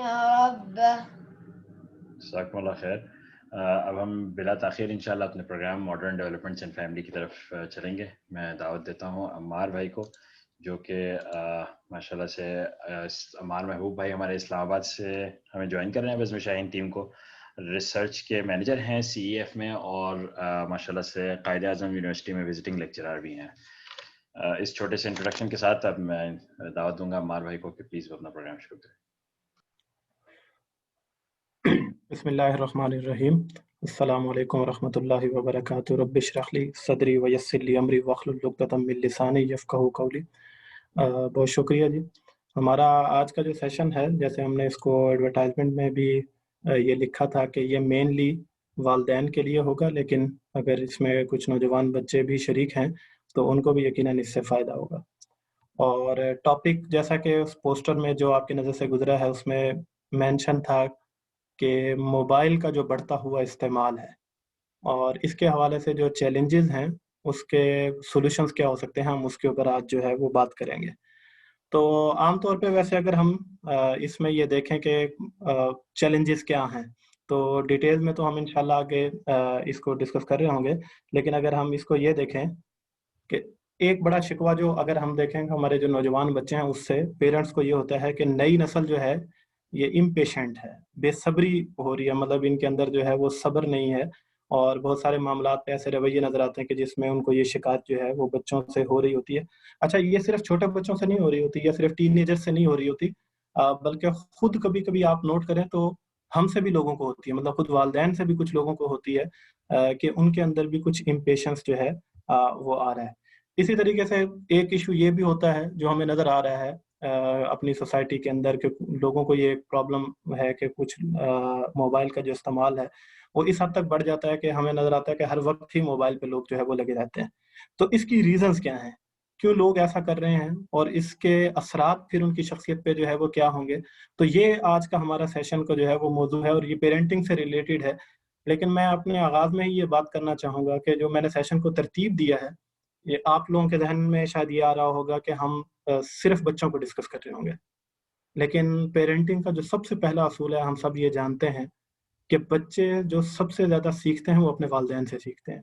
रब्बह। जज़ाकमुल्लाह खैर। अब हम बिला ताख़ीर इंशाल्लाह अपने programme modern developments and family की तरफ चलेंगे। मैं दावत देता हूँ अम्मार भाई को, जो कि माशाल्लाह से अम्मार महबूब भाई हमारे इस्लामाबाद से हमें ज्वाइन कर रहे हैं बज़्म शाहीन टीम को। रिसर्च के मैनेजर हैं CEF में और माशाल्लाह से कायदे आज़म यूनिवर्सिटी में विजिटिंग लेक्चरर भी हैं। इस छोटे से इंट्रोडक्शन के साथ अब मैं दावत दूंगा अम्मार भाई को कि प्लीज़ अपना प्रोग्राम शुरू करें। बिस्मिल्लाहिर्रहमानिर्रहीम। अस्सलामु अलैकुम वरहमतुल्लाहि वबरकातुहू। रब्बि इश्रह ली सदरी व यस्सिर ली अमरी वहलुल उक़दतम मिन लिसानी यफ़क़हू क़ौली। बहुत शुक्रिया जी। हमारा आज का जो सेशन है, जैसे हमने इसको एडवर्टाइजमेंट में भी ये लिखा था कि ये मेनली वालिदैन के लिए होगा, लेकिन अगर इसमें कुछ नौजवान बच्चे भी शरीक हैं तो उनको भी यकीनन इससे फ़ायदा होगा। और टॉपिक जैसा कि उस पोस्टर में जो आपकी नज़र से गुजरा है उसमें मेंशन था कि मोबाइल का जो बढ़ता हुआ इस्तेमाल है और इसके हवाले से जो चैलेंजेस हैं उसके सॉल्यूशंस क्या हो सकते हैं, हम उसके ऊपर आज जो है वो बात करेंगे। तो आम तौर पे वैसे अगर हम इसमें ये देखें कि चैलेंजेस क्या हैं, तो डिटेल में तो हम इंशाल्लाह आगे इसको डिस्कस कर रहे होंगे, लेकिन अगर हम इसको ये देखें कि एक बड़ा शिकवा जो अगर हम देखें हमारे जो नौजवान बच्चे हैं उससे पेरेंट्स को ये होता है कि नई नस्ल जो है ये इम्पेशेंट है, बेसब्री हो रही है, मतलब इनके अंदर जो है वो सब्र नहीं है और बहुत सारे मामलात पे ऐसे रवैये नज़र आते हैं कि जिसमें उनको ये शिकायत जो है वो बच्चों से हो रही होती है। अच्छा, ये सिर्फ छोटे बच्चों से नहीं हो रही होती या सिर्फ टीनेजर से नहीं हो रही होती, बल्कि खुद कभी-कभी आप नोट करें तो हमसे भी लोगों को होती है, मतलब खुद वालिदैन से भी कुछ लोगों को होती है कि उनके अंदर भी कुछ इम्पेशेंस जो है वो आ रहा है। इसी तरीके से एक इशू ये भी होता है जो हमें नज़र आ रहा है अपनी सोसाइटी के अंदर के लोगों को ये प्रॉब्लम है कि कुछ मोबाइल का जो इस्तेमाल है वो इस हद तक बढ़ जाता है कि हमें नज़र आता है कि हर वक्त ही मोबाइल पे लोग जो है वो लगे रहते हैं। तो इसकी रीज़न्स क्या हैं? क्यों लोग ऐसा कर रहे हैं और इसके असरात फिर उनकी शख्सियत पे जो है वो क्या होंगे? तो ये आज का हमारा सेशन का जो है वो मौजू है और ये पेरेंटिंग से रिलेटेड है। लेकिन मैं अपने आगाज़ में ही ये बात करना चाहूँगा कि जो मैंने सेशन को तरतीब दिया है, ये आप लोगों के ज़हन में शायद ये आ रहा होगा कि हम सिर्फ़ बच्चों को डिस्कस कर रहे होंगे। लेकिन पेरेंटिंग का जो सबसे पहला असूल है, हम सब ये जानते हैं कि बच्चे जो सबसे ज़्यादा सीखते हैं वो अपने वालिदैन से सीखते हैं।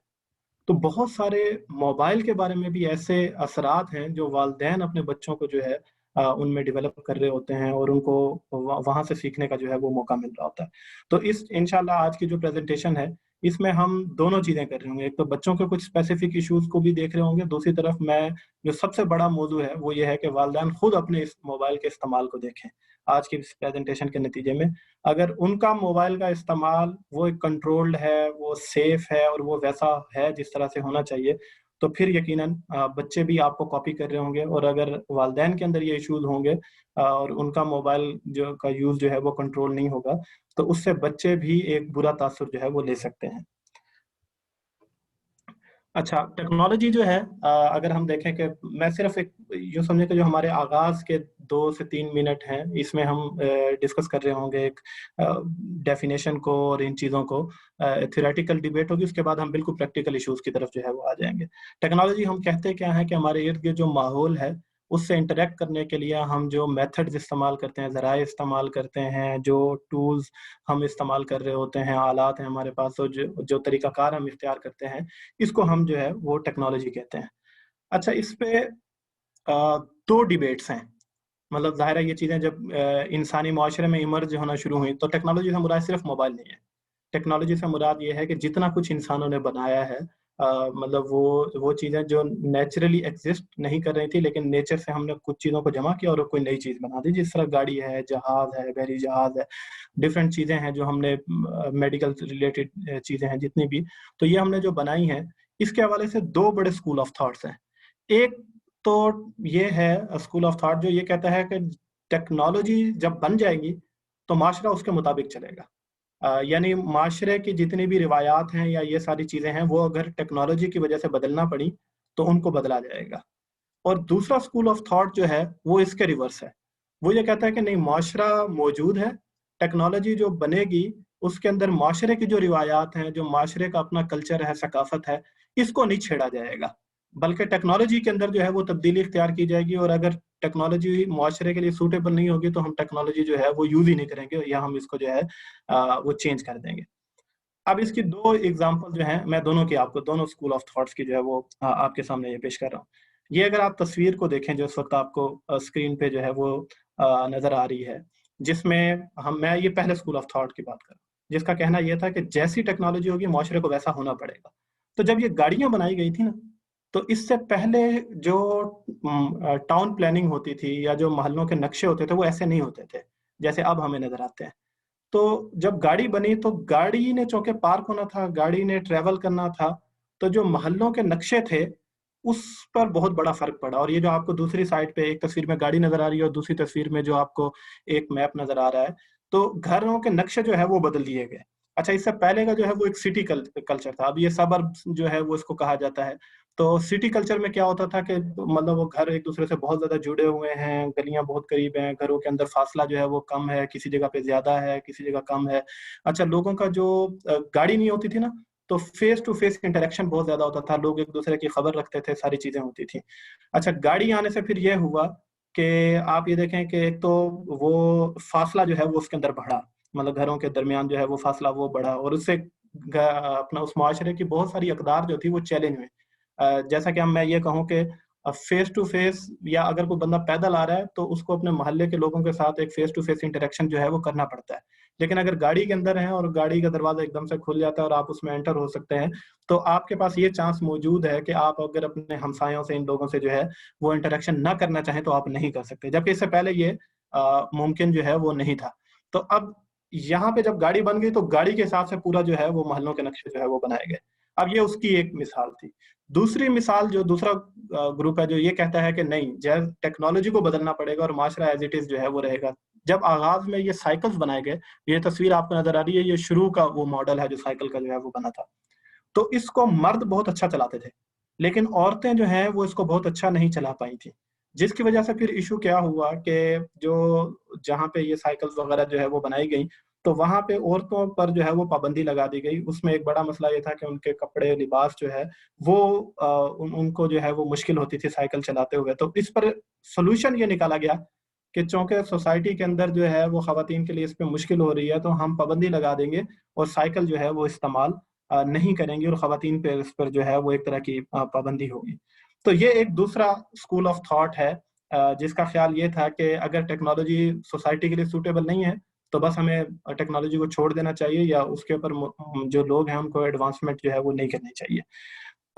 तो बहुत सारे मोबाइल के बारे में भी ऐसे असरात हैं जो वालिदैन अपने बच्चों को जो है उनमें डेवलप कर रहे होते हैं और उनको वहाँ से सीखने का जो है वो मौका मिल रहा होता है। तो इस इंशाल्लाह आज की जो प्रेज़ेंटेशन है इसमें हम दोनों चीजें कर रहे होंगे, एक तो बच्चों के कुछ स्पेसिफिक इश्यूज को भी देख रहे होंगे, दूसरी तरफ मैं जो सबसे बड़ा मौजू है वो ये है कि वालिदैन खुद अपने इस मोबाइल के इस्तेमाल को देखें। आज की इस प्रेजेंटेशन के नतीजे में अगर उनका मोबाइल का इस्तेमाल वो एक कंट्रोल्ड है, वो सेफ है और वो वैसा है जिस तरह से होना चाहिए, तो फिर यकीनन बच्चे भी आपको कॉपी कर रहे होंगे। और अगर वालिदैन के अंदर ये इश्यूज होंगे और उनका मोबाइल जो का यूज जो है वो कंट्रोल नहीं होगा, तो उससे बच्चे भी एक बुरा तासुर जो है वो ले सकते हैं। अच्छा, टेक्नोलॉजी जो है अगर हम देखें कि मैं सिर्फ एक यूँ समझे कि जो हमारे आगाज़ के 2 से 3 मिनट हैं, इसमें हम डिस्कस कर रहे होंगे एक डेफिनेशन को और इन चीज़ों को। थ्योरेटिकल डिबेट होगी, उसके बाद हम बिल्कुल प्रैक्टिकल इश्यूज़ की तरफ जो है वो आ जाएंगे। टेक्नोलॉजी हम कहते क्या है कि हमारे इर्द गिर्द जो माहौल है उससे इंटरेक्ट करने के लिए हम जो मेथड्स इस्तेमाल करते हैं, ज़राए इस्तेमाल करते हैं, जो टूल्स हम इस्तेमाल कर रहे होते हैं, आलात हैं हमारे पास, तो जो तरीक़ाकार हम इख्तियार करते हैं, इसको हम जो है वो टेक्नोलॉजी कहते हैं। अच्छा, इस पे 2 डिबेट्स हैं। मतलब ज़ाहिर है ये चीज़ें जब इंसानी माशरे में इमर्ज होना शुरू हुई, तो टेक्नोलॉजी से मुराद सिर्फ मोबाइल नहीं है। टेक्नोलॉजी से मुराद ये है कि जितना कुछ इंसानों ने बनाया है, मतलब वो चीज़ें जो नेचुरली एग्जिस्ट नहीं कर रही थी, लेकिन नेचर से हमने कुछ चीज़ों को जमा किया और कोई नई चीज़ बना दी। जिस तरह गाड़ी है, जहाज़ है, बहरी जहाज़ है, डिफरेंट चीज़ें हैं जो हमने मेडिकल रिलेटेड चीज़ें हैं जितनी भी, तो ये हमने जो बनाई हैं, इसके हवाले से 2 बड़े स्कूल ऑफ थॉट्स हैं। एक तो ये है स्कूल ऑफ थॉट जो ये कहता है कि टेक्नोलॉजी जब बन जाएगी तो माशरा उसके मुताबिक चलेगा। यानी माशरे की जितनी भी रिवायात हैं या ये सारी चीज़ें हैं, वो अगर टेक्नोलॉजी की वजह से बदलना पड़ी तो उनको बदला जाएगा। और दूसरा स्कूल ऑफ थॉट जो है वो इसके रिवर्स है। वो ये कहता है कि नहीं, माशरा मौजूद है, टेक्नोलॉजी जो बनेगी उसके अंदर माशरे की जो रिवायात हैं, जो माशरे का अपना कल्चर है, सकाफत है, इसको नहीं छेड़ा जाएगा, बल्कि टेक्नोलॉजी के अंदर जो है वो तब्दीली इख्तियार की जाएगी। और अगर टेक्नोलॉजी माशरे के लिए सूटेबल नहीं होगी तो हम टेक्नोलॉजी जो है वो यूज ही नहीं करेंगे या हम इसको जो है वो चेंज कर देंगे। अब इसकी 2 एग्जांपल जो हैं, मैं दोनों की आपको दोनों स्कूल ऑफ थॉट्स की जो है वो आपके सामने ये पेश कर रहा हूँ। ये अगर आप तस्वीर को देखें जो इस वक्त आपको स्क्रीन पे जो है वो नजर आ रही है, जिसमें मैं ये पहले स्कूल ऑफ थॉट की बात कर रहा हूँ, जिसका कहना यह था कि जैसी टेक्नोलॉजी होगी माशरे को वैसा होना पड़ेगा। तो जब ये गाड़ियां बनाई गई थी ना, तो इससे पहले जो टाउन प्लानिंग होती थी या जो मोहल्लों के नक्शे होते थे वो ऐसे नहीं होते थे जैसे अब हमें नजर आते हैं। तो जब गाड़ी बनी तो गाड़ी ने चौके पार्क होना था, गाड़ी ने ट्रेवल करना था, तो जो मोहल्लों के नक्शे थे उस पर बहुत बड़ा फर्क पड़ा। और ये जो आपको दूसरी साइड पे एक तस्वीर में गाड़ी नजर आ रही है और दूसरी तस्वीर में जो आपको एक मैप नजर आ रहा है, तो घरों के नक्शे जो है वो बदल दिए गए। अच्छा, इससे पहले का जो है वो एक सिटी कल्चर था, अब ये सबअर्ब जो है वो इसको कहा जाता है। तो सिटी कल्चर में क्या होता था कि मतलब वो घर एक दूसरे से बहुत ज्यादा जुड़े हुए हैं, गलियां बहुत करीब हैं, घरों के अंदर फासला जो है वो कम है, किसी जगह पे ज्यादा है, किसी जगह कम है। अच्छा, लोगों का जो गाड़ी नहीं होती थी ना, तो फेस टू फेस इंटरेक्शन बहुत ज्यादा होता था, लोग एक दूसरे की खबर रखते थे, सारी चीजें होती थी। अच्छा, गाड़ी आने से फिर ये हुआ कि आप ये देखें कि एक तो वो फासला जो है वो उसके अंदर बढ़ा, मतलब घरों के दरमियान जो है वो फासला वो बढ़ा, और उससे अपना उस मुआशरे की बहुत सारी अकदार जो थी वो चैलेंज हुई। जैसा कि मैं ये कहूँ कि फेस टू फेस, या अगर कोई बंदा पैदल आ रहा है तो उसको अपने मोहल्ले के लोगों के साथ एक फेस टू फेस इंटरेक्शन जो है वो करना पड़ता है। लेकिन अगर गाड़ी के अंदर है और गाड़ी का दरवाजा एकदम से खुल जाता है और आप उसमें एंटर हो सकते हैं, तो आपके पास ये चांस मौजूद है कि आप अगर अपने हमसायों से, इन लोगों से जो है वो इंटरेक्शन ना करना चाहें तो आप नहीं कर सकते, जबकि इससे पहले ये मुमकिन जो है वो नहीं था। तो अब यहाँ पे जब गाड़ी बन गई तो गाड़ी के हिसाब से पूरा जो है वो मोहल्लों के नक्शे जो है वो बनाए गए। अब ये उसकी एक मिसाल थी। दूसरी मिसाल, जो दूसरा ग्रुप है जो ये कहता है कि नहीं, जैसे टेक्नोलॉजी को बदलना पड़ेगा और माशरा एज इट इज जो है वो रहेगा। जब आगाज में ये साइकिल्स बनाए गए, ये तस्वीर आपको नजर आ रही है, ये शुरू का वो मॉडल है जो साइकिल का जो है वो बना था। तो इसको मर्द बहुत अच्छा चलाते थे, लेकिन औरतें जो हैं वो इसको बहुत अच्छा नहीं चला पाई थी, जिसकी वजह से फिर इशू क्या हुआ कि जो जहाँ पे ये साइकिल्स वगैरह जो है वो बनाई गई, तो वहां पे औरतों पर जो है वो पाबंदी लगा दी गई। उसमें एक बड़ा मसला ये था कि उनके कपड़े, लिबास जो है वो उनको जो है वो मुश्किल होती थी साइकिल चलाते हुए। तो इस पर सोल्यूशन ये निकाला गया कि चूंकि सोसाइटी के अंदर जो है वो खवातीन के लिए इस पर मुश्किल हो रही है, तो हम पाबंदी लगा देंगे और साइकिल जो है वो इस्तेमाल नहीं करेंगे, और खवातीन पे इस पर जो है वो एक तरह की पाबंदी होगी। तो ये एक दूसरा स्कूल ऑफ थॉट है जिसका ख्याल ये था कि अगर टेक्नोलॉजी सोसाइटी के लिए सूटेबल नहीं है तो बस हमें टेक्नोलॉजी को छोड़ देना चाहिए या उसके ऊपर जो लोग हैं उनको एडवांसमेंट जो है वो नहीं करनी चाहिए।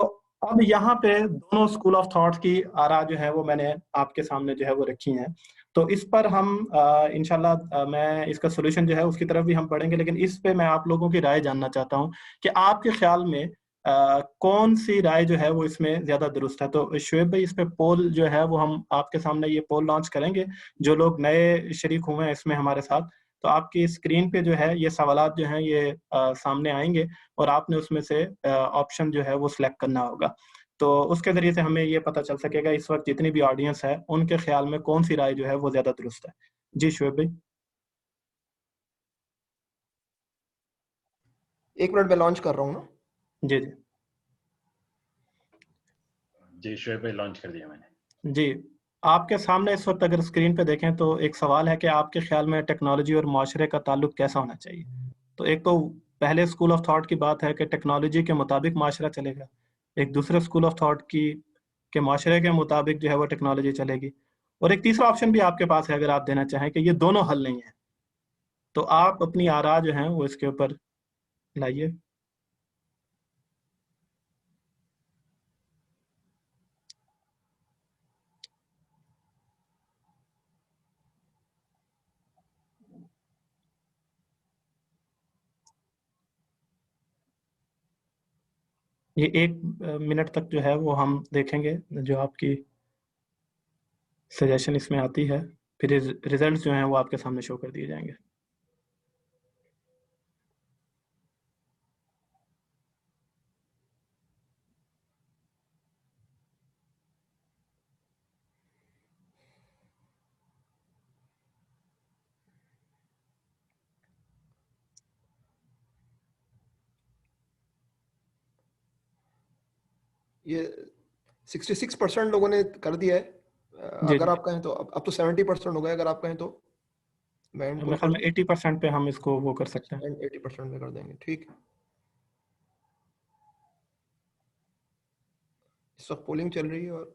तो अब यहाँ पे दोनों स्कूल ऑफ थॉट्स की आरा जो है वो मैंने आपके सामने जो है वो रखी हैं। तो इस पर हम इंशाल्लाह मैं इसका सोल्यूशन जो है उसकी तरफ भी हम पढ़ेंगे, लेकिन इस पे मैं आप लोगों की राय जानना चाहता हूँ कि आपके ख्याल में कौन सी राय जो है वो इसमें ज्यादा दुरुस्त है। तो शुएब भाई, इस पे पोल जो है वो हम आपके सामने ये पोल लॉन्च करेंगे। जो लोग नए शरीक हुए हैं इसमें हमारे साथ, तो आपकी स्क्रीन पे जो है ये सवालात जो हैं ये सामने आएंगे और आपने उसमें से ऑप्शन जो है वो सिलेक्ट करना होगा। तो उसके जरिए से हमें ये पता चल सकेगा इस वक्त जितनी भी ऑडियंस है उनके ख्याल में कौन सी राय जो है वो ज्यादा दुरुस्त है। जी शुएब भाई। 1 मिनट में लॉन्च कर रहा हूँ ना। जी जी जी शुएब भाई, लॉन्च कर दिया मैंने। जी। आपके सामने इस वक्त अगर स्क्रीन पे देखें तो एक सवाल है कि आपके ख्याल में टेक्नोलॉजी और माशरे का ताल्लुक कैसा होना चाहिए। तो एक तो पहले स्कूल ऑफ थॉट की बात है कि टेक्नोलॉजी के मुताबिक माशरा चलेगा, एक दूसरे स्कूल ऑफ थॉट की के माशरे के मुताबिक जो है वो टेक्नोलॉजी चलेगी, और एक तीसरा ऑप्शन भी आपके पास है अगर आप देना चाहें कि ये दोनों हल नहीं है। तो आप अपनी आरा जो हैं वो इसके ऊपर लाइए। ये 1 मिनट तक जो है वो हम देखेंगे जो आपकी सजेशन इसमें आती है, फिर रिजल्ट जो हैं वो आपके सामने शो कर दिए जाएंगे। ये 66% लोगों ने कर दिया है। जी अगर जी। आप कहें तो अब तो 70% हो गए। अगर आप कहें तो मैं मेरे ख्याल में 80% पे हम इसको वो कर सकते हैं। 80% में कर देंगे। ठीक है, इस वक्त पोलिंग चल रही है और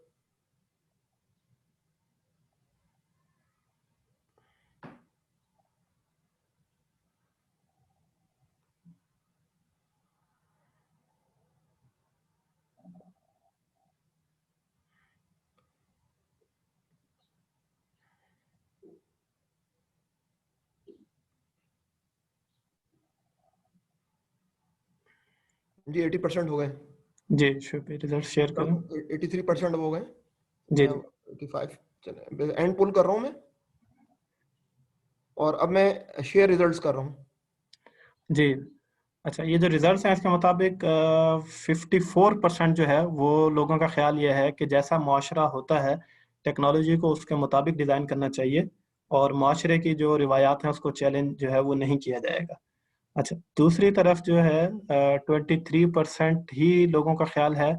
जी 80% हो गए। जी शुक्रिया, रिजल्ट शेयर करें। 83% हो गए। जी मैं जी 85 चले एंड पुल कर रहा हूँ मैं, और अब मैं शेयर रिजल्ट्स कर रहा हूँ। जी। अच्छा, ये जो रिजल्ट्स हैं इसके मुताबिक 54% जो है वो लोगों का ख्याल ये है कि जैसा मुआशरा होता है टेक्नोलॉजी को उसके मुताबिक डिज़ाइन करना चाहिए, और मुआशरे की जो रिवायात हैं उसको चैलेंज जो है वो नहीं किया जाएगा। अच्छा, दूसरी तरफ जो है 23% ही लोगों का ख्याल है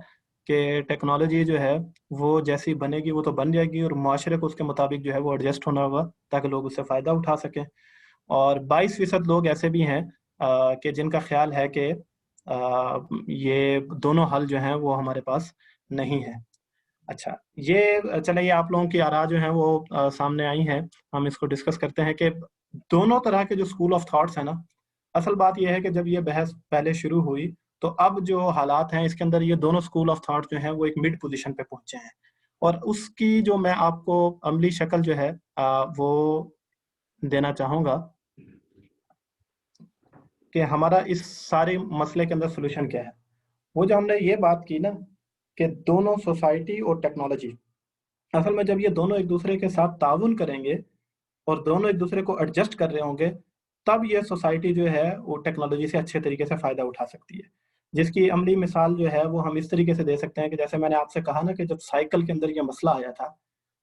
कि टेक्नोलॉजी जो है वो जैसी बनेगी वो तो बन जाएगी, और मुआशरे को उसके मुताबिक जो है वो एडजस्ट होना होगा ताकि लोग उससे फ़ायदा उठा सकें। और 22% लोग ऐसे भी हैं कि जिनका ख्याल है कि ये दोनों हल जो हैं वो हमारे पास नहीं है। अच्छा, ये चले, ये आप लोगों की आरा जो हैं वो सामने आई हैं, हम इसको डिस्कस करते हैं कि दोनों तरह के जो स्कूल ऑफ थॉट्स हैं ना, असल बात यह है कि जब ये बहस पहले शुरू हुई तो अब जो हालात हैं इसके अंदर ये दोनों स्कूल ऑफ थॉट जो हैं वो एक मिड पोजीशन पे पहुंचे हैं, और उसकी जो मैं आपको अमली शक्ल जो है वो देना चाहूँगा कि हमारा इस सारे मसले के अंदर सोल्यूशन क्या है। वो जो हमने ये बात की ना कि दोनों सोसाइटी और टेक्नोलॉजी, असल में जब ये दोनों एक दूसरे के साथ ताउन करेंगे और दोनों एक दूसरे को एडजस्ट कर रहे होंगे, तब ये सोसाइटी जो है वो टेक्नोलॉजी से अच्छे तरीके से फ़ायदा उठा सकती है। जिसकी अमली मिसाल जो है वो हम इस तरीके से दे सकते हैं कि जैसे मैंने आपसे कहा ना कि जब साइकिल के अंदर ये मसला आया था,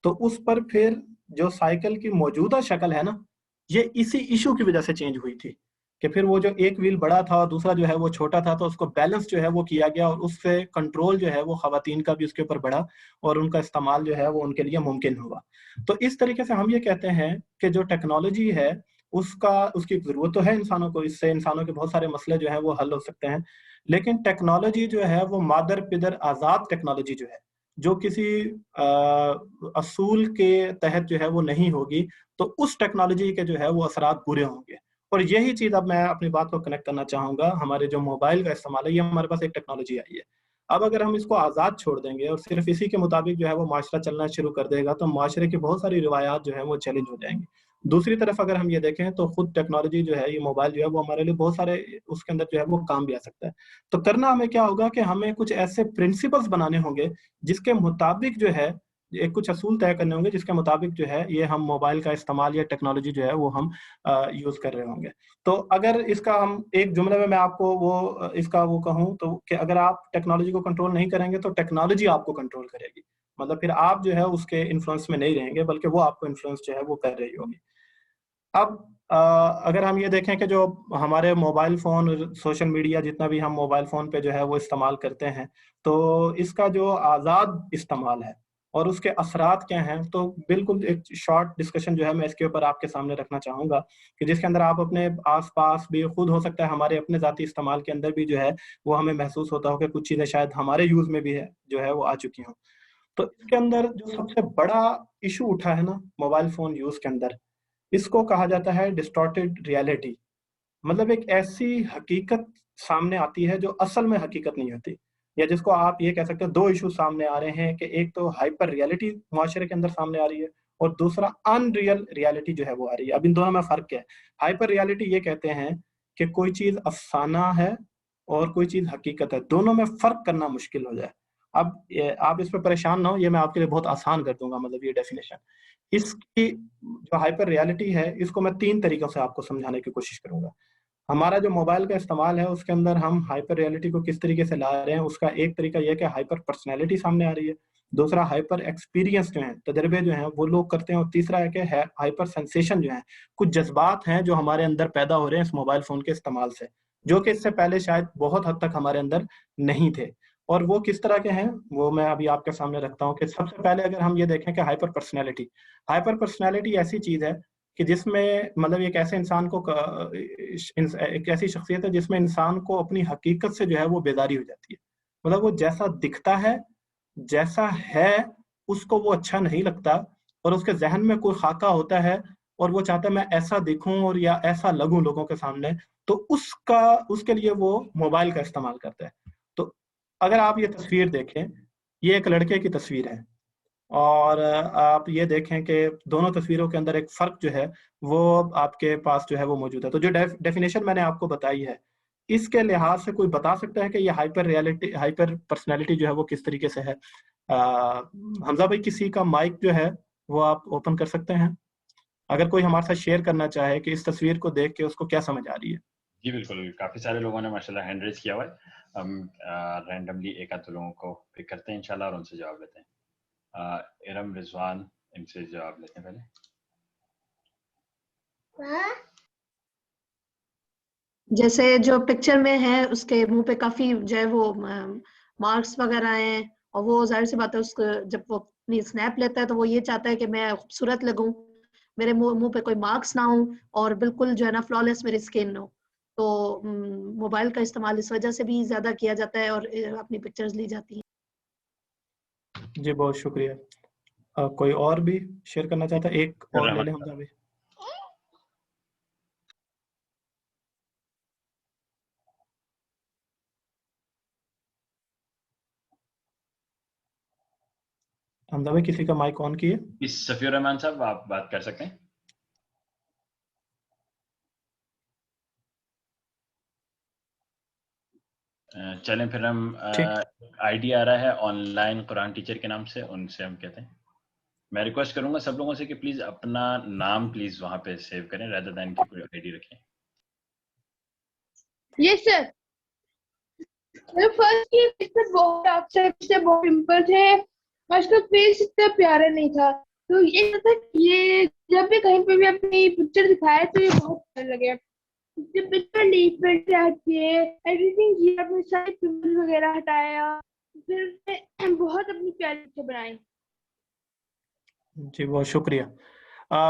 तो उस पर फिर जो साइकिल की मौजूदा शक्ल है ना, ये इसी इशू की वजह से चेंज हुई थी कि फिर वो जो एक व्हील बड़ा था और दूसरा जो है वो छोटा था, तो उसको बैलेंस जो है वो किया गया और उससे कंट्रोल जो है वो खवातीन का भी उसके ऊपर बढ़ा और उनका इस्तेमाल जो है वो उनके लिए मुमकिन हुआ। तो इस तरीके से हम ये कहते हैं कि जो टेक्नोलॉजी है उसकी ज़रूरत तो है इंसानों को, इससे इंसानों के बहुत सारे मसले जो हैं वो हल हो सकते हैं, लेकिन टेक्नोलॉजी जो है वो मादर पिदर आज़ाद टेक्नोलॉजी जो है जो किसी असूल के तहत जो है वो नहीं होगी, तो उस टेक्नोलॉजी के जो है वो असरात बुरे होंगे। और यही चीज़ अब मैं अपनी बात को कनेक्ट करना चाहूँगा, हमारे जो मोबाइल का इस्तेमाल है, ये हमारे पास एक टेक्नोलॉजी आई है। अब अगर हम इसको आज़ाद छोड़ देंगे और सिर्फ इसी के मुताबिक जो है वो माशरा चलना शुरू कर देगा, तो माशरे की बहुत सारी रिवायात जो है वो चैलेंज हो जाएंगी। दूसरी तरफ अगर हम ये देखें तो खुद टेक्नोलॉजी जो है, ये मोबाइल जो है वो हमारे लिए बहुत सारे उसके अंदर जो है वो काम भी आ सकता है। तो करना हमें क्या होगा कि हमें कुछ ऐसे प्रिंसिपल्स बनाने होंगे जिसके मुताबिक जो है एक कुछ असूल तय करने होंगे, जिसके मुताबिक जो है ये हम मोबाइल का इस्तेमाल या टेक्नोलॉजी जो है वो हम यूज कर रहे होंगे। तो अगर इसका हम एक जुमले में मैं आपको वो इसका वो कहूँ तो कि अगर आप टेक्नोलॉजी को कंट्रोल नहीं करेंगे तो टेक्नोलॉजी आपको कंट्रोल करेगी। मतलब फिर आप जो है उसके इन्फ्लुएंस में नहीं रहेंगे, बल्कि वो आपको इन्फ्लुएंस जो है वो कर रही होगी। अब अगर हम ये देखें कि जो हमारे मोबाइल फ़ोन, सोशल मीडिया, जितना भी हम मोबाइल फ़ोन पे जो है वो इस्तेमाल करते हैं, तो इसका जो आज़ाद इस्तेमाल है और उसके असरात क्या हैं, तो बिल्कुल एक शॉर्ट डिस्कशन जो है मैं इसके ऊपर आपके सामने रखना चाहूँगा, कि जिसके अंदर आप अपने आस-पास भी, खुद हो सकता है हमारे अपने ज़ाती इस्तेमाल के अंदर भी जो है वो हमें महसूस होता हो कि कुछ चीज़ें शायद हमारे यूज़ में भी है, जो है वो आ चुकी हों। तो इसके अंदर जो सबसे बड़ा इश्यू उठा है ना मोबाइल फ़ोन यूज़ के अंदर, इसको कहा जाता है डिस्टॉर्टेड रियलिटी। मतलब एक ऐसी हकीकत सामने आती है जो असल में हकीकत नहीं होती, या जिसको आप ये कह सकते हैं, दो इशू सामने आ रहे हैं कि एक तो हाइपर रियलिटी मुआशरे के अंदर सामने आ रही है और दूसरा अनरियल रियलिटी जो है वो आ रही है। अब इन दोनों में फ़र्क क्या है? हाइपर रियलिटी ये कहते हैं कि कोई चीज़ अफ़साना है और कोई चीज़ हकीकत है, दोनों में फ़र्क करना मुश्किल हो जाए। अब आप इस पे परेशान ना हो, ये मैं आपके लिए बहुत आसान कर दूँगा, मतलब ये डेफ़िनेशन। इसकी जो हाइपर रियलिटी है, इसको मैं 3 तरीकों से आपको समझाने की कोशिश करूँगा। हमारा जो मोबाइल का इस्तेमाल है, उसके अंदर हम हाइपर रियलिटी को किस तरीके से ला रहे हैं, उसका एक तरीका ये है कि हाइपर पर्सनैलिटी सामने आ रही है। दूसरा हाइपर एक्सपीरियंस जो हैं, तजर्बे जो हैं, वो लोग करते हैं और तीसरा है कि हाइपर सेंसेशन जो हैं, कुछ जज़्बात हैं जो हमारे अंदर पैदा हो रहे हैं इस मोबाइल फ़ोन के इस्तेमाल से, जो कि इससे पहले शायद बहुत हद तक हमारे अंदर नहीं थे। और वो किस तरह के हैं, वो मैं अभी आपके सामने रखता हूँ कि सबसे पहले अगर हम ये देखें कि हाइपर पर्सनैलिटी ऐसी चीज़ है कि जिसमें मतलब एक ऐसे इंसान को एक ऐसी शख्सियत है जिसमें इंसान को अपनी हकीकत से जो है वो बेदारी हो जाती है। मतलब वो जैसा दिखता है, जैसा है, उसको वो अच्छा नहीं लगता और उसके ज़हन में कोई खाका होता है और वो चाहता है मैं ऐसा दिखूँ और या ऐसा लगूँ लोगों के सामने, तो उसके लिए वो मोबाइल का इस्तेमाल करता है। तो अगर आप ये तस्वीर देखें, ये एक लड़के की तस्वीर है और आप ये देखें कि दोनों तस्वीरों के अंदर एक फ़र्क जो है, वो आपके पास जो है वो मौजूद है। तो जो डेफ़िनेशन मैंने आपको बताई है, इसके लिहाज से कोई बता सकता है कि ये हाइपर पर्सनैलिटी जो है वो किस तरीके से है? हमज़ा भाई, किसी का माइक जो है वो आप ओपन कर सकते हैं? अगर कोई हमारे साथ शेयर करना चाहे कि इस तस्वीर को देख के उसको क्या समझ आ रही है? जी बिल्कुल, काफ़ी सारे लोगों ने माशाल्लाह हैंड रेज़ किया हुआ है। हम रैंडमली एक आध लोगों को पिक करते हैं इंशाल्लाह और उनसे जवाब लेते हैं। इरम, रिजवान, इनसे जवाब लेते हैं पहले। जैसे जो पिक्चर में है उसके मुंह पे काफी जो है वो मार्क्स वगैरह हैं, और वो जाहिर सी बात है उसको जब वो अपनी स्नैप लेता है तो वो ये चाहता है कि मैं खूबसूरत लगूं, मेरे मुंह पे कोई मार्क्स ना हो और बिल्कुल जो है ना फ्लॉलेस मेरी स्किन हो। तो मोबाइल का इस्तेमाल इस वजह से भी ज्यादा किया जाता है और अपनी पिक्चर्स ली जाती हैं। जी, बहुत शुक्रिया। कोई और भी शेयर करना चाहता है? एक और ले लें हमज़ा भाई। हमज़ा भाई, किसी का माइक ऑन किए? सफीउर रहमान साहब, आप बात कर सकते हैं। चलें फिर हम आईडी आ रहा है ऑनलाइन कुरान टीचर के नाम से, उनसे हम कहते हैं। मैं रिक्वेस्ट करूंगा सब लोगों से कि प्लीज अपना नाम प्लीज वहां पे सेव करें rather than कि कोई आईडी रखें। Yes sir. फर्स्ट की पिक्चर बहुत अच्छा से बहुत सिंपल थे, उसका फेस इतना प्यारा नहीं था, तो ये था कि ये जब भी कहीं पे भी अपनी पिक्चर दिखाया तो ये बहुत अच्छा लगे। पिक्चर लीप किए, एडिटिंग किया, अपने सारे पिंपल वगैरह हटाया, फिर बहुत अपनी प्यारी पिक्चर बनाई। जी, बहुत शुक्रिया।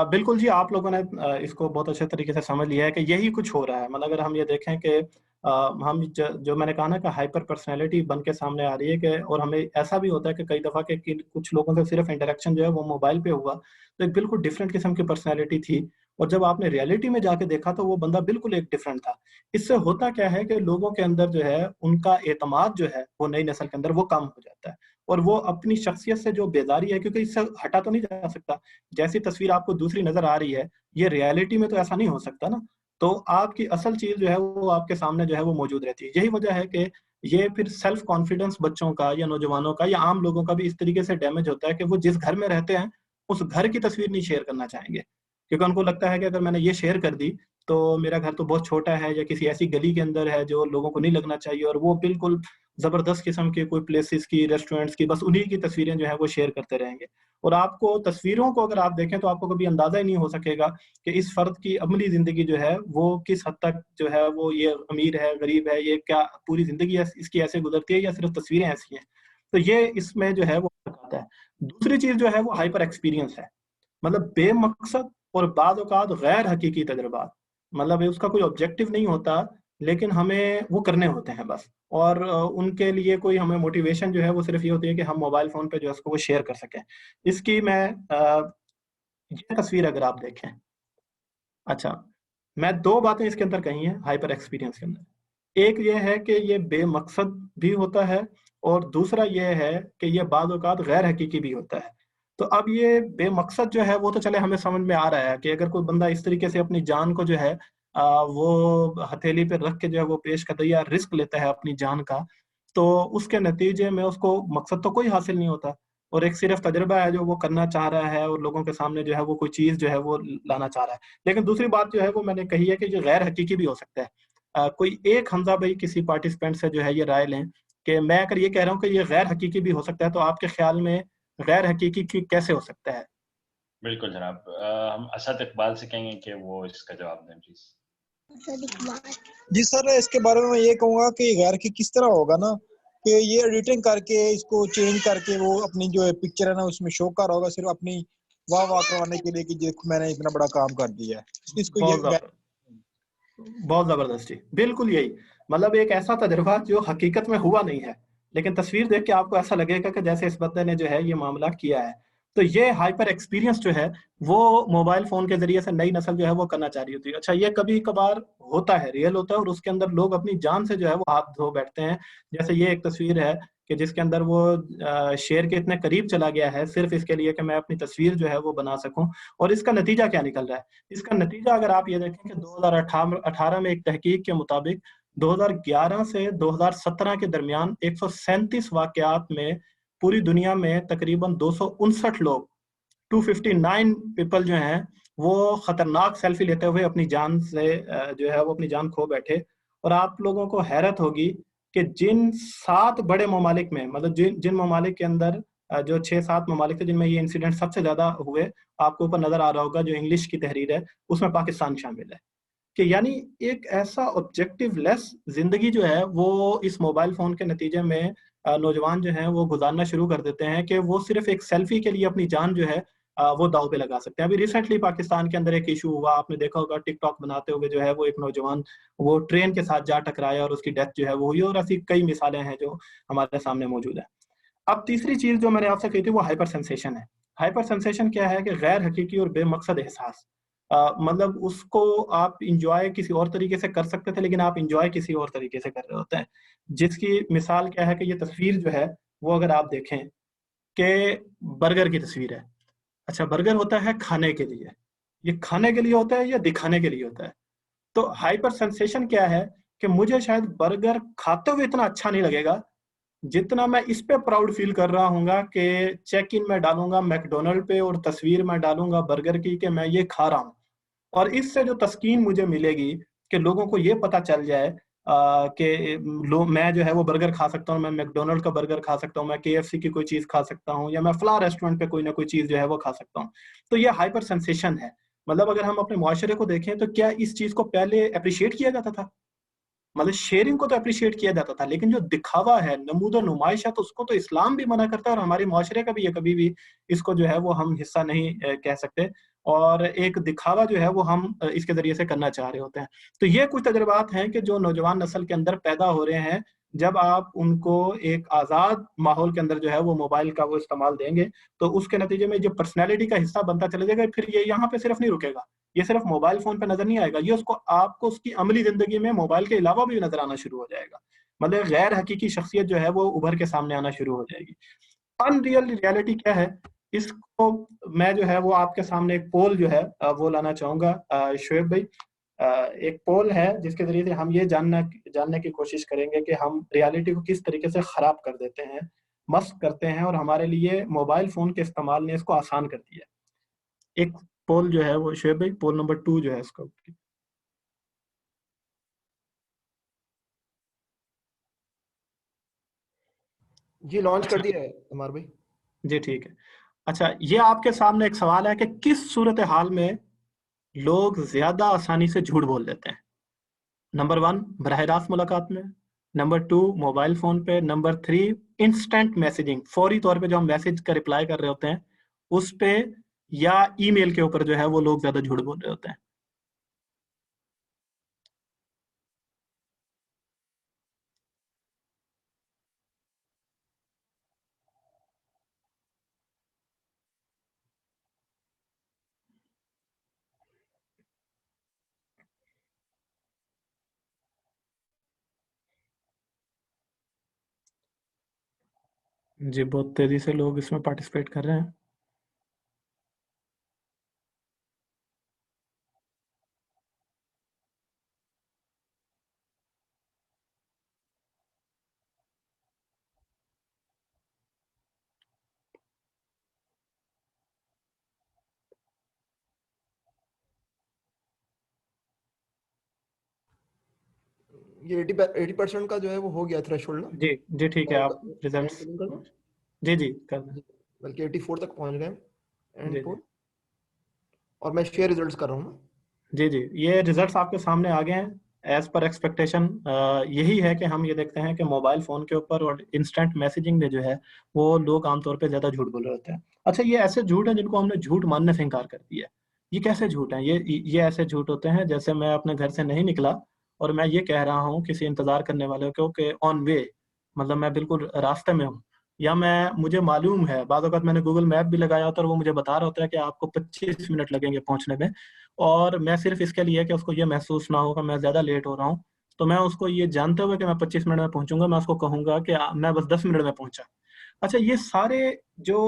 बिल्कुल जी, आप लोगों ने इसको बहुत अच्छे तरीके से समझ लिया है कि यही कुछ हो रहा है। मतलब अगर हम ये देखें कि हम जो मैंने कहा ना कि हाइपर पर्सनैलिटी बन के सामने आ रही है कि, और हमें ऐसा भी होता है कि कई दफ़ा कि कुछ लोगों से सिर्फ इंटरेक्शन जो है वो मोबाइल पे हुआ तो एक बिल्कुल डिफरेंट किस्म की पर्सनैलिटी थी, और जब आपने रियलिटी में जाके देखा तो वो बंदा बिल्कुल एक डिफरेंट था। इससे होता क्या है कि लोगों के अंदर जो है उनका एतमाद जो है वो नई नस्ल के अंदर वो कम हो जाता है, और वो अपनी शख्सियत से जो बेदारी है, क्योंकि इससे हटा तो नहीं जा सकता, जैसी तस्वीर आपको दूसरी नजर आ रही है ये रियलिटी में तो ऐसा नहीं हो सकता ना, तो आपकी असल चीज जो है वो आपके सामने जो है वो मौजूद रहती है। यही वजह है कि ये फिर सेल्फ कॉन्फिडेंस बच्चों का या नौजवानों का या आम लोगों का भी इस तरीके से डैमेज होता है कि वो जिस घर में रहते हैं उस घर की तस्वीर नहीं शेयर करना चाहेंगे, क्योंकि उनको लगता है कि अगर मैंने ये शेयर कर दी तो मेरा घर तो बहुत छोटा है या किसी ऐसी गली के अंदर है जो लोगों को नहीं लगना चाहिए, और वो बिल्कुल जबरदस्त किस्म के कोई प्लेसेस की, रेस्टोरेंट्स की, बस उन्हीं की तस्वीरें जो है वो शेयर करते रहेंगे। और आपको तस्वीरों को अगर आप देखें तो आपको कभी अंदाजा ही नहीं हो सकेगा कि इस फर्द की अमली जिंदगी जो है वो किस हद तक जो है वो ये अमीर है, गरीब है, ये क्या पूरी जिंदगी इसकी ऐसे गुजरती है या सिर्फ तस्वीरें ऐसी हैं। तो ये इसमें जो है वो फर्क आता है। दूसरी चीज जो है वो हाइपर एक्सपीरियंस है, मतलब बेमकसद और बाद औकात गैर हकीकी तजुर्बात, मतलब उसका कोई ऑब्जेक्टिव नहीं होता लेकिन हमें वो करने होते हैं बस, और उनके लिए कोई हमें मोटिवेशन जो है वो सिर्फ ये होती है कि हम मोबाइल फोन पे जो है उसको वो शेयर कर सकें। इसकी मैं ये तस्वीर अगर आप देखें, अच्छा, मैं दो बातें इसके अंदर कही हैं हाइपर एक्सपीरियंस के अंदर। एक ये है कि ये बेमकसद भी होता है, और दूसरा ये है कि ये बाद औकात गैर हकीकी भी होता है। तो अब ये बेमकसद जो है वो तो चले हमें समझ में आ रहा है कि अगर कोई बंदा इस तरीके से अपनी जान को जो है वो हथेली पे रख के जो है वो पेश कर या रिस्क लेता है अपनी जान का, तो उसके नतीजे में उसको मकसद तो कोई हासिल नहीं होता, और एक सिर्फ तजुर्बा है जो वो करना चाह रहा है और लोगों के सामने जो है वो कोई चीज जो है वो लाना चाह रहा है। लेकिन दूसरी बात जो है वो मैंने कही है कि जो गैर हकीकी भी हो सकता है। कोई एक हमजा भाई किसी पार्टिसिपेंट से जो है ये राय लें कि मैं अगर ये कह रहा हूँ कि ये गैर हकीकी भी हो सकता है, तो आपके ख्याल में गैर हकीकी की कैसे हो सकता है? बिल्कुल जनाब, हम असद इकबाल से कहेंगे कि वो इसका जवाब दें प्लीज। जी सर, इसके बारे में मैं ये कहूँगा कि गैर की किस तरह होगा ना कि ये एडिटिंग करके इसको चेंज करके वो अपनी जो पिक्चर है ना उसमें शो कर होगा सिर्फ अपनी वाह वाह करवाने के लिए कि देखो मैंने इतना बड़ा काम कर दिया है, इसको ये बहुत जबरदस्त जी, बिल्कुल यही, मतलब एक ऐसा तजुर्बा जो हकीकत में हुआ नहीं है लेकिन तस्वीर देख के आपको ऐसा लगेगा कि जैसे इस बंदे ने जो है ये मामला किया है। तो ये हाइपर एक्सपीरियंस जो है वो मोबाइल फोन के जरिए से नई नस्ल जो है वो करना चाह रही होती है। अच्छा, ये कभी कभार होता है, रियल होता है, और उसके अंदर लोग अपनी जान से जो है वो हाथ धो बैठते हैं। जैसे ये एक तस्वीर है कि जिसके अंदर वो शेर के इतने करीब चला गया है सिर्फ इसके लिए कि मैं अपनी तस्वीर जो है वो बना सकूं, और इसका नतीजा क्या निकल रहा है? इसका नतीजा अगर आप ये देखें कि 2018 में एक तहकीक के मुताबिक 2011 से 2017 के दरमियान 137 वाकयात में पूरी दुनिया में तकरीबन 259 लोग, 259 पीपल जो हैं वो खतरनाक सेल्फी लेते हुए अपनी जान से जो है वो अपनी जान खो बैठे। और आप लोगों को हैरत होगी कि जिन 7 बड़े ममालिक में, मतलब जिन जिन ममालिक के अंदर जो 6-7 ममालिक थे जिनमें ये इंसिडेंट सबसे ज्यादा हुए, आपको ऊपर नजर आ रहा होगा जो इंग्लिश की तहरीर है उसमें पाकिस्तान शामिल है। कि यानी एक ऐसा ऑब्जेक्टिव लेस जिंदगी जो है वो इस मोबाइल फोन के नतीजे में नौजवान जो हैं वो गुजारना शुरू कर देते हैं कि वो सिर्फ एक सेल्फी के लिए अपनी जान जो है वो दाव पे लगा सकते हैं। अभी रिसेंटली पाकिस्तान के अंदर एक इशू हुआ, आपने देखा होगा, टिकटॉक बनाते हुए जो है वो एक नौजवान वो ट्रेन के साथ जा टकराया और उसकी डेथ जो है वो हुई, और ऐसी कई मिसालें हैं जो हमारे सामने मौजूद है। अब तीसरी चीज जो मैंने आपसे कही थी वो हाइपर सेंसेशन है। हाइपर सेंसेशन क्या है कि गैर हकीकी और बेमकसद एहसास, मतलब उसको आप इंजॉय किसी और तरीके से कर सकते थे लेकिन आप इंजॉय किसी और तरीके से कर रहे होते हैं। जिसकी मिसाल क्या है कि ये तस्वीर जो है वो अगर आप देखें कि बर्गर की तस्वीर है। अच्छा, बर्गर होता है खाने के लिए, ये खाने के लिए होता है या दिखाने के लिए होता है? तो हाइपर सेंसेशन क्या है कि मुझे शायद बर्गर खाते हुए इतना अच्छा नहीं लगेगा जितना मैं इस पे प्राउड फील कर रहा हूँगा कि चेक इन में डालूंगा मैकडोनल्ड पे और तस्वीर में डालूंगा बर्गर की कि मैं ये खा रहा हूँ। और इससे जो तस्कीन मुझे मिलेगी कि लोगों को ये पता चल जाए कि मैं जो है वो बर्गर खा सकता हूँ, मैं मैकडोनल्ड का बर्गर खा सकता हूँ, मैं KFC की कोई चीज खा सकता हूँ, या मैं फला रेस्टोरेंट पे कोई ना कोई चीज जो है वो खा सकता हूँ। तो ये हाइपर सेंसेशन है। मतलब अगर हम अपने मुआशरे को देखें तो क्या इस चीज को पहले अप्रिशिएट किया जाता था? मतलब शेयरिंग को तो अप्रिशिएट किया जाता था, लेकिन जो दिखावा है, नमूद नुमाइश है, तो उसको तो इस्लाम भी मना करता है और हमारे मुआशरे का भी ये कभी भी इसको जो है वो हम हिस्सा नहीं कह सकते। और एक दिखावा जो है वो हम इसके जरिए से करना चाह रहे होते हैं। तो ये कुछ तजुर्बात हैं कि जो नौजवान नस्ल के अंदर पैदा हो रहे हैं, जब आप उनको एक आज़ाद माहौल के अंदर जो है वो मोबाइल का वो इस्तेमाल देंगे, तो उसके नतीजे में जो पर्सनैलिटी का हिस्सा बनता चला जाएगा, फिर ये यहाँ पे सिर्फ नहीं रुकेगा, ये सिर्फ मोबाइल फ़ोन पे नज़र नहीं आएगा, ये उसको आपको उसकी अमली ज़िंदगी में मोबाइल के अलावा भी नज़र आना शुरू हो जाएगा। मतलब गैर हकीकी शख्सियत जो है वो उभर के सामने आना शुरू हो जाएगी। अनरियल रियलिटी क्या है, इसको मैं जो है वो आपके सामने एक पोल जो है वो लाना चाहूँगा शोएब भाई। एक पोल है जिसके ज़रिए से हम ये जानने की कोशिश करेंगे कि हम रियलिटी को किस तरीके से ख़राब कर देते हैं, मस्क करते हैं, और हमारे लिए मोबाइल फ़ोन के इस्तेमाल ने इसको आसान कर दिया है। एक पोल जो है वो शोएब भाई, पोल नंबर 2 जो है इसको। जी लॉन्च कर दिया है अमर भाई। जी ठीक है। अच्छा, ये आपके सामने एक सवाल है कि किस सूरत हाल में लोग ज्यादा आसानी से झूठ बोल देते हैं। नंबर 1 बराह रास्त मुलाकात में, नंबर 2 मोबाइल फोन पे, नंबर 3 इंस्टेंट मैसेजिंग, फौरी तौर पे जो हम मैसेज का रिप्लाई कर रहे होते हैं उस पे, या ईमेल के ऊपर जो है वो लोग ज्यादा झूठ बोल रहे होते हैं। जी बहुत तेजी से लोग इसमें पार्टिसिपेट कर रहे हैं। ये 80% का जो है वो हो गया थ्रेशोल्ड ना। जी जी ठीक है, आप एंड रिजल्ट्स पोलिंग कर दूं? जी जी कर दें। बल्कि 84 तक पहुंच गए जी एंड जी पोल, और मैं शेयर रिजल्ट्स कर रहा हूँ ना। जी जी, ये रिजल्ट्स आपके सामने आ गए हैं। एज पर एक्सपेक्टेशन यही है कि हम ये देखते हैं कि मोबाइल फ़ोन के ऊपर और इंस्टेंट मैसेजिंग में जो है वो लोग आमतौर पे ज़्यादा झूठ बोल रहे होते हैं। अच्छा, ये ऐसे झूठ हैं जिनको हमने झूठ मानने से इनकार कर दिया है। ये कैसे झूठ हैं? ये ऐसे झूठ होते हैं जैसे मैं अपने घर से नहीं निकला और मैं ये कह रहा हूँ किसी इंतज़ार करने वाले को कि ऑन वे, मतलब मैं बिल्कुल रास्ते में हूँ, या मुझे मालूम है, बाद वक़्त मैंने गूगल मैप भी लगाया होता है और वो मुझे बता रहा होता है कि आपको 25 मिनट लगेंगे पहुँचने में, और मैं सिर्फ इसके लिए कि उसको ये महसूस ना हो कि मैं ज़्यादा लेट हो रहा हूँ, तो मैं उसको ये जानते हुए कि मैं 25 मिनट में पहुंचूंगा, मैं उसको कहूंगा कि मैं बस 10 मिनट में पहुंचा। अच्छा, ये सारे जो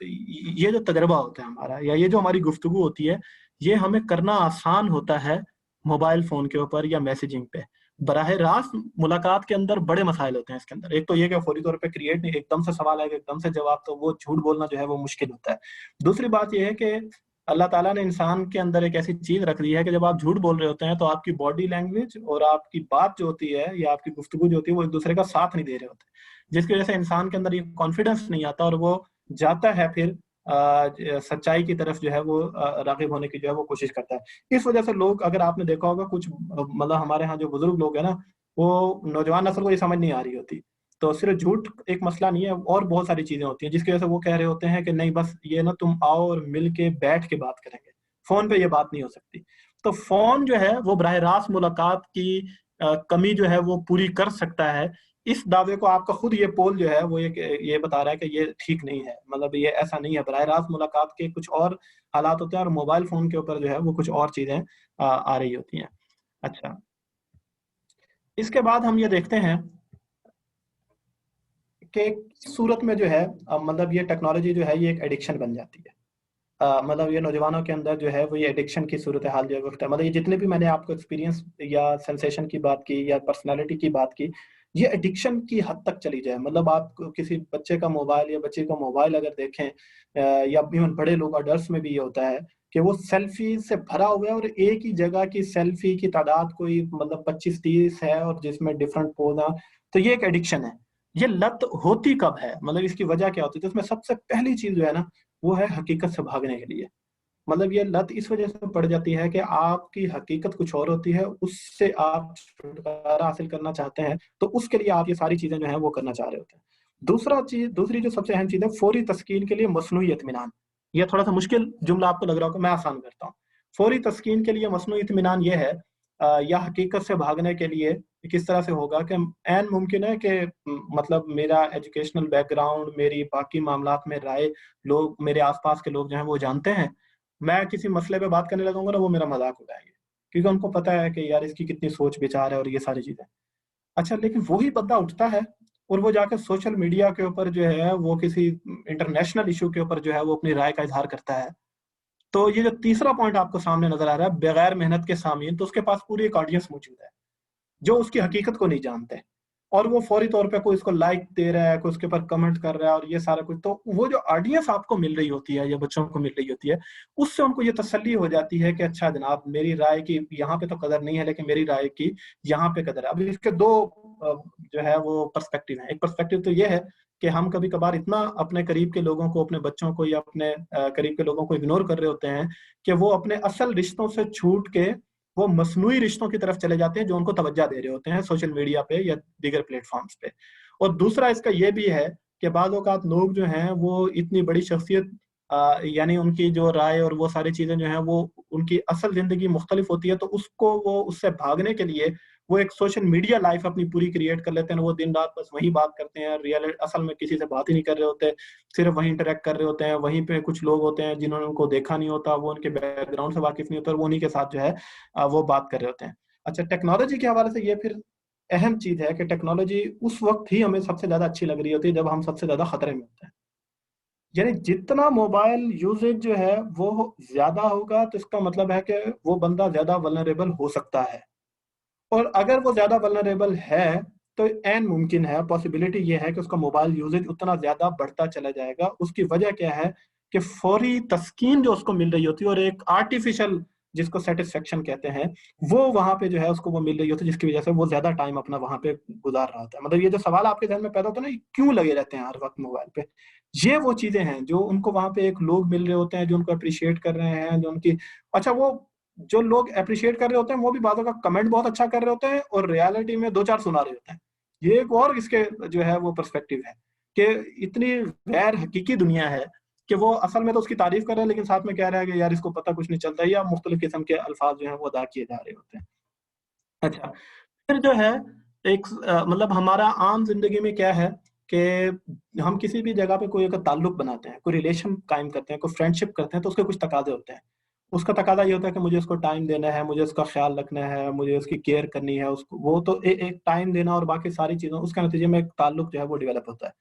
ये जो तजर्बा होता है हमारा, या ये जो हमारी गुफ्तगू होती है, ये हमें करना आसान होता है मोबाइल फ़ोन के ऊपर या मैसेजिंग पे। बराह रास्त मुलाकात के अंदर बड़े मसाइल होते हैं इसके अंदर। एक तो ये कि फौरी तौर पे क्रिएट नहीं, एकदम से सवाल आएगा, एकदम से जवाब, तो वो झूठ बोलना जो है वो मुश्किल होता है। दूसरी बात ये है कि अल्लाह ताला ने इंसान के अंदर एक ऐसी चीज रख दी है कि जब आप झूठ बोल रहे होते हैं तो आपकी बॉडी लैंग्वेज और आपकी बात जो होती है या आपकी गुफ्तगू जो होती है वो एक दूसरे का साथ नहीं दे रहे होते, जिसकी वजह से इंसान के अंदर ये कॉन्फिडेंस नहीं आता और वो जाता है फिर सच्चाई की तरफ जो है वो राग़िब होने की जो है वो कोशिश करता है। इस वजह से लोग, अगर आपने देखा होगा कुछ मतलब हमारे यहाँ जो बुजुर्ग लोग हैं ना, वो नौजवान नस्ल को ये समझ नहीं आ रही होती, तो सिर्फ झूठ एक मसला नहीं है, और बहुत सारी चीजें होती हैं जिसकी वजह से वो कह रहे होते हैं कि नहीं बस ये ना तुम आओ और मिल के बैठ के बात करेंगे, फोन पे ये बात नहीं हो सकती। तो फोन जो है वो बराह रास्त मुलाकात की कमी जो है वो पूरी कर सकता है। इस दावे को आपका खुद ये पोल जो है वो ये बता रहा है कि ये ठीक नहीं है, मतलब ये ऐसा नहीं है। बराह रास्त मुलाकात के कुछ और हालात होते हैं और मोबाइल फोन के ऊपर जो है वो कुछ और चीजें आ रही होती हैं। अच्छा, इसके बाद हम ये देखते हैं कि सूरत में जो है मतलब ये टेक्नोलॉजी जो है ये एक एडिक्शन बन जाती है। मतलब ये नौजवानों के अंदर जो है वो ये एडिक्शन की सूरत हाल जो है मतलब ये जितने भी मैंने आपको एक्सपीरियंस या सेंसेशन की बात की या पर्सनालिटी की बात की, ये एडिक्शन की हद तक चली जाए। मतलब आप किसी बच्चे का मोबाइल या बच्चे का मोबाइल अगर देखें, या इवन बड़े लोग अडल्ट्स में भी ये होता है कि वो सेल्फी से भरा हुआ है और एक ही जगह की सेल्फी की तादाद कोई मतलब 25-30 है और जिसमें डिफरेंट पोज है। तो ये एक एडिक्शन है। ये लत होती कब है, मतलब इसकी वजह क्या होती है? तो इसमें सबसे पहली चीज जो है ना वो है हकीकत से भागने के लिए। मतलब ये लत इस वजह से पड़ जाती है कि आपकी हकीकत कुछ और होती है, उससे आप छुटकारा हासिल करना चाहते हैं, तो उसके लिए आप ये सारी चीजें जो है वो करना चाह रहे होते हैं। दूसरी जो सबसे अहम चीज है, फौरी तस्कीन के लिए मसनूई इत्मीनान। ये थोड़ा सा मुश्किल जुमला आपको लग रहा होगा, मैं आसान करता हूँ। फौरी तस्कीन के लिए मसनूई इत्मीनान ये है या हकीकत से भागने के लिए किस तरह से होगा कि ऐन मुमकिन है कि मतलब मेरा एजुकेशनल बैकग्राउंड, मेरी बाकी मामलात में राय, लोग मेरे आसपास के लोग जो हैं वो जानते हैं, मैं किसी मसले पे बात करने लगूंगा ना वो मेरा मजाक उड़ाएंगे, क्योंकि उनको पता है कि यार इसकी कितनी सोच विचार है और ये सारी चीजें। अच्छा, लेकिन वही बंदा उठता है और वो जाकर सोशल मीडिया के ऊपर जो है वो किसी इंटरनेशनल इशू के ऊपर जो है वो अपनी राय का इजहार करता है। तो ये जो तीसरा पॉइंट आपको सामने नजर आ रहा है, बगैर मेहनत के सामीन, तो उसके पास पूरी एक ऑडियंस मौजूद है जो उसकी हकीकत को नहीं जानते, और वो फौरी तौर पे कोई इसको लाइक दे रहा है, कोई उसके ऊपर कमेंट कर रहा है और ये सारा कुछ। तो वो जो ऑडियंस आपको मिल रही होती है या बच्चों को मिल रही होती है, उससे उनको ये तसल्ली हो जाती है कि अच्छा जनाब, मेरी राय की यहाँ पे तो कदर नहीं है लेकिन मेरी राय की यहाँ पे कदर है। अब इसके दो जो है वो पर्सपेक्टिव है। एक पर्सपेक्टिव तो ये है कि हम कभी कभार इतना अपने करीब के लोगों को, अपने बच्चों को या अपने करीब के लोगों को इग्नोर कर रहे होते हैं कि वो अपने असल रिश्तों से छूट के वो मसनूई रिश्तों की तरफ चले जाते हैं जो उनको तवज्जो दे रहे होते हैं सोशल मीडिया पे या दीगर प्लेटफॉर्म्स पे। और दूसरा इसका ये भी है कि बाज़ औक़ात लोग जो हैं वो इतनी बड़ी शख्सियत, यानी उनकी जो राय और वो सारी चीजें जो हैं वो उनकी असल जिंदगी मुख्तलिफ होती है, तो उसको वो उससे भागने के लिए वो एक सोशल मीडिया लाइफ अपनी पूरी क्रिएट कर लेते हैं। वो दिन रात बस वही बात करते हैं, रियल असल में किसी से बात ही नहीं कर रहे होते, सिर्फ वहीं इंटरेक्ट कर रहे होते हैं। वहीं पे कुछ लोग होते हैं जिन्होंने उनको देखा नहीं होता, वो उनके बैकग्राउंड से वाकिफ नहीं होता और वो उन्हीं के साथ जो है वो बात कर रहे होते हैं। अच्छा, टेक्नोलॉजी के हवाले से ये फिर अहम चीज है कि टेक्नोलॉजी उस वक्त ही हमें सबसे ज्यादा अच्छी लग रही होती है जब हम सबसे ज्यादा खतरे में होते हैं। यानी जितना मोबाइल यूजेज जो है वो ज्यादा होगा तो इसका मतलब है कि वो बंदा ज्यादा वल्नरेबल हो सकता है, और अगर वो ज्यादा वल्नरेबल है तो एन मुमकिन है, पॉसिबिलिटी ये है कि उसका मोबाइल यूजेज उतना ज्यादा बढ़ता चला जाएगा। उसकी वजह क्या है कि फौरी तस्कीन जो उसको मिल रही होती है और एक आर्टिफिशियल जिसको सेटिस्फेक्शन कहते हैं, वो वहां पे जो है उसको वो मिल रही होती है, जिसकी वजह से वो ज्यादा टाइम अपना वहां पे गुजार रहा होता है। मतलब ये जो सवाल आपके ध्यान में पैदा होता है ना, क्यों लगे रहते हैं हर वक्त मोबाइल पे, ये वो चीजें हैं जो उनको वहां पे एक लोग मिल रहे होते हैं जो उनको अप्रिशिएट कर रहे हैं, जो उनकी, अच्छा वो जो लोग अप्रिशिएट कर रहे होते हैं वो भी बातों का कमेंट बहुत अच्छा कर रहे होते हैं और रियलिटी में दो चार सुना रहे होते हैं। ये एक और इसके जो है वो पर्सपेक्टिव है कि इतनी गैर हकीकी दुनिया है कि वो असल में तो उसकी तारीफ कर रहे हैं लेकिन साथ में कह रहा है कि यार इसको पता कुछ नहीं चलता, या मुख्तलिफ किस्म के अल्फाज जो है वो अदा किए जा रहे होते हैं। अच्छा, फिर जो है एक मतलब हमारा आम जिंदगी में क्या है कि हम किसी भी जगह पे कोई एक ताल्लुक बनाते हैं, कोई रिलेशन कायम करते हैं, कोई फ्रेंडशिप करते हैं, तो उसके कुछ तकाजे होते हैं। उसका तकाजा ये होता है कि मुझे उसको टाइम देना है, मुझे उसका ख्याल रखना है, मुझे उसकी केयर करनी है, उसको वो तो एक टाइम देना और बाकी सारी चीज़ों, उसके नतीजे में एक ताल्लुक जो है वो डेवलप होता है।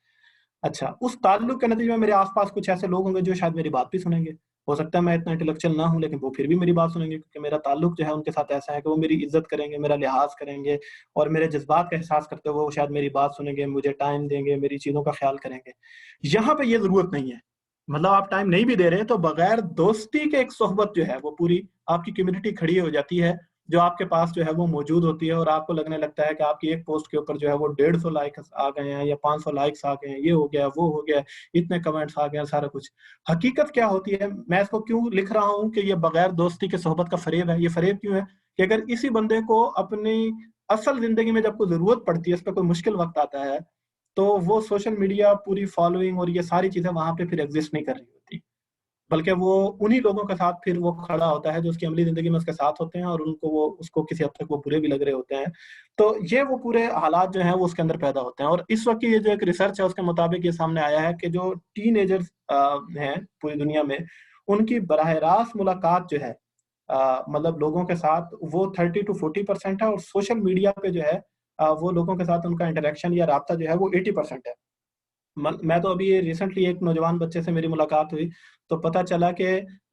अच्छा, उस ताल्लुक के नतीजे में मेरे आसपास कुछ ऐसे लोग होंगे जो शायद मेरी बात भी सुनेंगे। हो सकता है मैं इतना इंटेलेक्चुअल ना हूँ लेकिन वो फिर भी मेरी बात सुनेंगे, क्योंकि मेरा ताल्लुक जो है उनके साथ ऐसा है कि वो मेरी इज्जत करेंगे, मेरा लिहाज करेंगे और मेरे जज्बात का एहसास करते हुए वो शायद मेरी बात सुनेंगे, मुझे टाइम देंगे, मेरी चीज़ों का ख्याल करेंगे। यहाँ पे ये ज़रूरत नहीं है, मतलब आप टाइम नहीं भी दे रहे हैं तो बगैर दोस्ती के एक सोहबत जो है वो पूरी आपकी कम्युनिटी खड़ी हो जाती है, जो आपके पास जो है वो मौजूद होती है और आपको लगने लगता है कि आपकी एक पोस्ट के ऊपर जो है वो 150 लाइक्स आ गए हैं या 500 लाइक्स आ गए हैं, ये हो गया, वो हो गया, इतने कमेंट्स आ गए हैं, सारा कुछ। हकीकत क्या होती है, मैं इसको क्यों लिख रहा हूँ कि ये बगैर दोस्ती के सोहबत का फरेब है। ये फरेब क्यों है कि अगर इसी बंदे को अपनी असल जिंदगी में जब कोई जरूरत पड़ती है, इस पर कोई मुश्किल वक्त आता है, तो वो सोशल मीडिया पूरी फॉलोइंग और ये सारी चीजें वहां पे फिर एग्जिस्ट नहीं कर रही होती, बल्कि वो उन्हीं लोगों के साथ फिर वो खड़ा होता है जो उसकी अमली जिंदगी में उसके साथ होते हैं और उनको वो उसको किसी हद तक वो बुरे भी लग रहे होते हैं। तो ये वो पूरे हालात जो हैं वो उसके अंदर पैदा होते हैं। और इस वक्त की ये जो एक रिसर्च है उसके मुताबिक ये सामने आया है कि जो टीनेजर्स हैं पूरी दुनिया में, उनकी बराह रास्त मुलाकात जो है मतलब लोगों के साथ वो 30 to 40% है, और सोशल मीडिया पे जो है वो लोगों के साथ उनका इंटरेक्शन या राब्ता जो है वो 80% है। मैं तो अभी रिसेंटली एक नौजवान बच्चे से मेरी मुलाकात हुई तो पता चला कि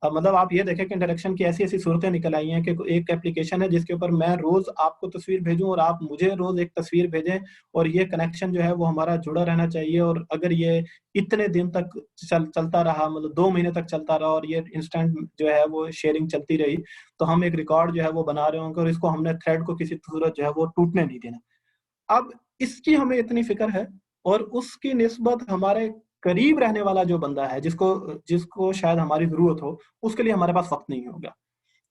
मतलब आप ये देखें कि इंटरेक्शन की ऐसी ऐसी सूरतें निकल आई हैं कि एक एप्लीकेशन है जिसके ऊपर मैं रोज आपको तस्वीर भेजूं और आप मुझे रोज एक तस्वीर भेजें, और ये कनेक्शन जो है वो हमारा जुड़ा रहना चाहिए। और अगर ये इतने दिन तक चलता रहा, मतलब 2 महीने तक चलता रहा और ये इंस्टेंट जो है वो शेयरिंग चलती रही, तो हम एक रिकॉर्ड जो है वो बना रहे होंगे और इसको हमने थ्रेड को किसी सूरत जो है वो टूटने नहीं देना। अब इसकी हमें इतनी फिक्र है, और उसकी निस्बत हमारे करीब रहने वाला जो बंदा है जिसको जिसको शायद हमारी जरूरत हो, उसके लिए हमारे पास वक्त नहीं होगा।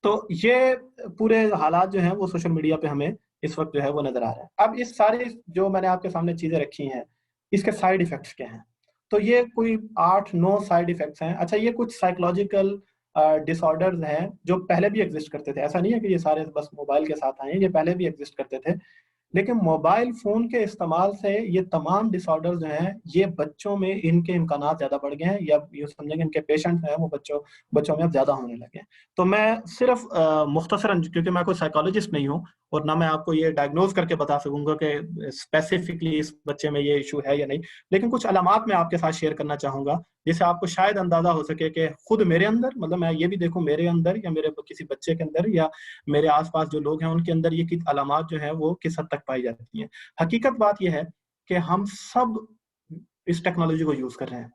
तो ये पूरे हालात जो हैं वो सोशल मीडिया पे हमें इस वक्त जो है वो नजर आ रहा है। अब इस सारी जो मैंने आपके सामने चीजें रखी हैं, इसके साइड इफेक्ट्स क्या हैं? तो ये कोई 8-9 साइड इफेक्ट्स हैं। अच्छा, ये कुछ साइकोलॉजिकल डिसऑर्डर्स हैं जो पहले भी एग्जिस्ट करते थे, ऐसा नहीं है कि ये सारे बस मोबाइल के साथ आए हैं, ये पहले भी एग्जिस्ट करते थे। लेकिन मोबाइल फोन के इस्तेमाल से ये तमाम डिसऑर्डर जो हैं ये बच्चों में इनके इम्कानात ज्यादा बढ़ गए हैं, या ये समझेंगे इनके पेशेंट हैं वो बच्चों में अब ज्यादा होने लगे हैं। तो मैं सिर्फ मुख्तसरन, क्योंकि मैं कोई साइकोलॉजिस्ट नहीं हूँ और ना मैं आपको ये डायग्नोज करके बता सकूंगा कि स्पेसिफिकली इस बच्चे में ये इशू है या नहीं, लेकिन कुछ अलामात मैं आपके साथ शेयर करना चाहूंगा जिससे आपको शायद अंदाजा हो सके कि खुद मेरे अंदर, मतलब मैं ये भी देखूं मेरे अंदर या मेरे किसी बच्चे के अंदर या मेरे आसपास जो लोग हैं उनके अंदर ये किस अलामात जो है वो किस हद तक पाई जाती हैं। हकीकत बात यह है कि हम सब इस टेक्नोलॉजी को यूज कर रहे हैं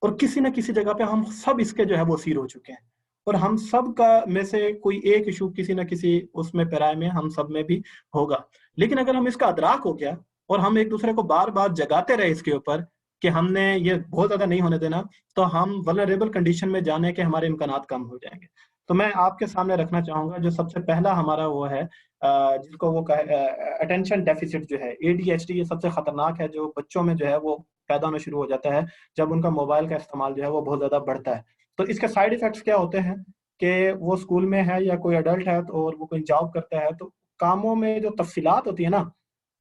और किसी न किसी जगह पे हम सब इसके जो है वो असीर हो चुके हैं, और हम सब का में से कोई एक इशू किसी न किसी उसमें पैराए में हम सब में भी होगा। लेकिन अगर हम इसका अदराक हो गया और हम एक दूसरे को बार बार जगाते रहे इसके ऊपर कि हमने ये बहुत ज्यादा नहीं होने देना, तो हम वल्नरेबल कंडीशन में जाने के हमारे इम्कानात कम हो जाएंगे। तो मैं आपके सामने रखना चाहूंगा जो सबसे पहला हमारा वो है जिसको वो अटेंशन डेफिसिट जो है, ADHD, ये सबसे खतरनाक है जो बच्चों में जो है वो पैदा होना शुरू हो जाता है जब उनका मोबाइल का इस्तेमाल जो है वो बहुत ज्यादा बढ़ता है। तो इसके साइड इफेक्ट्स क्या होते हैं कि वो स्कूल में है या कोई अडल्ट है तो और वो कोई जॉब करता है तो कामों में जो तफसीलात होती है ना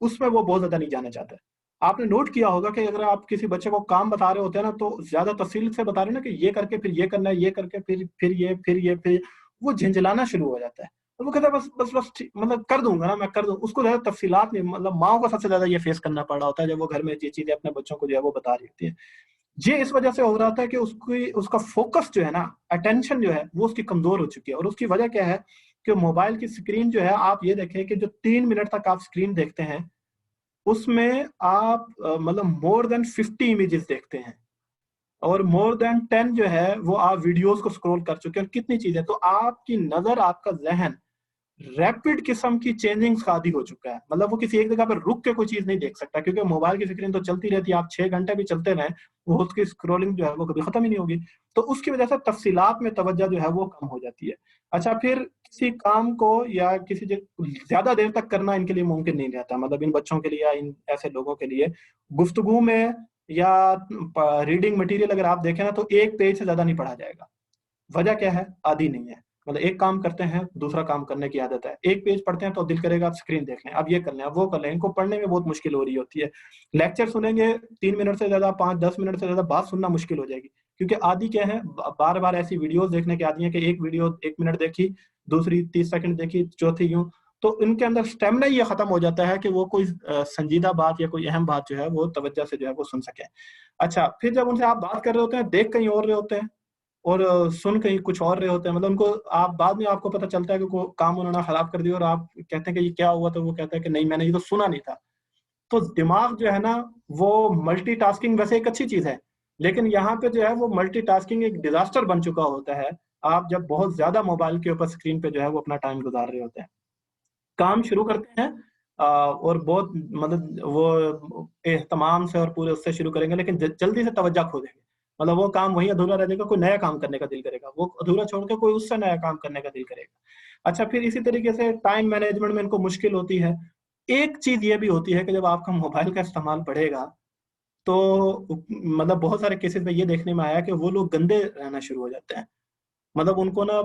उसमें वो बहुत ज्यादा नहीं जाना चाहता है। आपने नोट किया होगा कि अगर आप किसी बच्चे को काम बता रहे होते हैं ना तो ज्यादा तफसील से बता रहे हैं ना कि ये करके फिर ये करना है, ये करके फिर वो झंझलाना शुरू हो जाता है और वो कहता है बस बस बस मतलब कर दूंगा ना, मैं कर दूं। उसको ज्यादा तफसीलात नहीं, मतलब माओ को सबसे ज्यादा ये फेस करना पड़ रहा होता है जब वो घर में ये चीजें अपने बच्चों को जो है वो बता रही होती है। ये इस वजह से हो रहा था कि उसका फोकस जो है ना, अटेंशन जो है वो उसकी कमजोर हो चुकी है। और उसकी वजह क्या है कि मोबाइल की स्क्रीन जो है, आप ये देखें कि जो 3 मिनट तक आप स्क्रीन देखते हैं उसमें आप मतलब मोर देन 50 इमेजेस देखते हैं और मोर देन 10 जो है वो आप वीडियोस को स्क्रॉल कर चुके हैं। कितनी चीजें, तो आपकी नजर, आपका जहन रैपिड किस्म की चेंजिंग्स का आदी हो चुका है। मतलब वो किसी एक जगह पर रुक के कोई चीज नहीं देख सकता क्योंकि मोबाइल की स्क्रीन तो चलती रहती है, आप 6 घंटे भी चलते रहें वो उसकी स्क्रोलिंग जो है वो कभी खत्म ही नहीं होगी। तो उसकी वजह से तफसीलात में तवज्जो जो है वो कम हो जाती है। अच्छा, फिर किसी काम को या किसी ज्यादा देर तक करना इनके लिए मुमकिन नहीं रहता, मतलब इन बच्चों के लिए या इन ऐसे लोगों के लिए गुफ्तगू में या रीडिंग मटेरियल अगर आप देखें ना तो एक पेज से ज्यादा नहीं पढ़ा जाएगा। वजह क्या है? आदी नहीं है, मतलब एक काम करते हैं दूसरा काम करने की आदत है, एक पेज पढ़ते हैं तो दिल करेगा आप स्क्रीन देख लें, अब ये कर लें, अब वो कर लें। इनको पढ़ने में बहुत मुश्किल हो रही होती है। लेक्चर सुनेंगे 3 मिनट से ज्यादा, 5-10 मिनट से ज्यादा बात सुनना मुश्किल हो जाएगी क्योंकि आदि क्या है, बार बार ऐसी वीडियोस देखने के आदि है कि एक वीडियो 1 मिनट देखी, दूसरी 30 सेकंड देखी, चौथी यूं। तो इनके अंदर स्टेमिना ये खत्म हो जाता है कि वो कोई संजीदा बात या कोई अहम बात जो है वो तवज्जो से जो है वो सुन सके। अच्छा, फिर जब उनसे आप बात कर रहे होते हैं देख कहीं और रहे होते हैं और सुन कहीं कुछ और रहे होते हैं, मतलब उनको आप बाद में आपको पता चलता है कि को काम उन्होंने खराब कर दिया और आप कहते हैं कि ये क्या हुआ, तो वो कहता है कि नहीं मैंने ये तो सुना नहीं था। तो दिमाग जो है ना वो मल्टीटास्किंग वैसे एक अच्छी चीज है, लेकिन यहाँ पे जो है वो मल्टीटास्किंग एक डिजास्टर बन चुका होता है आप जब बहुत ज्यादा मोबाइल के ऊपर स्क्रीन पे जो है वो अपना टाइम गुजार रहे होते हैं। काम शुरू करते हैं और बहुत मतलब वो एहतमाम से और पूरे उससे शुरू करेंगे लेकिन जल्दी से तवज्जो खो देंगे, मतलब वो काम वहीं अधूरा रह जाएगा, कोई नया काम करने का दिल करेगा, वो अधूरा छोड़ के कोई उससे नया काम करने का दिल करेगा। अच्छा, फिर इसी तरीके से टाइम मैनेजमेंट में इनको मुश्किल होती है। एक चीज ये भी होती है कि जब आपका मोबाइल का इस्तेमाल बढ़ेगा तो मतलब बहुत सारे केसेस में ये देखने में आया कि वो लोग गंदे रहना शुरू हो जाते हैं। मतलब उनको ना,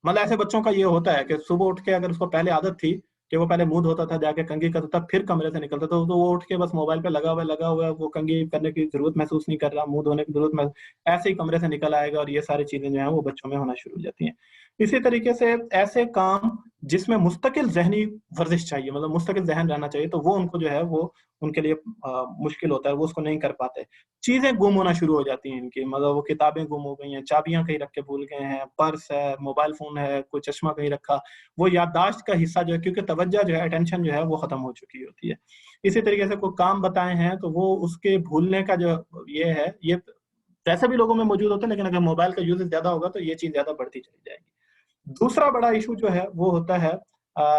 मतलब ऐसे बच्चों का ये होता है कि सुबह उठ के अगर उसको पहले आदत थी कि वो पहले मुंह धोता था, जाके कंघी करता था, फिर कमरे से निकलता था, तो वो उठ के बस मोबाइल पे लगा हुआ है, वो कंघी करने की जरूरत महसूस नहीं कर रहा, मुंह धोने की जरूरत महसूस, ऐसे ही कमरे से निकल आएगा और ये सारी चीजें जो है वो बच्चों में होना शुरू हो जाती हैं। इसी तरीके से ऐसे काम जिसमें मुस्तकिल जहनी वर्जिश चाहिए, मतलब मुस्तकिल जहन रहना चाहिए, तो वो उनको जो है वो उनके लिए मुश्किल होता है, वो उसको नहीं कर पाते। चीजें गुम होना शुरू हो जाती हैं इनकी, मतलब वो किताबें गुम हो गई हैं, चाबियां कहीं रख के भूल गए हैं, पर्स है, मोबाइल फोन है, कोई चश्मा कहीं रखा, वो याददाश्त का हिस्सा जो है, क्योंकि तवज्जो जो है, अटेंशन जो है वो खत्म हो चुकी होती है। इसी तरीके से कोई काम बताए हैं तो वो उसके भूलने का जो ये है, ये वैसे भी लोगों में मौजूद होता है, लेकिन अगर मोबाइल का यूज ज्यादा होगा तो ये चीज ज्यादा बढ़ती चली जाएगी। दूसरा बड़ा इशू जो है वो होता है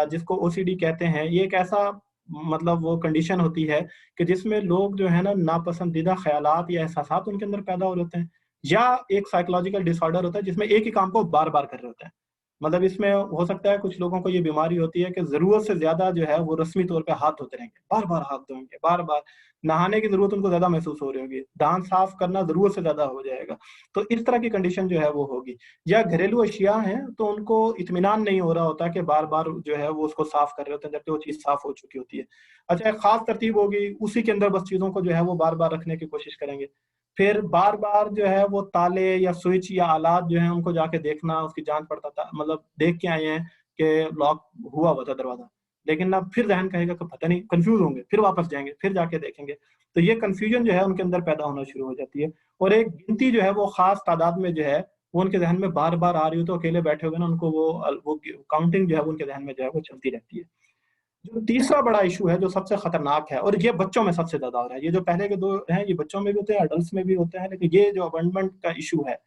जिसको OCD कहते हैं। ये एक ऐसा मतलब वो कंडीशन होती है कि जिसमें लोग जो है ना नापसंदीदा ख्यालात या एहसासात उनके अंदर पैदा हो रहे होते हैं, या एक साइकोलॉजिकल डिसऑर्डर होता है जिसमें एक ही काम को बार बार कर रहे होते हैं। मतलब इसमें हो सकता है कुछ लोगों को ये बीमारी होती है कि जरूरत से ज्यादा जो है वो रस्मी तौर पे हाथ धोते रहेंगे, बार बार हाथ धोएंगे, बार बार नहाने की जरूरत उनको ज्यादा महसूस हो रही होगी, दांत साफ करना जरूरत से ज्यादा हो जाएगा, तो इस तरह की कंडीशन जो है वो होगी। या घरेलू अशिया हैं तो उनको इत्मीनान नहीं हो रहा होता कि बार बार जो है वो उसको साफ कर रहे होते हैं जबकि वो चीज साफ हो चुकी होती है। अच्छा, एक खास तरतीब होगी, उसी के अंदर बस चीजों को जो है वो बार बार रखने की कोशिश करेंगे। फिर बार बार जो है वो ताले या स्विच या आलात जो है उनको जाके देखना, उसकी जांच पड़ताल, मतलब देख के आए हैं कि लॉक हुआ हुआ था दरवाजा, लेकिन ना फिर जहन कहेगा कि पता नहीं, कंफ्यूज होंगे, फिर वापस जाएंगे, फिर जाके देखेंगे। तो ये कंफ्यूजन जो है उनके अंदर पैदा होना शुरू हो जाती है। और एक गिनती जो है वो खास तादाद में जो है वो उनके जहन में बार बार आ रही हो, तो अकेले बैठे हुए ना उनको वो काउंटिंग जो है वो उनके जहन में जो है वो चलती रहती है। जो तीसरा बड़ा इशू है जो सबसे खतरनाक है, और ये बच्चों में सबसे ज्यादा हो रहा है, ये जो पहले के दो हैं ये बच्चों में भी होते हैं, अडल्ट में भी होते हैं, लेकिन ये जो अबंडमेंट का इशू है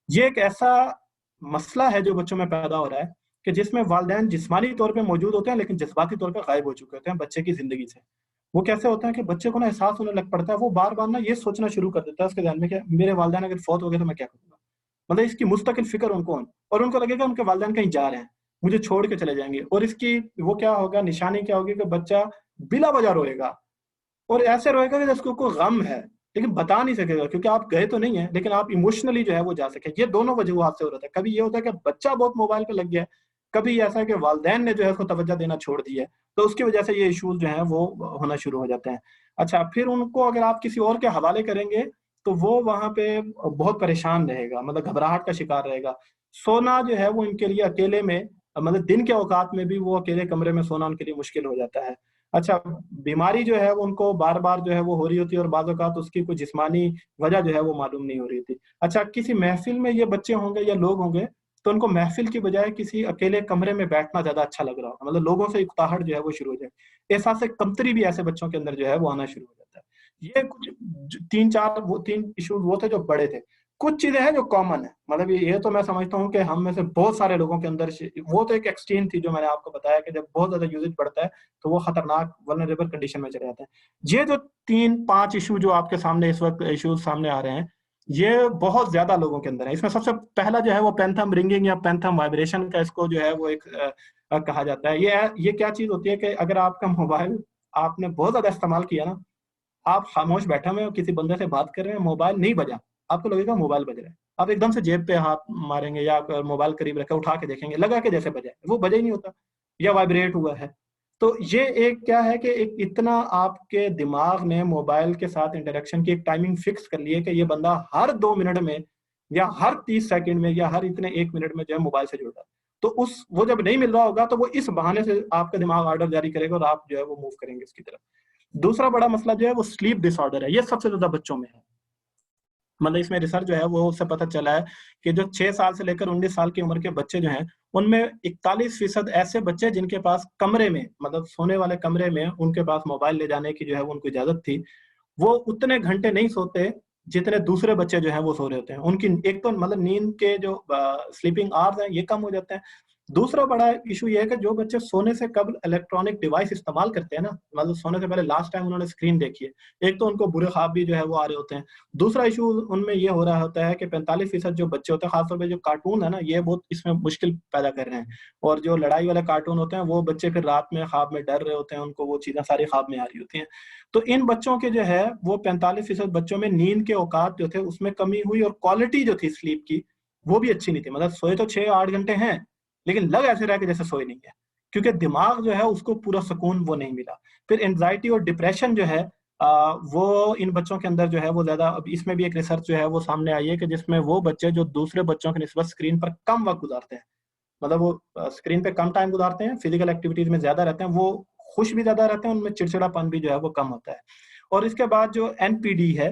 ये एक ऐसा मसला है जो बच्चों में पैदा हो रहा है कि जिसमें वालिदैन जिस्मानी तौर पे मौजूद होते हैं लेकिन जज्बाती तौर पे गायब हो चुके होते हैं बच्चे की जिंदगी से। वो कैसे होता है कि बच्चे को ना एहसास होने लग पड़ता है, वो बार बार ना ये सोचना शुरू कर देता है उसके ध्यान में कि मेरे वालिदैन अगर फौत हो गए तो मैं क्या करूंगा, मतलब इसकी मुस्तकिल फिक्र उनको, और उनको लगेगा उनके वालिदैन कहीं जा रहे हैं, मुझे छोड़ के चले जाएंगे, और इसकी वो क्या होगा, निशानी क्या होगी कि बच्चा बिला वजह रोएगा, और ऐसे रोएगा कि जिसको कोई गम है लेकिन बता नहीं सकेगा क्योंकि आप गए तो नहीं है लेकिन आप इमोशनली जो है वो जा सके। ये दोनों वजूहात से हो रहा है। कभी ये होता है कि बच्चा बहुत मोबाइल पे लग गया है, कभी ऐसा है कि वालिदैन ने जो है उसको तवज्जो देना छोड़ दी है, तो उसकी वजह से ये इश्यूज जो है वो होना शुरू हो जाते हैं। अच्छा, फिर उनको अगर आप किसी और के हवाले करेंगे तो वो वहां पे बहुत परेशान रहेगा, मतलब घबराहट का शिकार रहेगा। सोना जो है वो इनके लिए अकेले में, मतलब दिन के औकात में भी वो अकेले कमरे में सोना उनके लिए मुश्किल हो जाता है। अच्छा, बीमारी जो है वो उनको बार बार जो है वो हो रही होती है और बाज़ औक़ात उसकी कोई जिस्मानी वजह जो है वो मालूम नहीं हो रही थी। अच्छा, किसी महफिल में ये बच्चे होंगे या लोग होंगे तो उनको महफिल की बजाय किसी अकेले कमरे में बैठना ज्यादा अच्छा लग रहा होगा, मतलब लोगों से इकताहट जो है वो शुरू हो जाए, एहसास कमतरी भी ऐसे बच्चों के अंदर जो है वो आना शुरू हो जाता है। ये कुछ तीन इशूज वो थे जो बड़े थे। कुछ चीजें हैं जो कॉमन है, मतलब ये तो मैं समझता हूँ कि हम में से बहुत सारे लोगों के अंदर, वो तो एक एक्सट्रीम थी जो मैंने आपको बताया कि जब बहुत ज्यादा यूजेज बढ़ता है तो वो खतरनाक वल्नरेबल कंडीशन में चले जाते हैं। ये जो 3-5 इशू जो आपके सामने इस वक्त इशूज सामने आ रहे हैं ये बहुत ज्यादा लोगों के अंदर है। इसमें सबसे पहला जो है वो पैंथम रिंगिंग या पैंथम वाइब्रेशन का इसको जो है वो एक कहा जाता है। ये क्या चीज होती है कि अगर आपका मोबाइल आपने बहुत ज्यादा इस्तेमाल किया ना, आप खामोश बैठे हुए हो, किसी बंदे से बात कर रहे हैं, मोबाइल नहीं बजा, आपको लगेगा मोबाइल बज रहा है, आप एकदम से जेब पे हाथ मारेंगे या मोबाइल करीब रखा उठा के देखेंगे, लगा के जैसे बजा है, वो बजा ही नहीं होता या वाइब्रेट हुआ है। तो ये एक क्या है कि एक इतना आपके दिमाग ने मोबाइल के साथ इंटरेक्शन की एक टाइमिंग फिक्स कर ली है कि ये बंदा हर 2 मिनट में या हर 30 सेकंड में या हर इतने 1 मिनट में जो है मोबाइल से जुड़ रहा है। तो उस वो जब नहीं मिल रहा होगा तो वो इस बहाने से आपका दिमाग ऑर्डर जारी करेगा और आप जो है वो मूव करेंगे इसकी तरफ। दूसरा बड़ा मसला जो है वो स्लीप डिसऑर्डर है, ये सबसे ज्यादा बच्चों में है। मतलब इसमें रिसर्च जो है वो उससे पता चला है कि जो 6 साल से लेकर 19 साल की उम्र के बच्चे जो हैं उनमें 41% ऐसे बच्चे जिनके पास कमरे में, मतलब सोने वाले कमरे में उनके पास मोबाइल ले जाने की जो है वो उनको इजाजत थी, वो उतने घंटे नहीं सोते जितने दूसरे बच्चे जो हैं वो सो रहे होते हैं। उनकी एक तो मतलब नींद के जो स्लीपिंग आवर्स हैं ये कम हो जाते हैं। दूसरा बड़ा इशू ये है कि जो बच्चे सोने से कबल इलेक्ट्रॉनिक डिवाइस इस्तेमाल करते हैं ना, मतलब सोने से पहले लास्ट टाइम उन्होंने स्क्रीन देखी है, एक तो उनको बुरे ख्वाब भी जो है वो आ रहे होते हैं। दूसरा इशू उनमें ये हो रहा होता है कि 45% जो बच्चे होते हैं, खासतौर पर जो कार्टून है ना, ये बहुत इसमें मुश्किल पैदा कर रहे हैं। और जो लड़ाई वाले कार्टून होते हैं वो बच्चे फिर रात में ख्वाब में डर रहे होते हैं, उनको वो चीजें सारी ख्वाब में आ रही होती हैं। तो इन बच्चों के जो है वो 45% बच्चों में नींद के औकात जो थे उसमें कमी हुई, और क्वालिटी जो थी स्लीप की वो भी अच्छी नहीं थी। मतलब सोए तो 6-8 घंटे हैं लेकिन लग ऐसे रहा कि जैसे सोए नहीं है, क्योंकि दिमाग जो है उसको पूरा सुकून वो नहीं मिला। फिर एंजाइटी और डिप्रेशन जो है वो इन बच्चों के अंदर जो है वो ज्यादा, अब इसमें भी एक रिसर्च जो है वो सामने आई है कि जिसमें वो बच्चे जो दूसरे बच्चों के निस्बत स्क्रीन पर कम वक्त गुजारते हैं, मतलब वो स्क्रीन पे कम टाइम गुजारते हैं, फिजिकल एक्टिविटीज में ज्यादा रहते हैं, वो खुश भी ज्यादा रहते हैं, उनमें चिड़चिड़ापन भी जो है वो कम होता है। और इसके बाद जो एनपीडी है,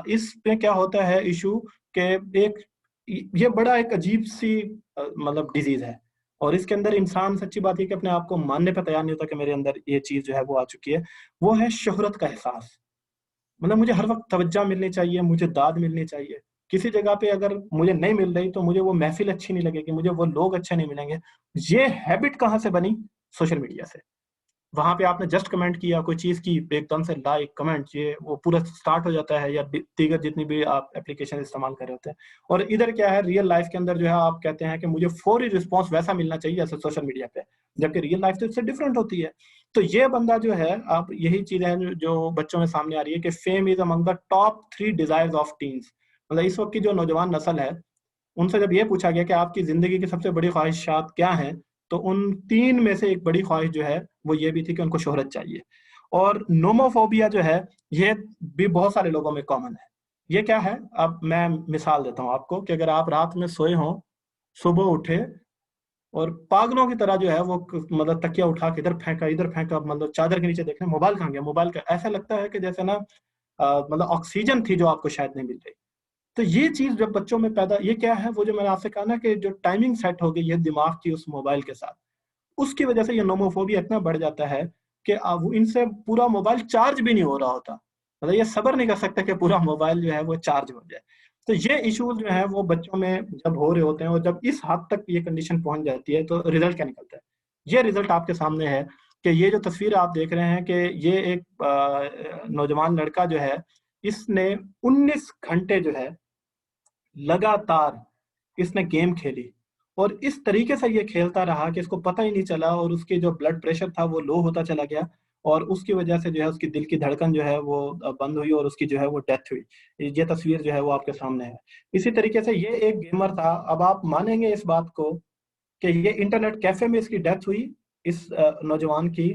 इसमें क्या होता है इशू के एक ये बड़ा एक अजीब सी मतलब डिजीज है, और इसके अंदर इंसान सच्ची बात है कि अपने आप को मानने पर तैयार नहीं होता कि मेरे अंदर ये चीज जो है वो आ चुकी है। वो है शोहरत का एहसास, मतलब मुझे हर वक्त तवज्जो मिलनी चाहिए, मुझे दाद मिलनी चाहिए। किसी जगह पे अगर मुझे नहीं मिल रही तो मुझे वो महफिल अच्छी नहीं लगेगी, मुझे वो लोग अच्छे नहीं मिलेंगे। ये हैबिट कहाँ से बनी? सोशल मीडिया से। वहां पे आपने जस्ट कमेंट किया कोई चीज की, एकदम से लाइक कमेंट ये वो पूरा स्टार्ट हो जाता है, या दीगर जितनी भी आप एप्लीकेशन इस्तेमाल कर रहे होते हैं। और इधर क्या है, रियल लाइफ के अंदर जो है आप कहते हैं कि मुझे फौरी रिस्पॉन्स वैसा मिलना चाहिए जैसे सोशल मीडिया पे, जबकि रियल लाइफ तो इससे डिफरेंट होती है। तो ये बंदा जो है, आप यही चीजें जो बच्चों में सामने आ रही है कि fame is among the top 3 desires of teens. मतलब इस वक्त की जो नौजवान नस्ल है, उनसे जब ये पूछा गया कि आपकी जिंदगी की सबसे बड़ी ख्वाहिशात क्या हैं, तो उन 3 में से एक बड़ी ख्वाहिश जो है वो ये भी थी कि उनको शोहरत चाहिए। और नोमोफोबिया जो है, ये भी बहुत सारे लोगों में कॉमन है। ये क्या है, अब मैं मिसाल देता हूँ आपको कि अगर आप रात में सोए हों, सुबह उठे और पागलों की तरह जो है वो मतलब तकिया उठा के इधर फेंका, मतलब चादर के नीचे देख रहे हैं मोबाइल कहाँ गया, मोबाइल का, ऐसा लगता है कि जैसे ना मतलब ऑक्सीजन थी जो आपको शायद नहीं मिल रही। तो ये चीज जब बच्चों में पैदा, ये क्या है, वो जो मैंने आपसे कहा ना कि जो टाइमिंग सेट हो गई है दिमाग की उस मोबाइल के साथ, उसकी वजह से ये नोमोफोबिया इतना बढ़ जाता है कि अब इनसे पूरा मोबाइल चार्ज भी नहीं हो रहा होता। मतलब ये सब्र नहीं कर सकते कि पूरा मोबाइल जो है वो चार्ज हो जाए। तो ये इश्यूज जो है वो बच्चों में जब हो रहे होते हैं, और जब इस हद तक ये कंडीशन पहुंच जाती है, तो रिजल्ट क्या निकलता है? ये रिजल्ट आपके सामने है कि ये जो तस्वीर आप देख रहे हैं कि ये एक नौजवान लड़का जो है, इसने 19 घंटे जो है लगातार इसने गेम खेली, और इस तरीके से ये खेलता रहा कि इसको पता ही नहीं चला, और उसके जो ब्लड प्रेशर था वो लो होता चला गया, और उसकी वजह से जो है उसकी दिल की धड़कन जो है वो बंद हुई, और उसकी जो है वो डेथ हुई। ये तस्वीर जो है वो आपके सामने है। इसी तरीके से ये एक गेमर था। अब आप मानेंगे इस बात को कि ये इंटरनेट कैफे में इसकी डेथ हुई, इस नौजवान की,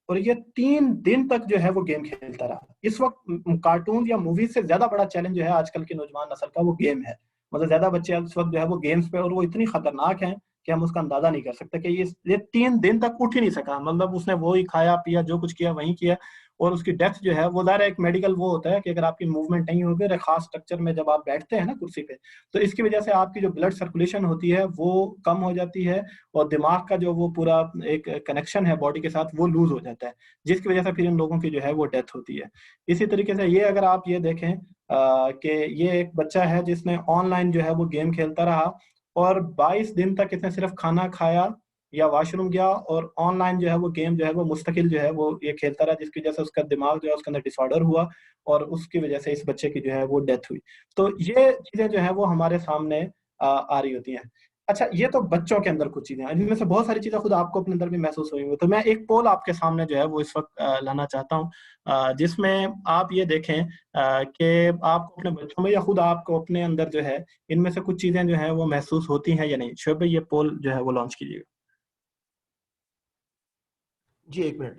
और ये 3 दिन तक जो है वो गेम खेलता रहा। इस वक्त कार्टून या मूवी से ज्यादा बड़ा चैलेंज जो है आजकल की नौजवान नस्ल का, वो गेम है। मतलब ज्यादा बच्चे इस वक्त जो है वो गेम्स पे, और वो इतनी खतरनाक हैं कि हम उसका अंदाजा नहीं कर सकते कि ये 3 दिन तक उठ ही नहीं सका। मतलब उसने वो ही खाया पिया, जो कुछ किया वही किया, और उसकी डेथ जो है वो ज़ाहिर है एक मेडिकल वो होता है कि अगर आपकी मूवमेंट नहीं होगी, एक खास स्ट्रक्चर में जब आप बैठते हैं ना कुर्सी पे, तो इसकी वजह से आपकी जो ब्लड सर्कुलेशन होती है वो कम हो जाती है, और दिमाग का जो वो पूरा एक कनेक्शन है बॉडी के साथ वो लूज हो जाता है, जिसकी वजह से फिर इन लोगों की जो है वो डेथ होती है। इसी तरीके से ये अगर आप ये देखें कि ये एक बच्चा है जिसने ऑनलाइन जो है वो गेम खेलता रहा, और 22 दिन तक इसने सिर्फ खाना खाया या वॉशरूम गया, और ऑनलाइन जो है वो गेम जो है वो मुस्तकिल जो है वो ये खेलता रहा, जिसकी वजह से उसका दिमाग जो है उसके अंदर डिसऑर्डर हुआ, और उसकी वजह से इस बच्चे की जो है वो डेथ हुई। तो ये चीजें जो है वो हमारे सामने आ रही होती हैं। अच्छा, ये तो बच्चों के अंदर कुछ चीजें हैं, इनमें से बहुत सारी चीजें खुद आपको अपने अंदर भी महसूस हुई होंगी। तो मैं एक पोल आपके सामने जो है वो इस वक्त लाना चाहता हूँ, जिसमें आप ये देखें कि आपको अपने बच्चों में या खुद आपको अपने अंदर जो है इनमें से कुछ चीजें जो है वो महसूस होती हैं या नहीं। शोएब भाई, ये पोल जो है वो लॉन्च कीजिएगा। जी, 1 मिनट।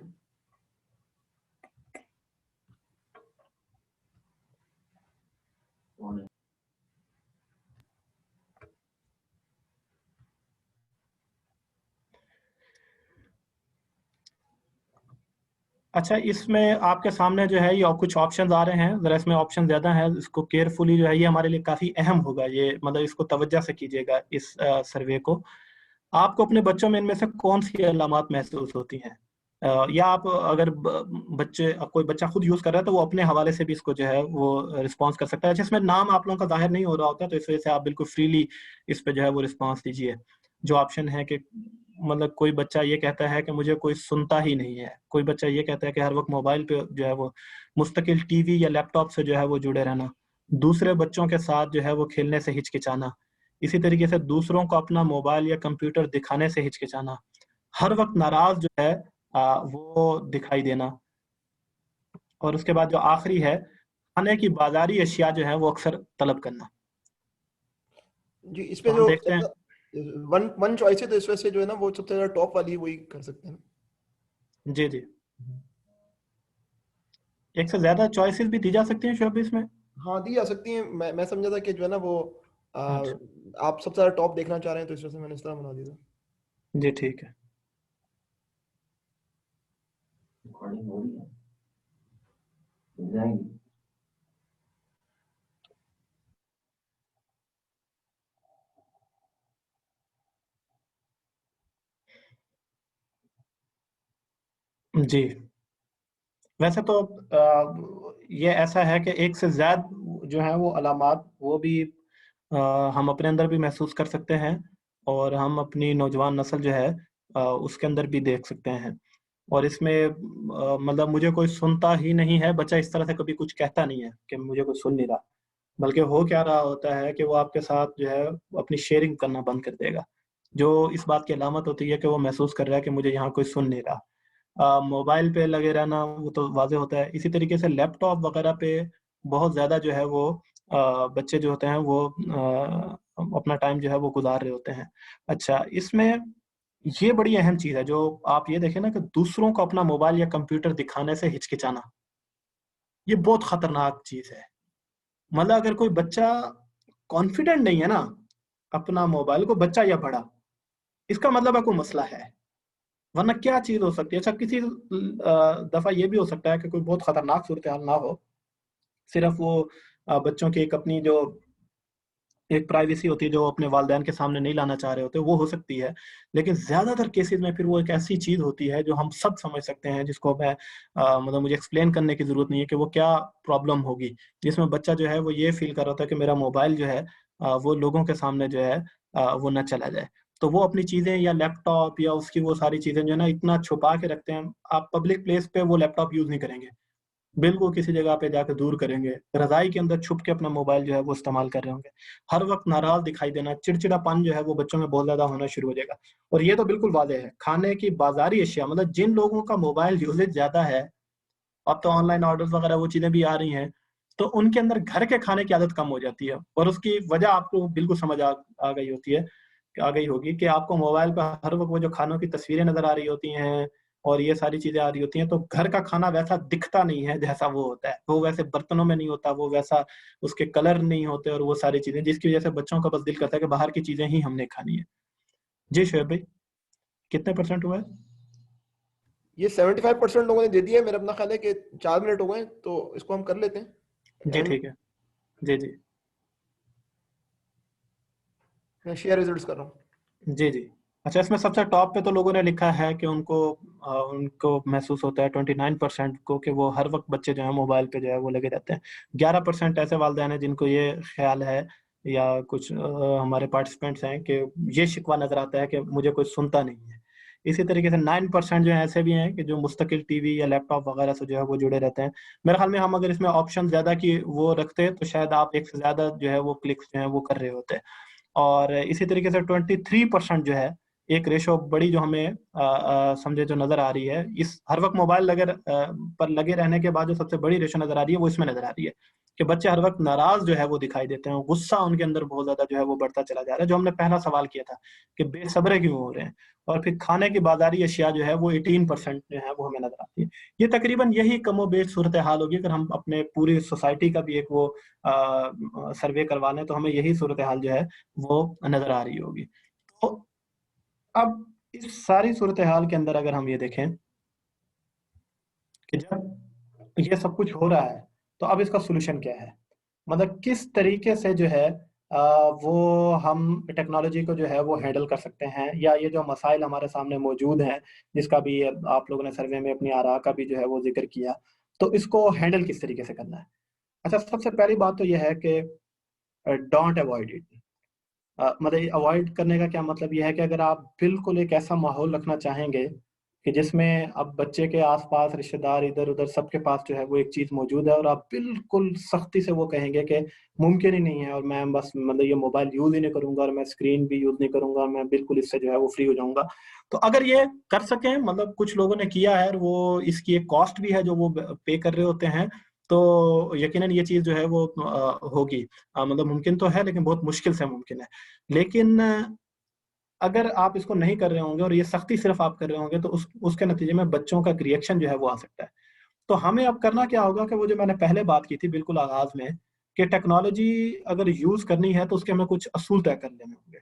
अच्छा, इसमें आपके सामने जो है ये कुछ ऑप्शंस आ रहे हैं, जरा इसमें ऑप्शन ज्यादा है, इसको केयरफुली जो है ये हमारे लिए काफी अहम होगा, ये मतलब इसको तवज्जो से कीजिएगा इस सर्वे को। आपको अपने बच्चों में इनमें से कौन सी अलामात महसूस होती हैं? या आप अगर बच्चे कोई बच्चा खुद यूज कर रहा है तो वो अपने हवाले से भी इसको जो है वो रिस्पॉन्स कर सकता है। जिसमें नाम आप लोगों का जाहिर नहीं हो रहा होता, तो इस वजह से आप बिल्कुल फ्रीली इस पे जो है वो रिस्पॉन्स दीजिए। जो ऑप्शन है कि मतलब कोई बच्चा ये कहता है कि मुझे कोई सुनता ही नहीं है, कोई बच्चा ये कहता है कि हर वक्त मोबाइल पे जो है वो मुस्तकिल टीवी या लैपटॉप से जो है वो जुड़े रहना, दूसरे बच्चों के साथ जो है वो खेलने से हिचकिचाना, इसी तरीके से दूसरों को अपना मोबाइल या कंप्यूटर दिखाने से हिचकिचाना, हर वक्त नाराज जो है वो दिखाई देना, और उसके बाद जो आखिरी है, खाने की बाजारी अशिया जो है वो अक्सर तलब करना। जी, इस तो पे हम जो देखते हैं वन वन चॉइस है, तो इस वजह से जो है ना वो सबसे ज्यादा टॉप वाली वही कर सकते हैं। जी जी, एक से ज्यादा चॉइसेस भी दी जा सकती हैं शोएब इसमें। हाँ, दी जा सकती है। मैं समझा था कि जो है ना वो अच्छा, आप सबसे ज्यादा टॉप देखना चाह रहे हैं, तो इस वजह से मैंने इस तरह बना दिया था। जी ठीक है। जी, वैसे तो ये ऐसा है कि एक से ज्यादा जो है वो अलामात वो भी हम अपने अंदर भी महसूस कर सकते हैं, और हम अपनी नौजवान नस्ल जो है उसके अंदर भी देख सकते हैं। और इसमें मतलब मुझे कोई सुनता ही नहीं है, बच्चा इस तरह से कभी कुछ कहता नहीं है कि मुझे कोई सुन नहीं रहा, बल्कि हो क्या रहा होता है कि वो आपके साथ जो है अपनी शेयरिंग करना बंद कर देगा, जो इस बात की अलामत होती है कि वो महसूस कर रहा है कि मुझे यहाँ कोई सुन नहीं रहा। मोबाइल पे लगे रहना वो तो वाज़ेह होता है। इसी तरीके से लैपटॉप वगैरह पे बहुत ज़्यादा जो है वो बच्चे जो होते हैं वो अपना टाइम जो है वो गुजार रहे होते हैं। अच्छा, इसमें ये बड़ी अहम चीज़ है जो आप ये देखें ना कि दूसरों को अपना मोबाइल या कंप्यूटर दिखाने से हिचकिचाना, ये बहुत खतरनाक चीज़ है। मतलब अगर कोई बच्चा कॉन्फिडेंट नहीं है ना अपना मोबाइल को, बच्चा या बड़ा, इसका मतलब है कोई मसला है, वरना क्या चीज़ हो सकती है। अच्छा, किसी दफ़ा ये भी हो सकता है कि कोई बहुत खतरनाक सूरत हाल ना हो, सिर्फ वो बच्चों की एक अपनी जो एक प्राइवेसी होती है जो अपने वालिदैन के सामने नहीं लाना चाह रहे होते, वो हो सकती है। लेकिन ज़्यादातर केसेज़ में फिर वो एक ऐसी चीज़ होती है जो हम सब समझ सकते हैं, जिसको मैं मतलब मुझे एक्सप्लेन करने की ज़रूरत नहीं है कि वो क्या प्रॉब्लम होगी। जिसमें बच्चा जो है वो ये फ़ील कर रहा होता है कि मेरा मोबाइल जो है वो लोगों के सामने जो है वो ना चला जाए। तो वो अपनी चीज़ें या लैपटॉप या उसकी वो सारी चीज़ें जो है ना इतना छुपा के रखते हैं, आप पब्लिक प्लेस पे वो लैपटॉप यूज़ नहीं करेंगे। बिल्कुल किसी जगह पे जाके दूर करेंगे। रज़ाई के अंदर छुप के अपना मोबाइल जो है वो इस्तेमाल कर रहे होंगे। हर वक़्त नाराज़ दिखाई देना, चिड़चिड़ापन जो है वो बच्चों में बहुत ज़्यादा होना शुरू हो जाएगा। और ये तो बिल्कुल वाज़ेह है, खाने की बाज़ारी अशिया मतलब जिन लोगों का मोबाइल यूसेज ज़्यादा है, अब तो ऑनलाइन ऑर्डर्स वग़ैरह वो चीज़ें भी आ रही हैं, तो उनके अंदर घर के खाने की आदत कम हो जाती है और उसकी वजह आपको बिल्कुल समझ आ गई होती है, आ गई होगी कि आपको मोबाइल पे हर वक़्त वो जो खानों की तस्वीरें नज़र आ रही होती हैं और ये सारी चीज़ें आ रही होती हैं, तो घर का खाना वैसा दिखता नहीं है जैसा वो होता है। वो वैसे बर्तनों में नहीं होता, वो वैसा उसके कलर नहीं होते और वो सारी चीज़ें, जिसकी वजह से बच्चों का बस दिल करता है कि बाहर की चीज़ें ही हमने खानी है। जी, शोएब भाई, कितने परसेंट हुआ है? ये 75% लोगों ने दे दिया है। मेरा अपना ख्याल है कि 4 मिनट हो गए हैं, तो इसको हम कर लेते हैं जी, एंड। ठीक है। जी, जी। मैं शेयर रिजल्ट्स कर रहा हूँ। जी, जी। अच्छा, इसमें सबसे टॉप पे तो लोगों ने लिखा है कि उनको महसूस होता है 29% को कि वो हर वक़्त बच्चे जो हैं मोबाइल पे जो है वो लगे रहते हैं। 11% ऐसे वालिदैन हैं जिनको ये ख़्याल है या कुछ हमारे पार्टिसिपेंट्स हैं कि ये शिकवा नज़र आता है कि मुझे कोई सुनता नहीं है। इसी तरीके से 9% जो हैं ऐसे भी हैं कि जो मुस्तकिल टीवी या लैपटॉप वग़ैरह से जो है वो जुड़े रहते हैं। मेरे ख़्याल में हम अगर इसमें ऑप्शन ज़्यादा की वो रखते तो शायद आप एक से ज़्यादा जो है वो क्लिक्स जो हैं वो कर रहे होते। और इसी तरीके से 23% जो है, एक रेशो बड़ी जो हमें समझे जो नज़र आ रही है, इस हर वक़्त मोबाइल पर लगे रहने के बाद जो सबसे बड़ी रेशो नज़र आ रही है, वो इसमें नज़र आ रही है कि बच्चे हर वक़्त नाराज़ जो है वो दिखाई देते हैं, गुस्सा उनके अंदर बहुत ज़्यादा जो है वो बढ़ता चला जा रहा है, जो हमने पहला सवाल किया था कि बेसब्रे क्यों हो रहे हैं? और फिर खाने की बाज़ारी अशिया जो है वो 18% जो है वो हमें नज़र आती है। ये तकरीबन यही कमोबेश सूरत-ए-हाल होगी अगर हम अपने पूरी सोसाइटी का भी एक वो सर्वे करवा लें, तो हमें यही सूरत-ए-हाल जो है वो नज़र आ रही होगी। तो अब इस सारी सूरत-ए-हाल के अंदर अगर हम ये देखें कि जब ये सब कुछ हो रहा है, तो अब इसका सॉल्यूशन क्या है? मतलब किस तरीके से जो है वो हम टेक्नोलॉजी को जो है वो हैंडल कर सकते हैं, या ये जो मसाइल हमारे सामने मौजूद हैं, जिसका भी आप लोगों ने सर्वे में अपनी आरा का भी जो है वो ज़िक्र किया, तो इसको हैंडल किस तरीके से करना है? अच्छा, सबसे पहली बात तो ये है कि डोंट अवॉइड इट। मतलब अवॉइड करने का क्या मतलब ये है कि अगर आप बिल्कुल एक ऐसा माहौल रखना चाहेंगे कि जिसमें अब बच्चे के आस-पास रिश्तेदार इधर-उधर सबके पास जो है वो एक चीज़ मौजूद है और आप बिल्कुल सख्ती से वो कहेंगे कि मुमकिन ही नहीं है और मैं बस मतलब ये मोबाइल यूज़ ही नहीं करूँगा और मैं स्क्रीन भी यूज़ नहीं करूँगा और मैं बिल्कुल इससे जो है वो फ्री हो जाऊँगा। तो अगर ये कर सकें, मतलब कुछ लोगों ने किया है और वो इसकी एक कॉस्ट भी है जो वो पे कर रहे होते हैं, तो यकीनन ये चीज़ जो है वो होगी। मतलब मुमकिन तो है लेकिन बहुत मुश्किल से मुमकिन है। लेकिन अगर आप इसको नहीं कर रहे होंगे और ये सख्ती सिर्फ आप कर रहे होंगे, तो उसके नतीजे में बच्चों का एक रिएक्शन जो है वो आ सकता है। तो हमें अब करना क्या होगा कि वो जो मैंने पहले बात की थी बिल्कुल आगाज़ में, कि टेक्नोलॉजी अगर यूज़ करनी है तो उसके हमें कुछ असूल तय कर लेने होंगे।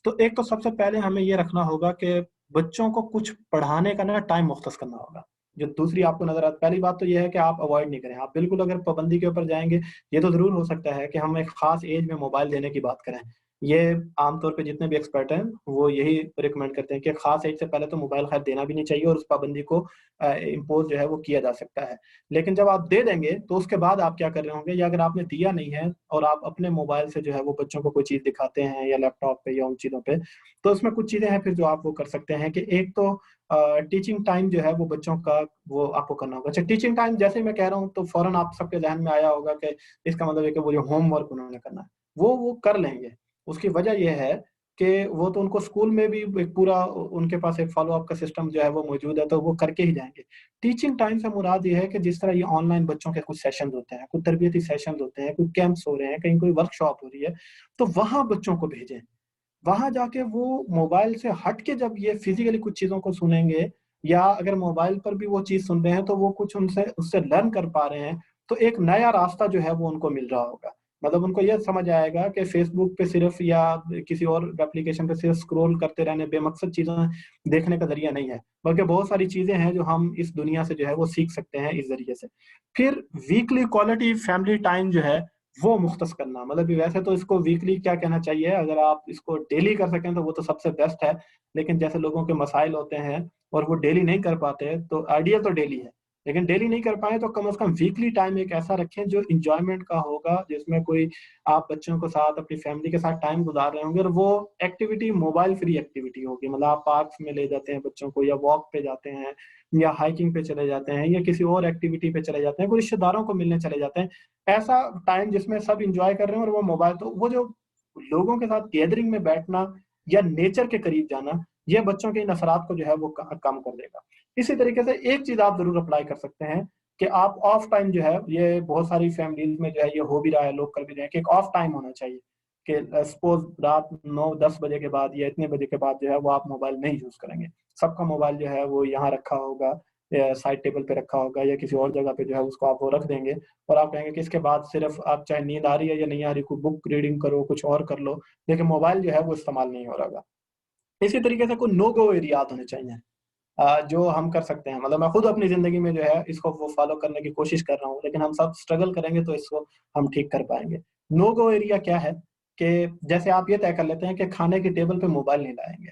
तो एक तो सबसे पहले हमें ये रखना होगा कि बच्चों को कुछ पढ़ाने का ना टाइम मुख्तस करना होगा। जो दूसरी आपको नज़र पहली बात तो ये है कि आप अवॉइड नहीं करें। आप बिल्कुल अगर पाबंदी के ऊपर जाएँगे, ये तो ज़रूर हो सकता है कि हम एक ख़ास एज में मोबाइल देने की बात करें। ये आमतौर पे जितने भी एक्सपर्ट हैं वो यही रिकमेंड करते हैं कि खास एज से पहले तो मोबाइल खैर देना भी नहीं चाहिए और उस पाबंदी को इम्पोज जो है वो किया जा सकता है। लेकिन जब आप दे देंगे तो उसके बाद आप क्या कर रहे होंगे, या अगर आपने दिया नहीं है और आप अपने मोबाइल से जो है वो बच्चों को कोई चीज़ दिखाते हैं या लैपटॉप पे या उन चीज़ों पे, तो उसमें कुछ चीज़ें हैं फिर जो आप वो कर सकते हैं कि एक तो टीचिंग टाइम जो है वो बच्चों का वो आपको करना होगा। अच्छा, टीचिंग टाइम जैसे ही मैं कह रहा हूँ तो फौरन आप सबके ज़हन में आया होगा कि इसका मतलब है कि वो जो होमवर्क उन्होंने करना है वो कर लेंगे। उसकी वजह ये है कि वो तो उनको स्कूल में भी एक पूरा उनके पास एक फ़ॉलो अप का सिस्टम जो है वो मौजूद है, तो वो करके ही जाएँगे। टीचिंग टाइम से मुराद ये है कि जिस तरह ये ऑनलाइन बच्चों के कुछ सेशंस होते हैं, कुछ तरबियती सेशंस होते हैं, कुछ कैंप्स हो रहे हैं, कहीं कोई वर्कशॉप हो रही है, तो वहाँ बच्चों को भेजें। वहाँ जाके वो मोबाइल से हट के जब ये फिज़िकली कुछ चीज़ों को सुनेंगे, या अगर मोबाइल पर भी वो चीज़ सुन रहे हैं तो वो कुछ उनसे उससे लर्न कर पा रहे हैं, तो एक नया रास्ता जो है वो उनको मिल रहा होगा। मतलब उनको ये समझ आएगा कि फ़ेसबुक पे सिर्फ़ या किसी और एप्लीकेशन पे सिर्फ़ स्क्रॉल करते रहने, बेमकसद चीज़ें देखने का ज़रिया नहीं है, बल्कि बहुत सारी चीज़ें हैं जो हम इस दुनिया से जो है वो सीख सकते हैं इस ज़रिए से। फिर वीकली क्वालिटी फैमिली टाइम जो है वो मुख्तस करना, मतलब कि वैसे तो इसको वीकली क्या कहना चाहिए, अगर आप इसको डेली कर सकें तो वो तो सबसे बेस्ट है। लेकिन जैसे लोगों के मसाइल होते हैं और वो डेली नहीं कर पाते, तो आइडियल तो डेली है। लेकिन डेली नहीं कर पाए तो कम से कम वीकली टाइम एक ऐसा रखें जो एन्जॉयमेंट का होगा, जिसमें कोई आप बच्चों के साथ, अपनी फैमिली के साथ टाइम गुज़ार रहे होंगे और वो एक्टिविटी मोबाइल फ्री एक्टिविटी होगी। मतलब आप पार्क्स में ले जाते हैं बच्चों को, या वॉक पे जाते हैं, या हाइकिंग पे चले जाते हैं, या किसी और एक्टिविटी पे चले जाते हैं, कोई रिश्तेदारों को मिलने चले जाते हैं। ऐसा टाइम जिसमें सब एन्जॉय कर रहे हैं और वो मोबाइल, तो वो जो लोगों के साथ गैदरिंग में बैठना या नेचर के करीब जाना, ये बच्चों के इन असरात को जो है वो कम कर देगा। इसी तरीके से एक चीज़ आप ज़रूर अप्लाई कर सकते हैं कि आप ऑफ टाइम जो है, ये बहुत सारी फैमिलीज़ में जो है ये हो भी रहा है, लोग कर भी रहे हैं कि एक ऑफ टाइम होना चाहिए कि सपोज़ रात 9-10 बजे के बाद या इतने बजे के बाद जो है वो आप मोबाइल नहीं यूज़ करेंगे। सबका मोबाइल जो है वो यहाँ रखा होगा, या साइड टेबल पे रखा होगा, या किसी और जगह पे जो है उसको आप वो रख देंगे, और आप कहेंगे कि इसके बाद सिर्फ आप चाहे नींद आ रही है या नहीं आ रही, कोई बुक रीडिंग करो, कुछ और कर लो, लेकिन मोबाइल जो है वो इस्तेमाल नहीं हो रहा होगा। इसी तरीके से कोई नो गो एरियाज़ होने चाहिए, जो हम कर सकते हैं। मतलब मैं खुद अपनी ज़िंदगी में जो है इसको वो फ़ॉलो करने की कोशिश कर रहा हूँ, लेकिन हम सब स्ट्रगल करेंगे तो इसको हम ठीक कर पाएँगे। नो गो एरिया क्या है कि जैसे आप ये तय कर लेते हैं कि खाने की टेबल पे मोबाइल नहीं लाएँगे,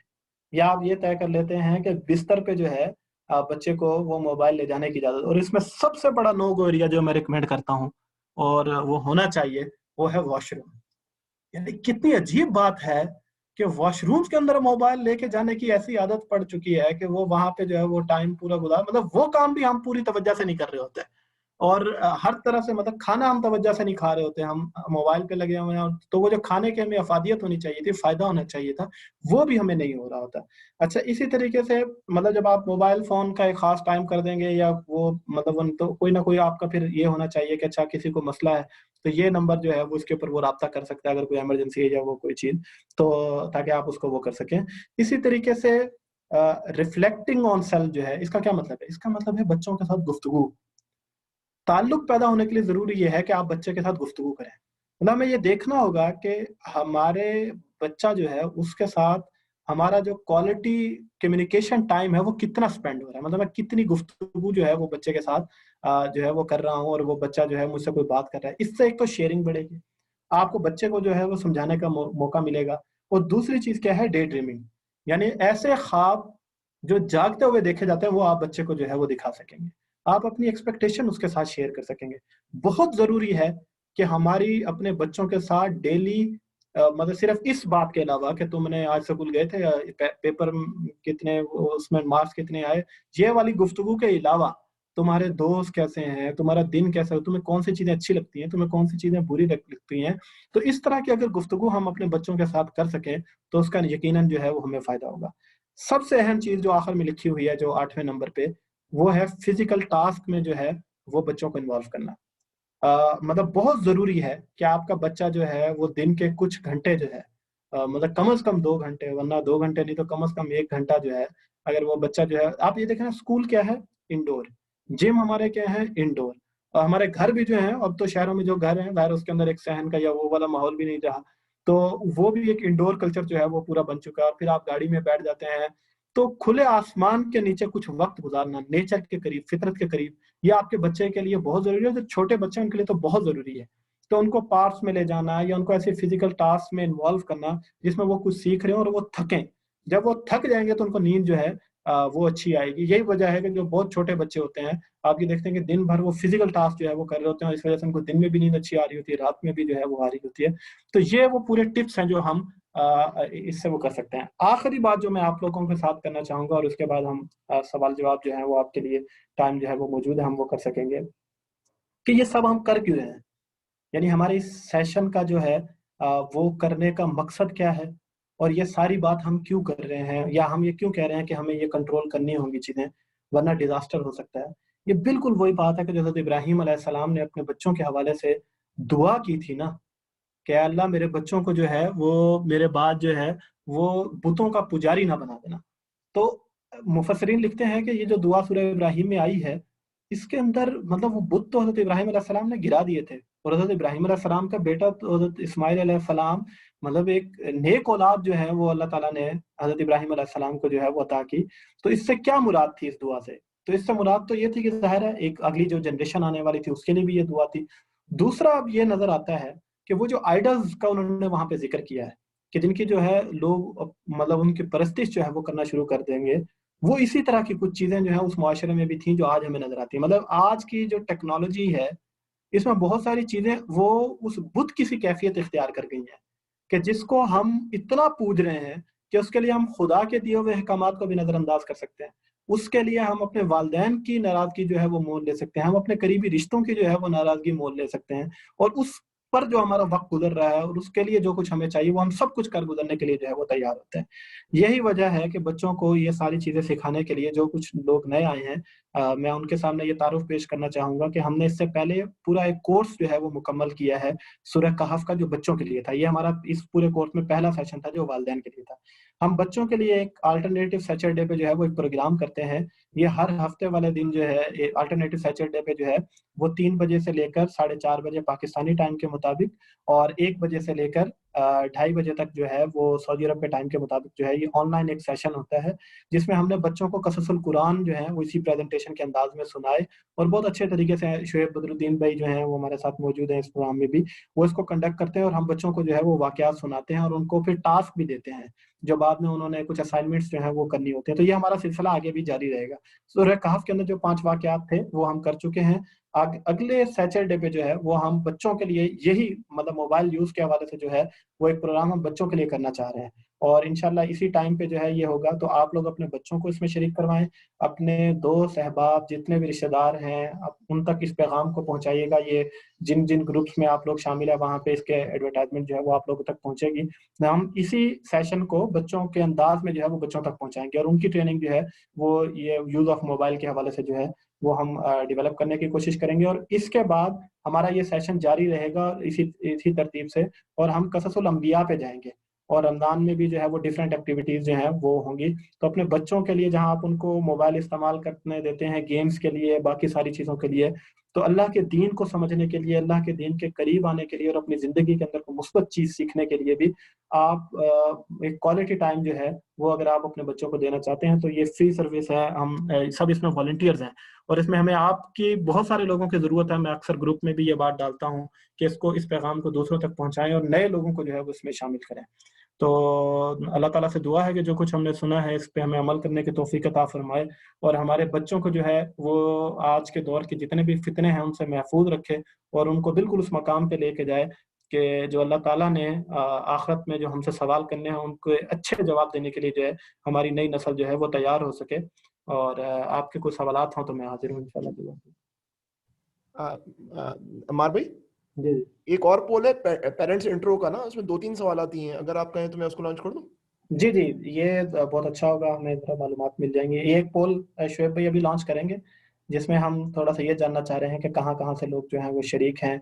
या आप ये तय कर लेते हैं कि बिस्तर पे जो है बच्चे को वो मोबाइल ले जाने की इजाज़त। और इसमें सबसे बड़ा नो गो एरिया जो मैं रिकमेंड करता हूँ और वो होना चाहिए, वो है वॉशरूम। यानी कितनी अजीब बात है कि वॉशरूम्स के अंदर मोबाइल लेके जाने की ऐसी आदत पड़ चुकी है कि वो वहाँ पे जो है वो टाइम पूरा गुज़ार, मतलब वो काम भी हम पूरी तवज्जो से नहीं कर रहे होते। और हर तरह से, मतलब खाना हम तवज्जो से नहीं खा रहे होते, हम मोबाइल पे लगे हुए हैं, तो वो जो खाने की हमें अफ़ादियत होनी चाहिए थी, फ़ायदा होना चाहिए था, वो भी हमें नहीं हो रहा होता। अच्छा, इसी तरीके से मतलब जब आप मोबाइल फ़ोन का एक ख़ास टाइम कर देंगे, या वो मतलब उन तो कोई ना कोई आपका फिर ये होना चाहिए कि अच्छा किसी को मसला है, तो ये नंबर जो है वो इसके ऊपर वो राब्ता कर सकता है अगर कोई इमरजेंसी है या वो कोई चीज़, तो ताकि आप उसको वो कर सकें। इसी तरीके से रिफ्लेक्टिंग ऑन सेल्फ जो है, इसका क्या मतलब है? इसका मतलब है बच्चों के साथ गुफ्तगू। ताल्लुक पैदा होने के लिए ज़रूरी ये है कि आप बच्चे के साथ गुफ्तगू करें। मतलब हमें ये देखना होगा कि हमारे बच्चा जो है उसके साथ हमारा जो क्वालिटी कम्युनिकेशन टाइम है वो कितना स्पेंड हो रहा है। मतलब मैं कितनी गुफ्तगू जो है वो बच्चे के साथ जो है वो कर रहा हूँ, और वो बच्चा जो है मुझसे कोई बात कर रहा है। इससे एक तो शेयरिंग बढ़ेगी, आपको बच्चे को जो है वो समझाने का मौका मिलेगा, और दूसरी चीज़ क्या है, डे ड्रीमिंग। यानी ऐसे ख्वाब जो जागते हुए देखे जाते हैं वो आप बच्चे को जो है वो दिखा सकेंगे। आप अपनी एक्सपेक्टेशन उसके साथ शेयर कर सकेंगे। बहुत ज़रूरी है कि हमारी अपने बच्चों के साथ डेली मतलब सिर्फ़ इस बात के अलावा कि तुमने आज स्कूल गए थे, पेपर कितने उसमें मार्क्स कितने आए, ये वाली गुफ्तगू के अलावा तुम्हारे दोस्त कैसे हैं, तुम्हारा दिन कैसा है, तुम्हें कौन-सी चीज़ें अच्छी लगती हैं, तुम्हें कौन-सी चीज़ें बुरी लगती हैं। तो इस तरह की अगर गुफ्तगू हम अपने बच्चों के साथ कर सकें, तो उसका यकीनन जो है वो हमें फ़ायदा होगा। सबसे अहम चीज़ जो आखिर में लिखी हुई है, जो 8वें नंबर पे, वो है फिजिकल टास्क में जो है वो बच्चों को इन्वॉल्व करना। मतलब बहुत ज़रूरी है कि आपका बच्चा जो है वो दिन के कुछ घंटे जो है मतलब कम से कम 2 घंटे, वरना 2 घंटे नहीं तो कम से कम 1 घंटा जो है, अगर वो बच्चा जो है, आप ये देखें ना, स्कूल क्या है, इंडोर, जिम हमारे क्या है, इंडोर, और हमारे घर भी जो हैं, अब तो शहरों में जो घर हैं ज़ाहिर उसके अंदर एक सहन का या वो वाला माहौल भी नहीं रहा। तो वो भी एक इंडोर कल्चर जो है वो पूरा बन चुका है, और फिर आप गाड़ी में बैठ जाते हैं, तो खुले आसमान के नीचे कुछ वक़्त गुज़ारना, नेचर के करीब, फितरत के करीब, ये आपके बच्चे के लिए बहुत ज़रूरी है, जो छोटे बच्चे हैं उनके लिए तो बहुत ज़रूरी है। तो उनको पार्क्स में ले जाना या उनको ऐसे फिजिकल टास्क में इन्वॉल्व करना जिसमें वो कुछ सीख रहे हो और वो थकें। जब वो थक जाएंगे तो उनको नींद जो है वो अच्छी आएगी। यही वजह है कि जो बहुत छोटे बच्चे होते हैं आप ये देखते हैं कि दिन भर वो फिजिकल टास्क जो है वो कर रहे होते हैं और इस वजह से उनको दिन में भी नींद अच्छी आ रही होती है, रात में भी जो है वो आ रही होती है। तो ये वो पूरे टिप्स हैं जो हम इससे वो कर सकते हैं। आखिरी बात जो मैं आप लोगों के साथ करना चाहूंगा और उसके बाद हम सवाल जवाब जो है वो आपके लिए टाइम जो है वो मौजूद है, हम वो कर सकेंगे कि ये सब हम कर क्यों रहे हैं, यानी हमारे इस सेशन का जो है वो करने का मकसद क्या है और ये सारी बात हम क्यों कर रहे हैं या हम ये क्यों कह रहे हैं कि हमें ये कंट्रोल करनी होंगी चीजें वरना डिजास्टर हो सकता है। ये बिल्कुल वही बात है कि जो हज़रत इब्राहिम अलैहिस्सलाम ने अपने बच्चों के हवाले से दुआ की थी ना कि अल्लाह मेरे बच्चों को जो है वो मेरे बाद जो है वो बुतों का पुजारी ना बना देना। तो मुफस्सिरीन लिखते हैं कि ये जो दुआ सूरह इब्राहिम में आई है इसके अंदर मतलब वो बुत तो हजरत इब्राहिम अलैहिस्सलाम ने गिरा दिए थे और हजरत इब्राहिम अलैहिस्सलाम का बेटा तो हजरत इस्माइल अलैहिस्सलाम मतलब एक नेक औलाद जो है वो अल्लाह ताला ने हजरत इब्राहिम अलैहिस्सलाम को जो है वो अता की। तो इससे क्या मुराद थी इस दुआ से? तो इससे मुराद तो ये थी कि जाहिर है एक अगली जो जनरेशन आने वाली थी उसके लिए भी ये दुआ थी। दूसरा अब ये नजर आता है कि वो जो आइडल्स का उन्होंने वहां पे जिक्र किया है कि जिनकी जो है लोग मतलब उनकी परस्तिश जो है वो करना शुरू कर देंगे, वो इसी तरह की कुछ चीजें जो है उस मुआशरे में भी थी जो आज हमें नजर आती है। मतलब आज की जो टेक्नोलॉजी है इसमें बहुत सारी चीजें वो उस बुत की सी कैफियत इख्तियार कर गई हैं कि जिसको हम इतना पूज रहे हैं कि उसके लिए हम खुदा के दिए हुए अहकामात को भी नजरअंदाज कर सकते हैं। उसके लिए हम अपने वालदैन की नाराजगी जो है वो मोल ले सकते हैं, हम अपने करीबी रिश्तों की जो है वो नाराजगी मोल ले सकते हैं और उस पर जो हमारा वक्त गुजर रहा है और उसके लिए जो कुछ हमें चाहिए वो हम सब कुछ कर गुजरने के लिए जो है वो तैयार होते हैं। यही वजह है कि बच्चों को ये सारी चीजें सिखाने के लिए जो कुछ लोग नए आए हैं मैं उनके सामने ये तारुफ पेश करना चाहूंगा कि हमने इससे पहले पूरा एक कोर्स जो है वो मुकम्मल किया है सूरह कहफ का जो बच्चों के लिए था। ये हमारा इस पूरे कोर्स में पहला सेशन था जो वालिदैन के लिए था। हम बच्चों के लिए एक अल्टरनेटिव सैटरडे पे जो है वो एक प्रोग्राम करते हैं। ये हर हफ्ते वाले दिन जो है अल्टरनेटिव सैटरडे पे जो है वो 3 बजे से लेकर 4:30 बजे पाकिस्तानी टाइम के मुताबिक और 1 बजे से लेकर 2:30 बजे तक जो है वो सऊदी अरब के टाइम के मुताबिक जो है ये ऑनलाइन एक सेशन होता है जिसमें हमने बच्चों को कससुल कुरान जो है वो इसी प्रेजेंटेशन के अंदाज में सुनाए और बहुत अच्छे तरीके से शुएब बदरुद्दीन भाई जो है वो हमारे साथ मौजूद है इस प्रोग्राम में भी, वो इसको कंडक्ट करते हैं और हम बच्चों को जो है वो वाकयात सुनाते हैं और उनको फिर टास्क भी देते हैं जो बाद में उन्होंने कुछ असाइनमेंट्स जो है वो करनी होती है। तो ये हमारा सिलसिला आगे भी जारी रहेगा। सूरह कहफ के अंदर जो 5 वाकयात थे वो हम कर चुके हैं। अगले सैटरडे पे जो है वो हम बच्चों के लिए यही मतलब मोबाइल यूज के हवाले से जो है वो एक प्रोग्राम हम बच्चों के लिए करना चाह रहे हैं और इंशाल्लाह इसी टाइम पे जो है ये होगा। तो आप लोग अपने बच्चों को इसमें शरीक करवाएं, अपने दोस्त अहबाब जितने भी रिश्तेदार हैं आप उन तक इस पैगाम को पहुंचाइएगा। ये जिन जिन ग्रुप्स में आप लोग शामिल है वहाँ पे इसके एडवर्टाइजमेंट जो है वो आप लोगों तक पहुंचेगी। हम इसी सेशन को बच्चों के अंदाज में जो है वो बच्चों तक पहुंचाएंगे और उनकी ट्रेनिंग जो है वो ये यूज ऑफ मोबाइल के हवाले से जो है वो हम डेवलप करने की कोशिश करेंगे और इसके बाद हमारा ये सेशन जारी रहेगा इसी इसी तरतीब से और हम कससुल अंबिया पे जाएंगे और रमजान में भी जो है वो डिफरेंट एक्टिविटीज जो हैं वो होंगी। तो अपने बच्चों के लिए जहां आप उनको मोबाइल इस्तेमाल करने देते हैं गेम्स के लिए बाकी सारी चीज़ों के लिए, तो अल्लाह के दीन को समझने के लिए अल्लाह के दीन के करीब आने के लिए और अपनी ज़िंदगी के अंदर को मुस्बत चीज़ सीखने के लिए भी आप एक क्वालिटी टाइम जो है वो अगर आप अपने बच्चों को देना चाहते हैं तो ये फ्री सर्विस है। हम सब इसमें वॉलंटियर्स हैं और इसमें हमें आपकी बहुत सारे लोगों की ज़रूरत है। मैं अक्सर ग्रुप में भी ये बात डालता हूँ कि इसको इस पैगाम को दूसरों तक पहुँचाएं और नए लोगों को जो है वो इसमें शामिल करें। तो अल्लाह ताला से दुआ है कि जो कुछ हमने सुना है इस पे हमें अमल करने की तौफीक अता फरमाए और हमारे बच्चों को जो है वो आज के दौर के जितने भी फितने हैं उनसे महफूज रखे और उनको बिल्कुल उस मकाम पे लेके जाए कि जो अल्लाह ताला ने आखिरत में जो हमसे सवाल करने हैं उनको अच्छे जवाब देने के लिए जो है हमारी नई नस्ल जो है वो तैयार हो सके। और आपके कुछ सवालात हों तो मैं हाजिर हूँ इंशाल्लाह। अमार भाई जी एक और पोल है पेरेंट्स इंट्रो का ना, उसमें 2-3 सवाल आती हैं, अगर आप कहें तो मैं उसको लॉन्च कर दूं। जी जी, ये बहुत अच्छा होगा, हमें थोड़ा मालूमात मिल जाएंगी। ये एक पोल शोएब भाई अभी लॉन्च करेंगे जिसमें हम थोड़ा सा ये जानना चाह रहे हैं कि कहाँ कहाँ से लोग जो हैं वो शरीक हैं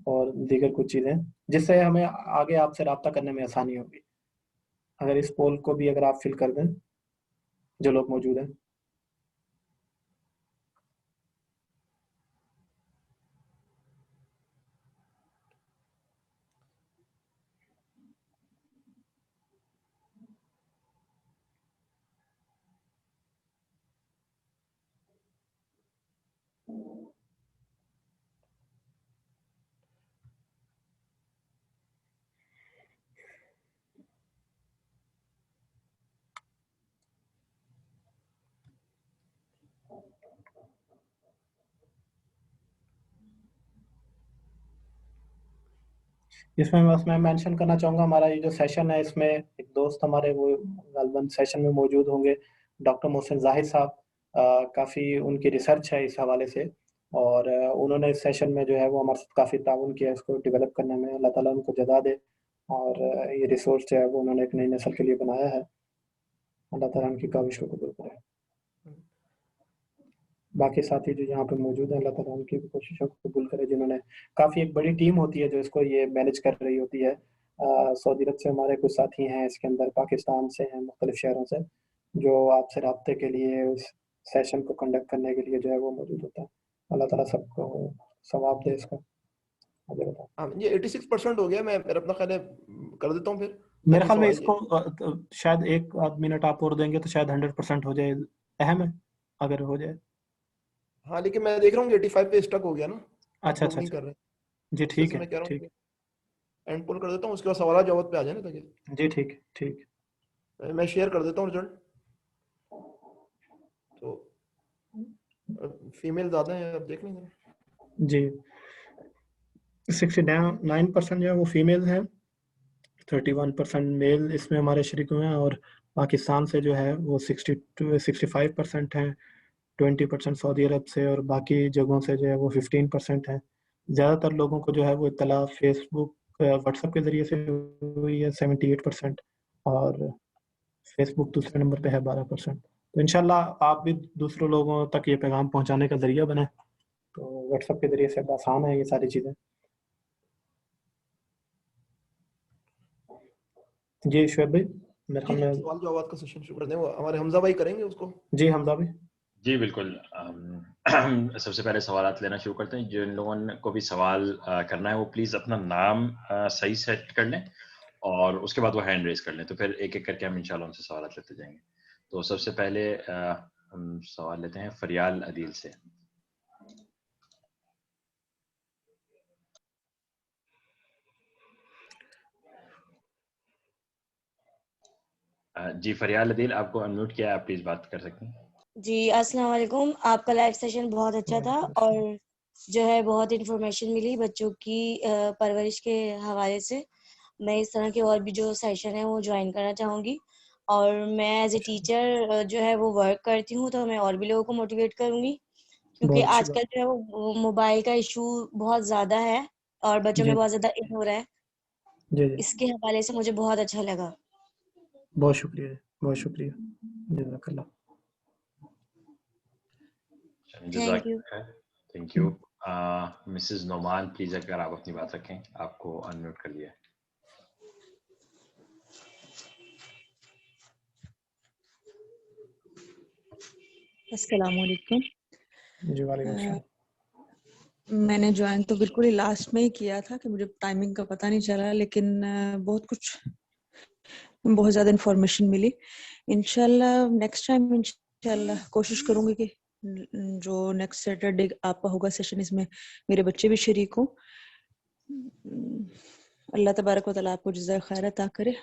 और दीगर कुछ चीज़ें जिससे हमें आगे आपसे रब्ता करने में आसानी होगी। अगर इस पोल को भी अगर आप फिल कर दें जो लोग मौजूद हैं। इसमें बस मैं मेंशन करना चाहूँगा, हमारा ये जो सेशन है इसमें एक दोस्त हमारे वो गालिबन सेशन में मौजूद होंगे, डॉक्टर मोहसिन जाहिद साहब। काफ़ी उनकी रिसर्च है इस हवाले से, और उन्होंने इस सेशन में जो है वो हमारे साथ काफ़ी ताउन किया इसको डेवलप करने में। अल्लाह ताला उनको जज़ा दे। और ये रिसोर्स जो है वो उन्होंने एक नई नस्ल के लिए बनाया है। अल्लाह ताला उनकी काविशों को कबूल करे। बाकी साथी जो यहाँ पे मौजूद हैं, अल्लाह ताला उनकी भी कोशिशों को कबूल करे, जिन्होंने काफ़ी एक बड़ी टीम होती है जो इसको ये मैनेज कर रही होती है। सऊदी अरब से हमारे कुछ साथी हैं इसके अंदर, पाकिस्तान से हैं, मुख्तलिफ शहरों से, जो आपसे रब्ते के लिए उस सेशन को कंडक्ट करने के लिए जो है वो मौजूद होता है। अल्लाह ताला सबको सवाब दे इसका। मुझे बताओ। हाँ, ये 86% हो गया। मैं मेरा अपना ख्याल है कर देता हूँ फिर, मेरे ताकि ख्याल में सवाल इसको शायद एक आध मिनट आप और देंगे तो शायद 100% हो जाए। अहम है अगर हो जाए। हाँ, लेकिन मैं देख रहा हूँ कि 85 पे स्टक हो गया ना, आप अच्छा लोग अच्छा नहीं अच्छा, कर रहे। जी इस वजह ठीक से है, मैं कह रहा हूँ ठीक। कि एंड पोल कर देता हूँ, उसके बाद सवाल जवाब पे आ जाए ना, ताकि जी ठीक ठीक। मैं शेयर कर देता हूँ रिजल्ट। तो फीमेल ज्यादा है, आप देख लेंगे। जी 69% जो है वो फीमेल है, 31% मेल इसमें हमारे शरीक हुए हैं, और पाकिस्तान से जो है वो 65% हैं, 20% सऊदी अरब से, और बाकी जगहों से जो है वो 15% है। ज़्यादातर लोगों को जो है वो इत्तला फेसबुक व्हाट्सएप के ज़रिए से हुई है 78%, और फेसबुक दूसरे नंबर पे है 12%। तो इंशाल्लाह आप भी दूसरों लोगों तक ये पैगाम पहुंचाने का ज़रिया बने। तो व्हाट्सएप के ज़रिए से अब आसान है ये सारी चीज़ें। जी शुएब भाई, मेरे जी ख्याल जी, में। सवाल जवाब का सेशन शुरू कर दें, वो हमारे हमजा भाई करेंगे उसको। जी हमजा भाई। जी बिल्कुल। सबसे पहले सवालात लेना शुरू करते हैं। जिन लोगों को भी सवाल करना है वो प्लीज़ अपना नाम सही सेट कर लें, और उसके बाद वो हैंड रेज कर लें, तो फिर एक एक करके हम इंशाल्लाह उनसे सवालात लेते जाएंगे। तो सबसे पहले हम सवाल लेते हैं फरियाल अदील से। जी फरियाल अदील, आपको अनम्यूट किया है, आप प्लीज़ बात कर सकते हैं। जी अस्सलाम वालेकुम। आपका लाइव सेशन बहुत अच्छा था, और जो है बहुत इंफॉर्मेशन मिली बच्चों की परवरिश के हवाले से। मैं इस तरह के और भी जो सेशन है वो ज्वाइन करना चाहूँगी, और मैं एज ए टीचर जो है वो वर्क करती हूँ, तो मैं और भी लोगों को मोटिवेट करूँगी, क्योंकि बहुत अच्छी बात। आजकल जो है वो मोबाइल का इशू बहुत ज़्यादा है और बच्चों में जी बहुत ज़्यादा इन हो रहा है। जी जी, इसके हवाले से मुझे बहुत अच्छा लगा। बहुत शुक्रिया, बहुत शुक्रिया, जज़ाकल्लाह। Thank you. Thank you. Mrs Noman please अगर आप अपनी बात रखें, आपको अनम्यूट कर लिया है। अस्सलाम वालेकुम। जी वालेकुम सलाम। मैंने ज्वाइन तो बिल्कुल ही लास्ट में ही किया था कि मुझे टाइमिंग का पता नहीं चला, लेकिन बहुत ज़्यादा इन्फॉर्मेशन मिली। इंशाल्लाह नेक्स्ट टाइम इंशाल्लाह कोशिश करूंगी कि जो नेक्स्ट सैटरडे आपका होगा सेशन, इसमें मेरे बच्चे भी शरीक हों। अल्लाह तबारक व तआला आपको जज़ाए खैर अता करे।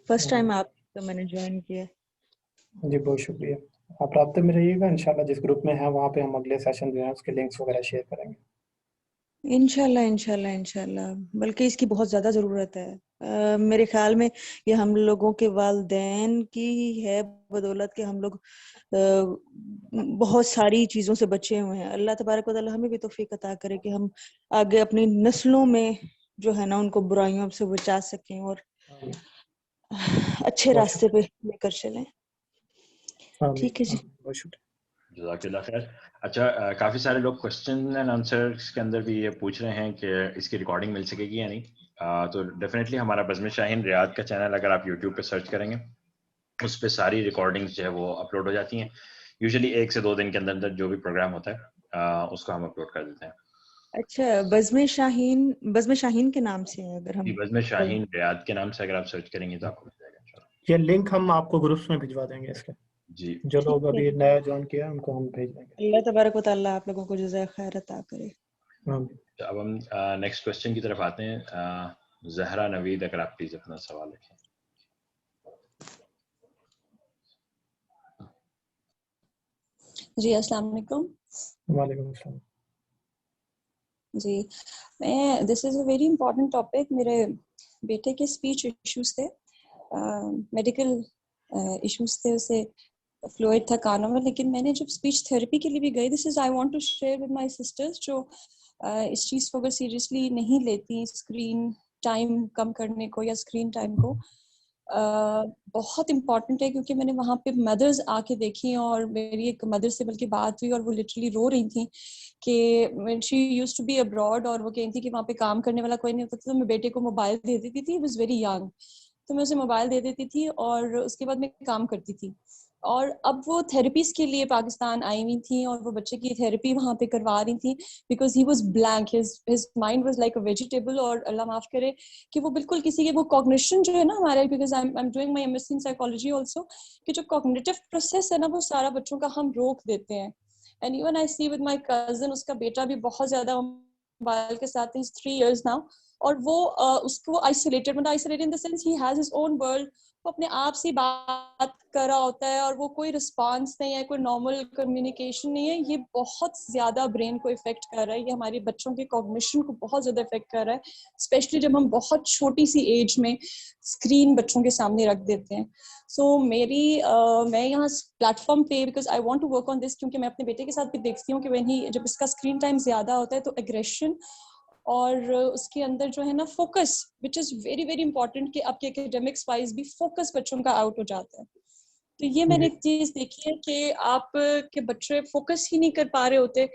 फर्स्ट टाइम आप मैंने ज्वाइन किया। जी बहुत शुक्रिया। आप राब्ते में रहिएगा, इंशाल्लाह जिस ग्रुप में है वहाँ पे हम अगले सेशन जो है उसके लिंक्स वगैरह शेयर करेंगे। इंशाल्लाह इंशाल्लाह इंशाल्लाह, बल्कि इसकी बहुत ज़्यादा ज़रूरत है। मेरे ख्याल में ये हम लोगों के वालिदैन की है बदौलत कि हम लोग बहुत सारी चीज़ों से बचे हुए हैं। अल्लाह तबारक व तआला हमें भी तौफीक अता करे कि हम आगे अपनी नस्लों में जो है ना उनको बुराइयों से बचा सकें और अच्छे रास्ते पे लेकर चलें। ठीक है जी, बहुत शुक्रिया। जज़ाकल्लाह खैर। अच्छा, काफ़ी सारे लोग क्वेश्चन एंड आंसर्स के अंदर भी ये पूछ रहे हैं कि इसकी रिकॉर्डिंग मिल सकेगी या नहीं। तो डेफिनेटली हमारा बज़्म शाहीन रियाद का चैनल अगर आप यूट्यूब पे सर्च करेंगे, उस पर सारी रिकॉर्डिंग्स जो है वो अपलोड हो जाती हैं। यूजुअली 1 से 2 दिन के अंदर अंदर जो भी प्रोग्राम होता है उसको हम अपलोड कर देते हैं। अच्छा, बज़्म शाहीन के नाम से है अगर हम बज़्म शाहीन रियाद के नाम से अगर आप सर्च करेंगे तो आपको मिल जाएगा इंशाल्लाह। ये लिंक हम आपको ग्रुप्स में भिजवा देंगे इसके, जी जो ठीक लोग है। अभी नया ज्वाइन किया उनको हम भेज देंगे। अल्लाह तबारक व तआला आप लोगों को जज़ाए खैर अता करे। तो अब हम नेक्स्ट क्वेश्चन की तरफ आते हैं। जहरा नवीद, अगर आप प्लीज अपना सवाल रखें। जी अस्सलाम वालेकुम। वालेकुम अस्सलाम। जी, मैं this is a very important topic. मेरे बेटे के स्पीच इश्यूज थे, मेडिकल इश्यूज थे, उसे फ्लूइड था कानों में। लेकिन मैंने जब स्पीच थेरेपी के लिए भी गई, this is I want to share with my sisters जो इस चीज़ को अगर सीरियसली नहीं लेती, स्क्रीन टाइम कम करने को या स्क्रीन टाइम को, बहुत इम्पॉर्टेंट है। क्योंकि मैंने वहाँ पे मदर्स आके देखी और मेरी एक मदर से बल्कि बात हुई और वो लिटरली रो रही थी कि she used to be abroad, और वो कहती थी कि वहाँ पे काम करने वाला कोई नहीं होता था, तो मैं बेटे को मोबाइल दे देती थी। वाज वेरी यंग, तो मैं उसे मोबाइल दे देती थी और उसके बाद मैं काम करती थी। और अब वो थेरेपीज के लिए पाकिस्तान आई हुई थी और वो बच्चे की थेरेपी वहाँ पे करवा रही थी, because he was blank, his mind was like a vegetable. और अल्लाह माफ करे कि वो बिल्कुल किसी के, वो कॉग्निशन जो है ना हमारे, because I am doing my MSc in psychology also, कि जो कॉग्निटिव प्रोसेस है ना वो सारा बच्चों का हम रोक देते हैं। And even I see with my cousin, उसका बेटा भी बहुत ज्यादा मोबाइल के साथ, इज 3 years नाउ, और वो उसको आइसोलेटेड, मतलब isolated in the sense he has his own world, वो अपने आप से बात कर रहा होता है और वो कोई रिस्पांस नहीं है, कोई नॉर्मल कम्युनिकेशन नहीं है। ये बहुत ज्यादा ब्रेन को इफेक्ट कर रहा है, ये हमारे बच्चों के कॉग्निशन को बहुत ज्यादा इफेक्ट कर रहा है, स्पेशली जब हम बहुत छोटी सी एज में स्क्रीन बच्चों के सामने रख देते हैं। सो मैं यहाँ प्लेटफॉर्म पे, because I want to work on this, क्योंकि मैं अपने बेटे के साथ भी देखती हूँ कि व्हेन ही, जब इसका स्क्रीन टाइम ज्यादा होता है तो एग्रेशन और उसके अंदर जो है ना focus, which is very very important, कि आपके एकेडमिक्स वाइज भी फोकस बच्चों का आउट हो जाता है। तो ये मैंने एक चीज देखी है कि आप के बच्चे फोकस ही नहीं कर पा रहे होते।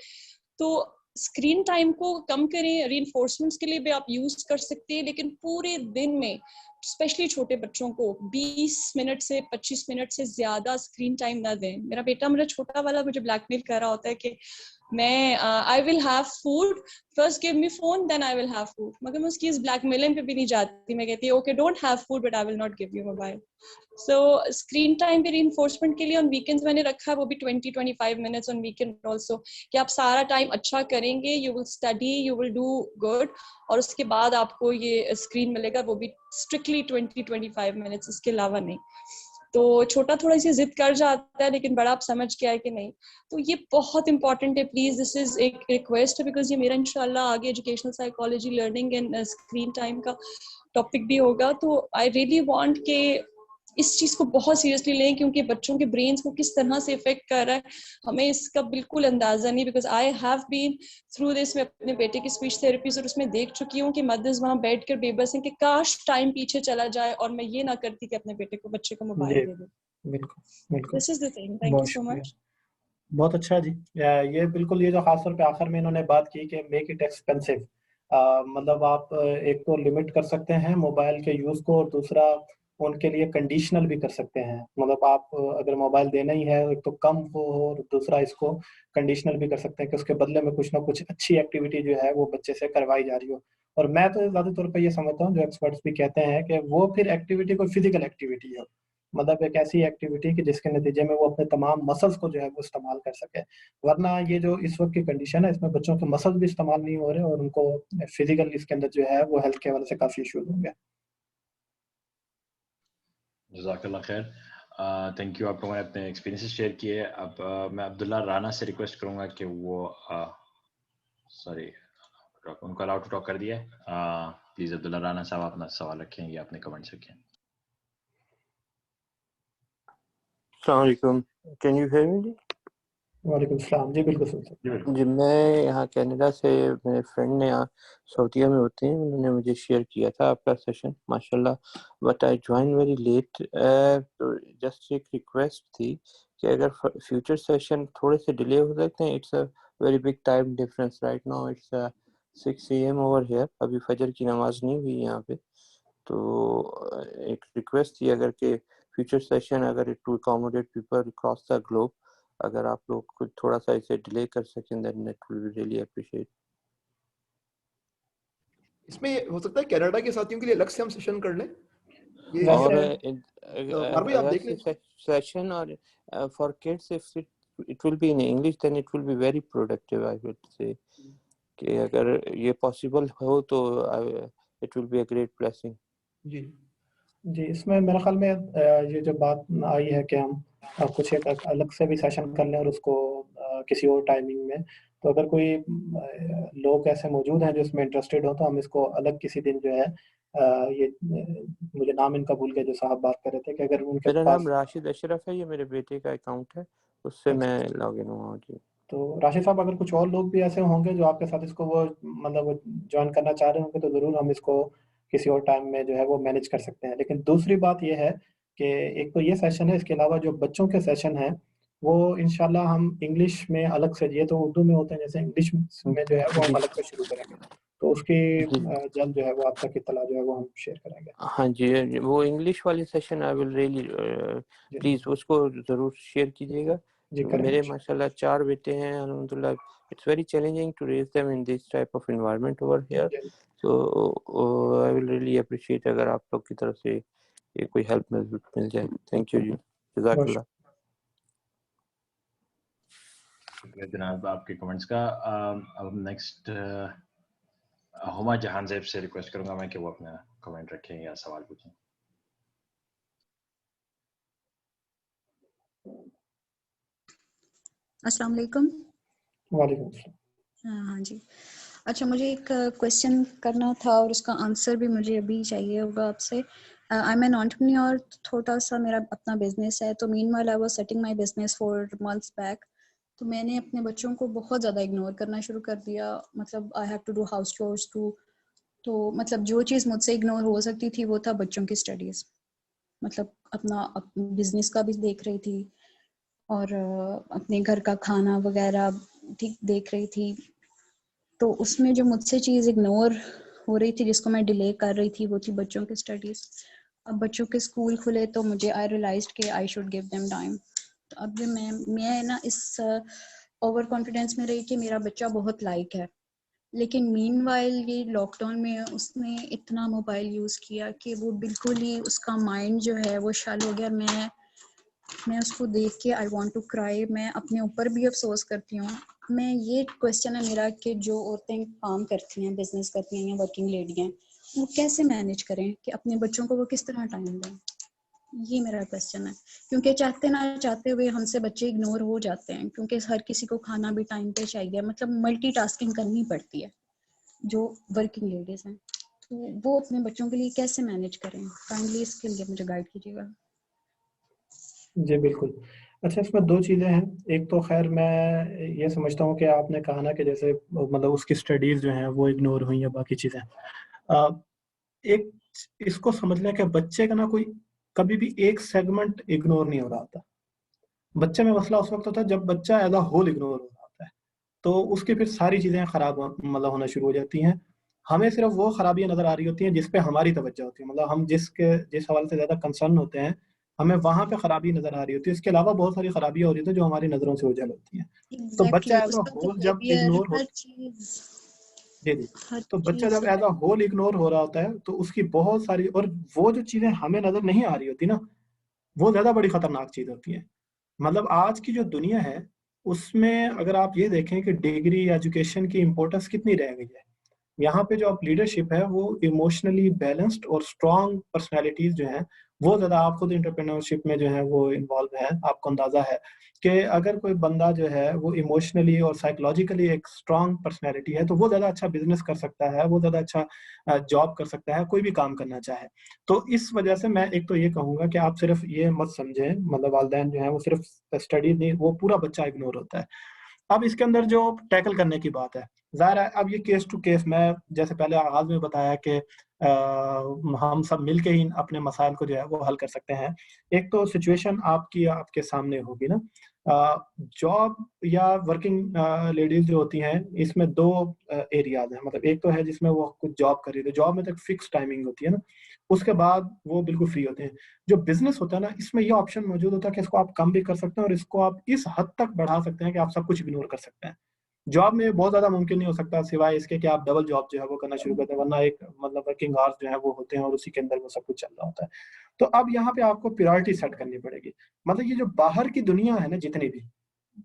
तो स्क्रीन टाइम को कम करें, रीइंफोर्समेंट्स के लिए भी आप यूज कर सकते हैं, लेकिन पूरे दिन में स्पेशली छोटे बच्चों को 20 मिनट से 25 मिनट से ज्यादा स्क्रीन टाइम ना दें। मेरा बेटा, मेरा छोटा वाला, मुझे ब्लैकमेल कर रहा होता है कि मैं I will have food, first give me phone then I will have food, मगर मैं उसकी इस ब्लैकमेलिंग पे भी नहीं जाती। मैं कहती हूँ okay don't have food but I will not give you mobile. So screen time पे रीइंफोर्समेंट के लिए ऑन वीकेंड्स मैंने रखा है, वो भी 20-25 मिनट्स ऑन वीकेंड ऑल्सो, कि आप सारा टाइम अच्छा करेंगे, you will study, you will do good, और उसके बाद आपको ये स्क्रीन मिलेगा, वो भी स्ट्रिक्टली 20-25 मिनट्स, इसके अलावा नहीं। तो छोटा थोड़ा सी जिद कर जाता है, लेकिन बड़ा आप समझ के आए कि नहीं। तो ये बहुत इंपॉर्टेंट है, प्लीज दिस इज एक रिक्वेस्ट है, बिकॉज ये मेरा इंशाल्लाह आगे educational psychology learning and screen time का टॉपिक भी होगा। तो आई रियली वांट के इस चीज को बहुत सीरियसली लें, क्योंकि बच्चों के ब्रेन्स को किस तरह से इफेक्ट कर रहा है हमें इसका बिल्कुल अंदाजा नहीं। Because I have been through this, मैं अपने बेटे की स्पीच थेरेपी और उसमें देख चुकी हूँ कि मदर्स वहां बैठ कर बेबस हैं कि काश टाइम पीछे चला जाए और मैं ये ना करती कि अपने बच्चे को मोबाइल जी दे दूं। बिल्कुल बिल्कुल, this is the thing, thank you बहुत सो शुक्रिया, मच। बहुत अच्छा जी। ये बिल्कुल, ये जो खासतौर पे आखिर में इन्होंने बात की कि मेक इट एक्सपेंसिव, मतलब आप एक तो लिमिट कर सकते हैं मोबाइल के यूज़ को, और दूसरा उनके लिए कंडीशनल भी कर सकते हैं। मतलब आप अगर मोबाइल देना ही है, एक तो कम हो, और दूसरा इसको कंडीशनल भी कर सकते हैं कि उसके बदले में कुछ ना कुछ अच्छी एक्टिविटी जो है वो बच्चे से करवाई जा रही हो। और मैं तो ज़्यादा तौर पे ये समझता हूँ, जो एक्सपर्ट्स भी कहते हैं, कि वो फिर एक्टिविटी कोई फिजिकल एक्टिविटी हो, मतलब एक ऐसी एक्टिविटी कि जिसके नतीजे में वो अपने तमाम मसल्स को जो है वो इस्तेमाल कर सके। वरना ये जो इस वक्त की कंडीशन है, इसमें बच्चों के मसल्स भी इस्तेमाल नहीं हो रहे, और उनको फिजिकल इसके अंदर जो है वो हेल्थ के हवाले से काफी इश्यूज होंगे। जज़ाकल्लाह खैर, थैंक यू, आप लोगों ने अपने एक्सपीरियंसेस शेयर किए। अब मैं अब्दुल्ला राना से रिक्वेस्ट करूंगा कि वो सॉरी उनको अलाउ टू टॉक कर दिया है। प्लीज अब्दुल्ला राना साहब अपना सवाल रखें या अपने कमेंट्स रखें। अस्सलाम वालेकुम, कैन यू हियर मी? वालेकुम सलाम जी, बिल्कुल सुन सकते हैं जी। मैं यहाँ कनाडा से, मेरे फ्रेंड ने यहाँ सऊदीया में होते हैं, उन्होंने मुझे शेयर किया था आपका सेशन, माशाल्लाह, but I join very late. तो जस्ट एक रिक्वेस्ट थी कि अगर फ्यूचर सेशन थोड़े से डिले हो सकते हैं, it's a very big time difference, right now it's 6 AM over here, अभी फजर की नमाज नहीं हुई यहाँ पे। तो एक रिक्वेस्ट थी, अगर के फ्यूचर सेशन, अगर to accommodate people across the globe, अगर आप लोग कुछ थोड़ा सा इसे डिले कर सकें, then it will be really appreciate. इसमें हो सकता है कनाडा के साथियों के लिए अलग से हम सेशन कर लें, ये और बार भाई आप देख लें सेशन, और for kids if it will be in English, then it will be very productive, I would say, कि अगर ये पॉसिबल हो तो it will be a great blessing। जी जी, इसमें मेरे ख्याल में ये जो बात आई है कि हम कुछ एक अलग से भी सेशन कर लें और उसको किसी और टाइमिंग में, तो अगर कोई लोग ऐसे मौजूद हैं जो इसमें इंटरेस्टेड हो तो हम इसको अलग किसी दिन जो है मुझे नाम इनका भूल गया जो साहब बात कर रहे थे कि अगर उनके मेरा पास नाम राशिद अशरफ है, ये मेरे बेटे का अकाउंट है, उससे मैं लॉग इन हुआ जी। तो राशिद साहब अगर कुछ और लोग भी ऐसे होंगे जो आपके साथ इसको वो मतलब ज्वाइन करना चाह रहे होंगे तो ज़रूर हम इसको किसी और टाइम में जो है वो मैनेज कर सकते हैं। लेकिन दूसरी बात ये है कि एक तो ये सेशन है, इसके अलावा जो बच्चों के सेशन हैं वो इंशाल्लाह हम इंग्लिश में अलग से, ये तो उर्दू में होते हैं, जैसे इंग्लिश में जो है वो हम अलग से शुरू करेंगे, तो उसकी जल्द जो है वो आप तक इत्तला जो है वो हम शेयर करेंगे। हाँ जी, वो इंग्लिश वाली session I will really please उसको ज़रूर शेयर कीजिएगा। मेरे माशाल्लाह 4 बेटे हैं अल्हम्दुलिल्लाह, it's very challenging to raise them in this type of environment over here, so I will really appreciate अगर आप लोग की तरफ से ये कोई हेल्प मिल जाए। थैंक यू जी, जज़ाकल्लाह। शुक्रिया जनाब आपके कमेंट्स का। अब नेक्स्ट हुमा जहान ज़ैब से रिक्वेस्ट करूंगा मैं कि वो अपना कमेंट रखें या सवाल पूछें। अस्सलाम वालेकुम। वालेकुम सलाम। हाँ जी, अच्छा मुझे एक क्वेश्चन करना था और उसका आंसर भी मुझे अभी चाहिए होगा आपसे। आई एम एन एंटरप्रेन्योर, थोड़ा सा मेरा अपना बिजनेस है, तो meanwhile I was setting my business for months back. तो मैंने अपने बच्चों को बहुत ज़्यादा इग्नोर करना शुरू कर दिया, मतलब I have to do house chores too, तो मतलब जो चीज़ मुझसे इग्नोर हो सकती थी वो था बच्चों की स्टडीज़। मतलब अपना बिजनेस का भी देख रही थी और अपने घर का खाना वगैरह ठीक देख रही थी, तो उसमें जो मुझसे चीज़ इग्नोर हो रही थी जिसको मैं डिले कर रही थी वो थी बच्चों की स्टडीज़। अब बच्चों के स्कूल खुले तो मुझे आई रियलाइज्ड कि I should give them time. तो अब मैं ना इस ओवर कॉन्फिडेंस में रही कि मेरा बच्चा बहुत लाइक है, लेकिन मीनवाइल ये लॉकडाउन में उसने इतना मोबाइल यूज़ किया कि वो बिल्कुल ही उसका माइंड जो है वो शल हो गया। मैं उसको देख के आई वांट टू क्राई, मैं अपने ऊपर भी अफसोस करती हूँ। मैं ये क्वेश्चन है मेरा कि जो औरतें काम करती हैं, बिजनेस करती हैं या वर्किंग लेडी हैं, वो कैसे मैनेज करें कि अपने बच्चों को वो किस तरह टाइम दें, ये मेरा क्वेश्चन है। क्योंकि चाहते ना चाहते हुए हमसे बच्चे इग्नोर हो जाते हैं, क्योंकि हर किसी को खाना भी टाइम पे चाहिए, मतलब मल्टीटास्किंग करनी पड़ती है जो वर्किंग लेडीज हैं, तो वो अपने बच्चों के लिए कैसे मैनेज करें, काइंडली इसके लिए मुझे गाइड कीजिएगा। जी बिल्कुल। अच्छा, इसमें 2 चीज़ें हैं। एक तो खैर मैं ये समझता हूँ कि आपने कहा ना कि जैसे मतलब उसकी स्टडीज़ जो हैं वो इग्नोर हुई या बाकी चीज़ें। एक इसको समझ लें कि बच्चे का ना कोई कभी भी एक सेगमेंट इग्नोर नहीं हो रहा होता। बच्चे में मसला उस वक़्त होता है जब बच्चा एज़ अ होल इग्नोर हो रहा होता है, तो उसकी फिर सारी चीज़ें खराब मतलब होना शुरू हो जाती हैं। हमें सिर्फ़ वो खराबियाँ नज़र आ रही होती हैं जिस पे हमारी तवज्जो होती है, मतलब हम जिस हवाले से ज़्यादा कंसर्न होते हैं, हमें वहाँ पे खराबी नज़र आ रही होती है। इसके अलावा बहुत सारी खराबियाँ हो रही होती हैं जो हमारी नज़रों से ओझल होती हैं। तो बच्चा एग्जैक्टली, एज़ अ उसका होल जब बिहेवियर इग्नोर हो हर चीज जी। हर तो बच्चा चीज जब एज़ अ होल इग्नोर हो रहा होता है, तो उसकी बहुत सारी और वो जो चीज़ें हमें नज़र नहीं आ रही होती ना, वो ज़्यादा बड़ी खतरनाक चीज़ होती है। मतलब आज की जो दुनिया है, उसमें अगर आप ये देखें कि डिग्री या एजुकेशन की इम्पोर्टेंस कितनी रह गई है। यहाँ पे जो आप लीडरशिप है वो इमोशनली बैलेंस्ड और स्ट्रॉन्ग पर्सनैलिटीज़ जो हैं, वो ज़्यादा आप खुद एंटरप्रेन्योरशिप में जो है वो इन्वॉल्व है। आपको अंदाज़ा है कि अगर कोई बंदा जो है वो इमोशनली और साइकोलॉजिकली एक स्ट्रॉन्ग पर्सनैलिटी है, तो वो ज़्यादा अच्छा बिज़नेस कर सकता है, वो ज़्यादा अच्छा जॉब कर सकता है, कोई भी काम करना चाहे। तो इस वजह से मैं एक तो ये कहूँगा कि आप सिर्फ़ ये मत समझें, मतलब वालिदैन जो हैं वो सिर्फ़ स्टडी नहीं, वो पूरा बच्चा इग्नोर होता है। अब इसके अंदर जो टैकल करने की बात है, ज़ाहिर है अब ये केस टू केस, मैं जैसे पहले आगाज़ में बताया कि हम सब मिल के ही अपने मसाइल को जो है वो हल कर सकते हैं। एक तो सिचुएशन आपके सामने होगी ना, जॉब या वर्किंग लेडीज़ जो होती हैं, इसमें 2 एरियाज़ हैं। मतलब एक तो है जिसमें वो कुछ जॉब कर रही है, तो जॉब में तो एक फिक्स टाइमिंग होती है ना, उसके बाद वो बिल्कुल फ्री होते हैं। जो बिज़नेस होता है ना, इसमें ये ऑप्शन मौजूद होता है कि इसको आप कम भी कर सकते हैं और इसको आप इस हद तक बढ़ा सकते हैं कि आप सब कुछ इग्नोर कर सकते हैं। जॉब में बहुत ज़्यादा मुमकिन नहीं हो सकता सिवाय इसके कि आप डबल जॉब जो है वो करना शुरू कर दें, वरना एक मतलब वर्किंग आवर्स जो है वो होते हैं और उसी के अंदर वो सब कुछ चल रहा होता है। तो अब यहाँ पे आपको प्रायोरिटी सेट करनी पड़ेगी। मतलब ये जो बाहर की दुनिया है ना जितनी भी,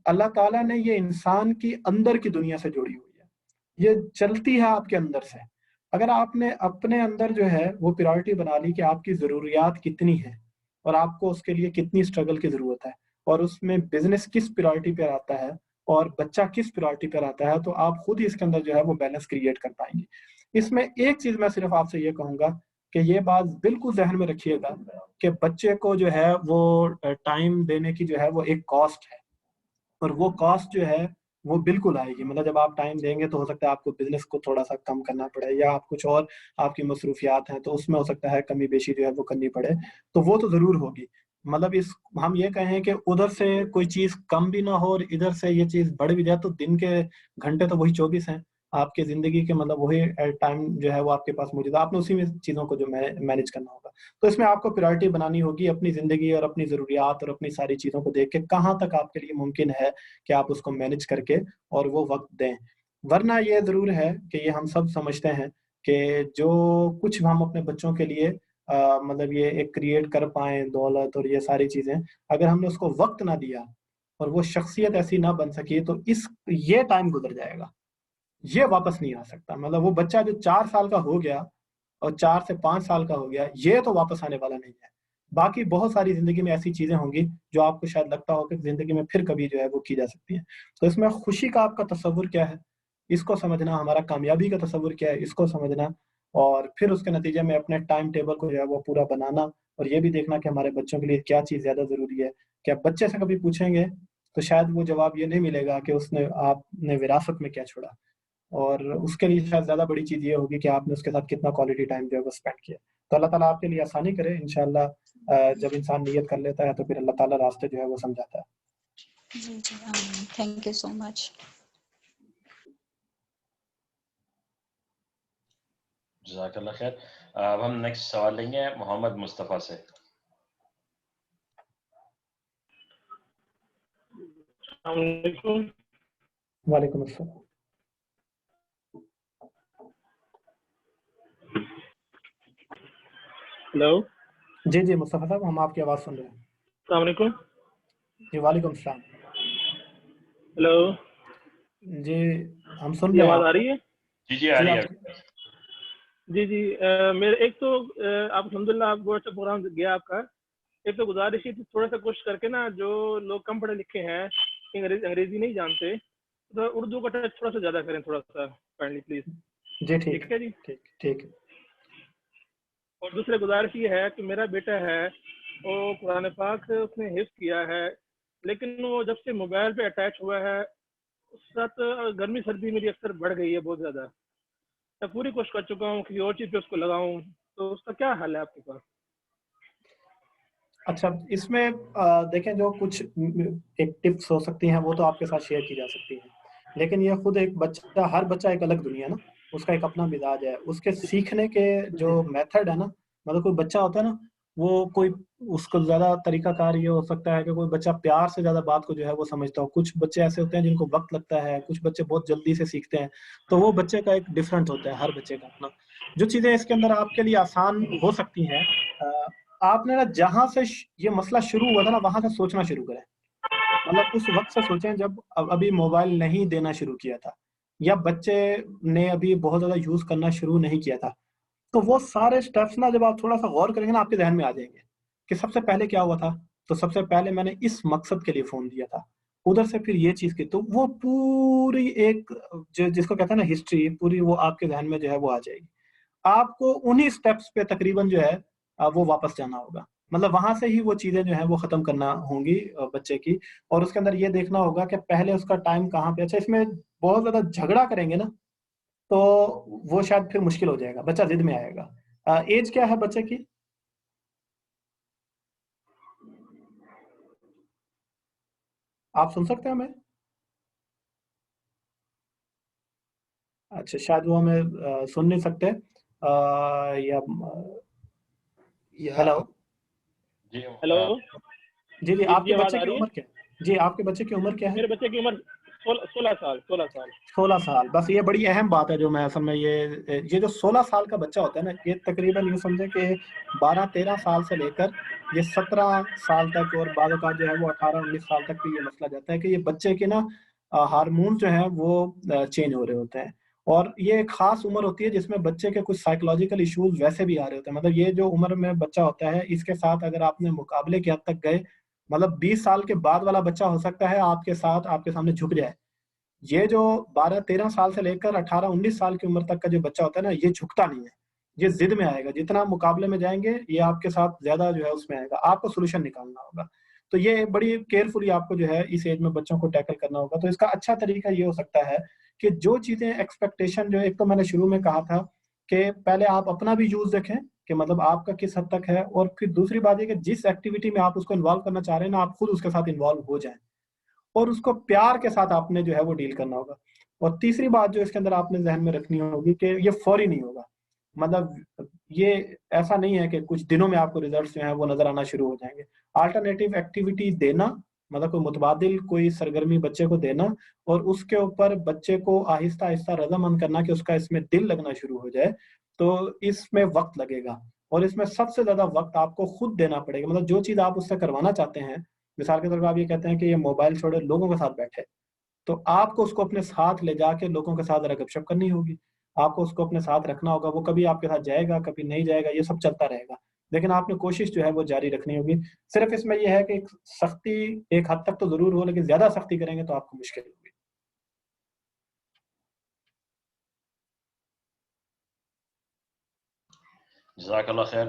अल्लाह ताला ने ये इंसान की अंदर की दुनिया से जोड़ी हुई है। ये चलती है आपके अंदर से। अगर आपने अपने अंदर जो है वो प्रायोरिटी बना ली कि आपकी ज़रूरियात कितनी है और आपको उसके लिए कितनी स्ट्रगल की ज़रूरत है और उसमें बिज़नेस किस प्रायोरिटी पे आता है, और बच्चा किस प्रायोरिटी पर आता है, तो आप खुद ही इसके अंदर जो है वो बैलेंस क्रिएट कर पाएंगे। इसमें एक चीज मैं सिर्फ आपसे ये कहूंगा कि ये बात बिल्कुल जहन में रखिएगा कि बच्चे को जो है वो टाइम देने की जो है वो एक कॉस्ट है, और वो कॉस्ट जो है वो बिल्कुल आएगी। मतलब जब आप टाइम देंगे तो हो सकता है आपको बिजनेस को थोड़ा सा कम करना पड़े, या आप कुछ और आपकी मसरूफियात हैं तो उसमें हो सकता है कमी बेशी जो है वो करनी पड़े, तो वो तो जरूर होगी। मतलब इस हम ये कहें कि उधर से कोई चीज कम भी ना हो और इधर से ये चीज बढ़ भी जाए, तो दिन के घंटे तो वही 24 हैं आपके जिंदगी के, मतलब वही टाइम जो है वो आपके पास मौजूद है, आपने उसी में चीजों को जो मैनेज करना होगा। तो इसमें आपको प्रायोरिटी बनानी होगी अपनी जिंदगी और अपनी जरूरियात और अपनी सारी चीजों को देख के कहाँ तक आपके लिए मुमकिन है कि आप उसको मैनेज करके और वो वक्त दें। वरना ये जरूर है कि ये हम सब समझते हैं कि जो कुछ हम अपने बच्चों के लिए मतलब ये एक क्रिएट कर पाए दौलत और ये सारी चीजें, अगर हमने उसको वक्त ना दिया और वो शख्सियत ऐसी ना बन सकी, तो ये टाइम गुजर जाएगा, ये वापस नहीं आ सकता। मतलब वो बच्चा जो 4 साल का हो गया और 4 से 5 साल का हो गया, ये तो वापस आने वाला नहीं है। बाकी बहुत सारी जिंदगी में ऐसी चीजें होंगी जो आपको शायद लगता हो कि जिंदगी में फिर कभी जो है वो की जा सकती है। तो इसमें खुशी का आपका तस्वुर क्या है, इसको समझना, हमारा कामयाबी का तस्वुर क्या है, इसको समझना, और फिर उसके नतीजे में अपने टाइम टेबल को जो है वो पूरा बनाना, और ये भी देखना कि हमारे बच्चों के लिए क्या चीज़ ज़्यादा ज़रूरी है। क्या बच्चे से कभी पूछेंगे तो शायद वो जवाब ये नहीं मिलेगा कि उसने आपने विरासत में क्या छोड़ा, और उसके लिए शायद ज़्यादा बड़ी चीज़ ये होगी कि आपने उसके साथ कितना क्वालिटी टाइम जो है वो स्पेंड किया। तो अल्लाह ताला आपके लिए आसानी करे इंशाल्लाह। जब इंसान नियत कर लेता है तो फिर अल्लाह ताला रास्ते जो है वो समझाता है। जी जी आमीन, थैंक यू सो मच। जज़ाकल्लाह खैर। अब हम नेक्स्ट सवाल लेंगे मोहम्मद मुस्तफ़ा से। वालेकुम अस्सलाम। हेलो जी जी मुस्तफ़ा साहब, हम आपकी आवाज़ सुन रहे हैं। अस्सलाम वालेकुम। जी वालेकुम अस्सलाम। हेलो जी हम सुन ये रहे हैं आवाज़ आ आपको। रही है? जी आ रही है। जी जी मेरे एक तो आप अल्हम्दुलिल्लाह आप बहुत अच्छा प्रोग्राम गया आपका। एक तो गुजारिश ही थी, थोड़ा सा कोशिश करके ना, जो लोग कम पढ़े लिखे हैं, अंग्रेजी नहीं जानते, तो उर्दू का टच थोड़ा सा ज़्यादा करें, थोड़ा सा काइंडली प्लीज़। जी ठीक है जी। ठीक। और दूसरी गुजारिश ये है कि मेरा बेटा है, वो कुरान पाक उसने हिफ्ज़ किया है, लेकिन वो जब से मोबाइल पे अटैच हुआ है, उस साथ गर्मी सर्दी मेरी अक्सर बढ़ गई है बहुत ज़्यादा। मैं पूरी कोशिश कर चुका हूँ कि और चीज़ पे उसको लगाऊं, तो उसका क्या हल है आपके पास? अच्छा, इसमें देखें, जो कुछ एक टिप्स हो सकती हैं वो तो आपके साथ शेयर की जा सकती हैं, लेकिन ये खुद एक बच्चा, हर बच्चा एक अलग दुनिया ना, उसका एक अपना मिजाज है, उसके सीखने के जो मेथड है ना, मतलब कोई बच्चा होता है ना, वो कोई उसको ज्यादा तरीकाकार ये हो सकता है कि कोई बच्चा प्यार से ज्यादा बात को जो है वो समझता हो, कुछ बच्चे ऐसे होते हैं जिनको वक्त लगता है, कुछ बच्चे बहुत जल्दी से सीखते हैं, तो वो बच्चे का एक डिफरेंट होता है, हर बच्चे का अपना। जो चीजें इसके अंदर आपके लिए आसान हो सकती हैं, आपने ना जहां से ये मसला शुरू हुआ था ना, वहां से सोचना शुरू करें। मतलब उस वक्त से सोचें जब अभी मोबाइल नहीं देना शुरू किया था, या बच्चे ने अभी बहुत ज्यादा यूज करना शुरू नहीं किया था, तो वो सारे स्टेप्स ना जब आप थोड़ा सा गौर करेंगे ना, आपके जहन में आ जाएंगे कि सबसे पहले क्या हुआ था। तो सबसे पहले मैंने इस मकसद के लिए फोन दिया था, उधर से फिर ये चीज की, तो वो पूरी एक जिसको कहते हैं ना हिस्ट्री, पूरी वो आपके जहन में जो है वो आ जाएगी। आपको उन्हीं स्टेप्स पे तकरीबन जो है वो वापस जाना होगा, मतलब वहां से ही वो चीजें जो है वो खत्म करना होंगी बच्चे की। और उसके अंदर ये देखना होगा कि पहले उसका टाइम कहाँ पे। अच्छा, इसमें बहुत ज्यादा झगड़ा करेंगे ना, तो वो शायद फिर मुश्किल हो जाएगा, बच्चा जिद में आएगा। एज क्या है बच्चे की? आप सुन सकते हैं हमें? अच्छा, शायद वो हमें सुन नहीं सकते। या हेलो हेलो जी जी, आपके आवाज़ बच्चे आ की रही है? उम्र क्या है? जी, आपके बच्चे की उम्र क्या है? मेरे बच्चे की उम्र 16 साल 16 साल। 16 साल। बस ये बड़ी अहम बात है जो मैं असल में ये जो 16 साल का बच्चा होता है ना, ये तकरीबन यूँ समझे कि 12-13 साल से लेकर ये 17 साल तक, और बाद औक़ात जो है वो 18-19 साल तक भी ये मसला जाता है कि ये बच्चे के ना हार्मोन जो है वो चेंज हो रहे होते हैं। और ये एक खास उम्र होती है जिसमें बच्चे के कुछ साइकोलॉजिकल इश्यूज वैसे भी आ रहे होते हैं। मतलब ये जो उम्र में बच्चा होता है, इसके साथ अगर आपने मुकाबले की हद तक गए मतलब 20 साल के बाद वाला बच्चा हो सकता है आपके साथ आपके सामने झुक जाए। ये जो 12-13 साल से लेकर 18-19 साल की उम्र तक का जो बच्चा होता है ना, ये झुकता नहीं है, ये जिद में आएगा। जितना मुकाबले में जाएंगे ये आपके साथ ज्यादा जो है उसमें आएगा, आपको सोल्यूशन निकालना होगा। तो ये बड़ी केयरफुली आपको जो है इस एज में बच्चों को टैकल करना होगा। तो इसका अच्छा तरीका ये हो सकता है कि जो चीजें एक्सपेक्टेशन, जो एक तो मैंने शुरू में कहा था कि पहले आप अपना भी यूज देखें कि मतलब आपका किस हद तक है, और फिर दूसरी बात ये कि जिस एक्टिविटी में आप उसको इन्वॉल्व करना चाह रहे हैं ना, आप खुद उसके साथ इन्वॉल्व हो जाएं और उसको प्यार के साथ आपने जो है वो डील करना होगा। और तीसरी बात जो इसके अंदर आपने जहन में रखनी होगी कि ये फौरी नहीं होगा। मतलब ये ऐसा नहीं है कि कुछ दिनों में आपको रिजल्ट्स जो हैं वो नजर आना शुरू हो जाएंगे। अल्टरनेटिव एक्टिविटी देना, मतलब कोई मुतबादिल कोई सरगर्मी बच्चे को देना, और उसके ऊपर बच्चे को आहिस्ता आहिस्ता रजामंद करना कि उसका इसमें दिल लगना शुरू हो जाए, तो इसमें वक्त लगेगा। और इसमें सबसे ज्यादा वक्त आपको खुद देना पड़ेगा। मतलब जो चीज आप उससे करवाना चाहते हैं, मिसाल के तौर पर आप ये कहते हैं कि ये मोबाइल छोड़े, लोगों के साथ बैठे, तो आपको उसको अपने साथ ले जाके लोगों के साथ जरा गपशप करनी होगी, आपको उसको अपने साथ रखना होगा। वो कभी आपके साथ जाएगा, कभी नहीं जाएगा, ये सब चलता रहेगा, लेकिन आपने कोशिश जो है वो जारी रखनी होगी। सिर्फ इसमें यह है कि सख्ती एक हद तक तो जरूर हो, लेकिन ज्यादा सख्ती करेंगे तो आपको मुश्किल होगी। जज़ाकल्लाह खैर,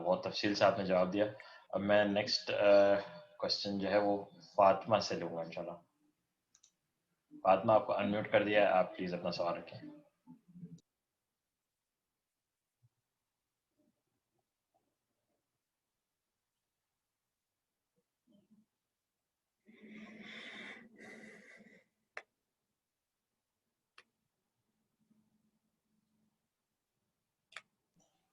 बहुत तफसील से आपने जवाब दिया। अब मैं नेक्स्ट क्वेश्चन जो है वो फातिमा से लूँगा इंशाल्लाह। फातिमा, आपको अनम्यूट कर दिया है, आप प्लीज अपना सवाल रखें।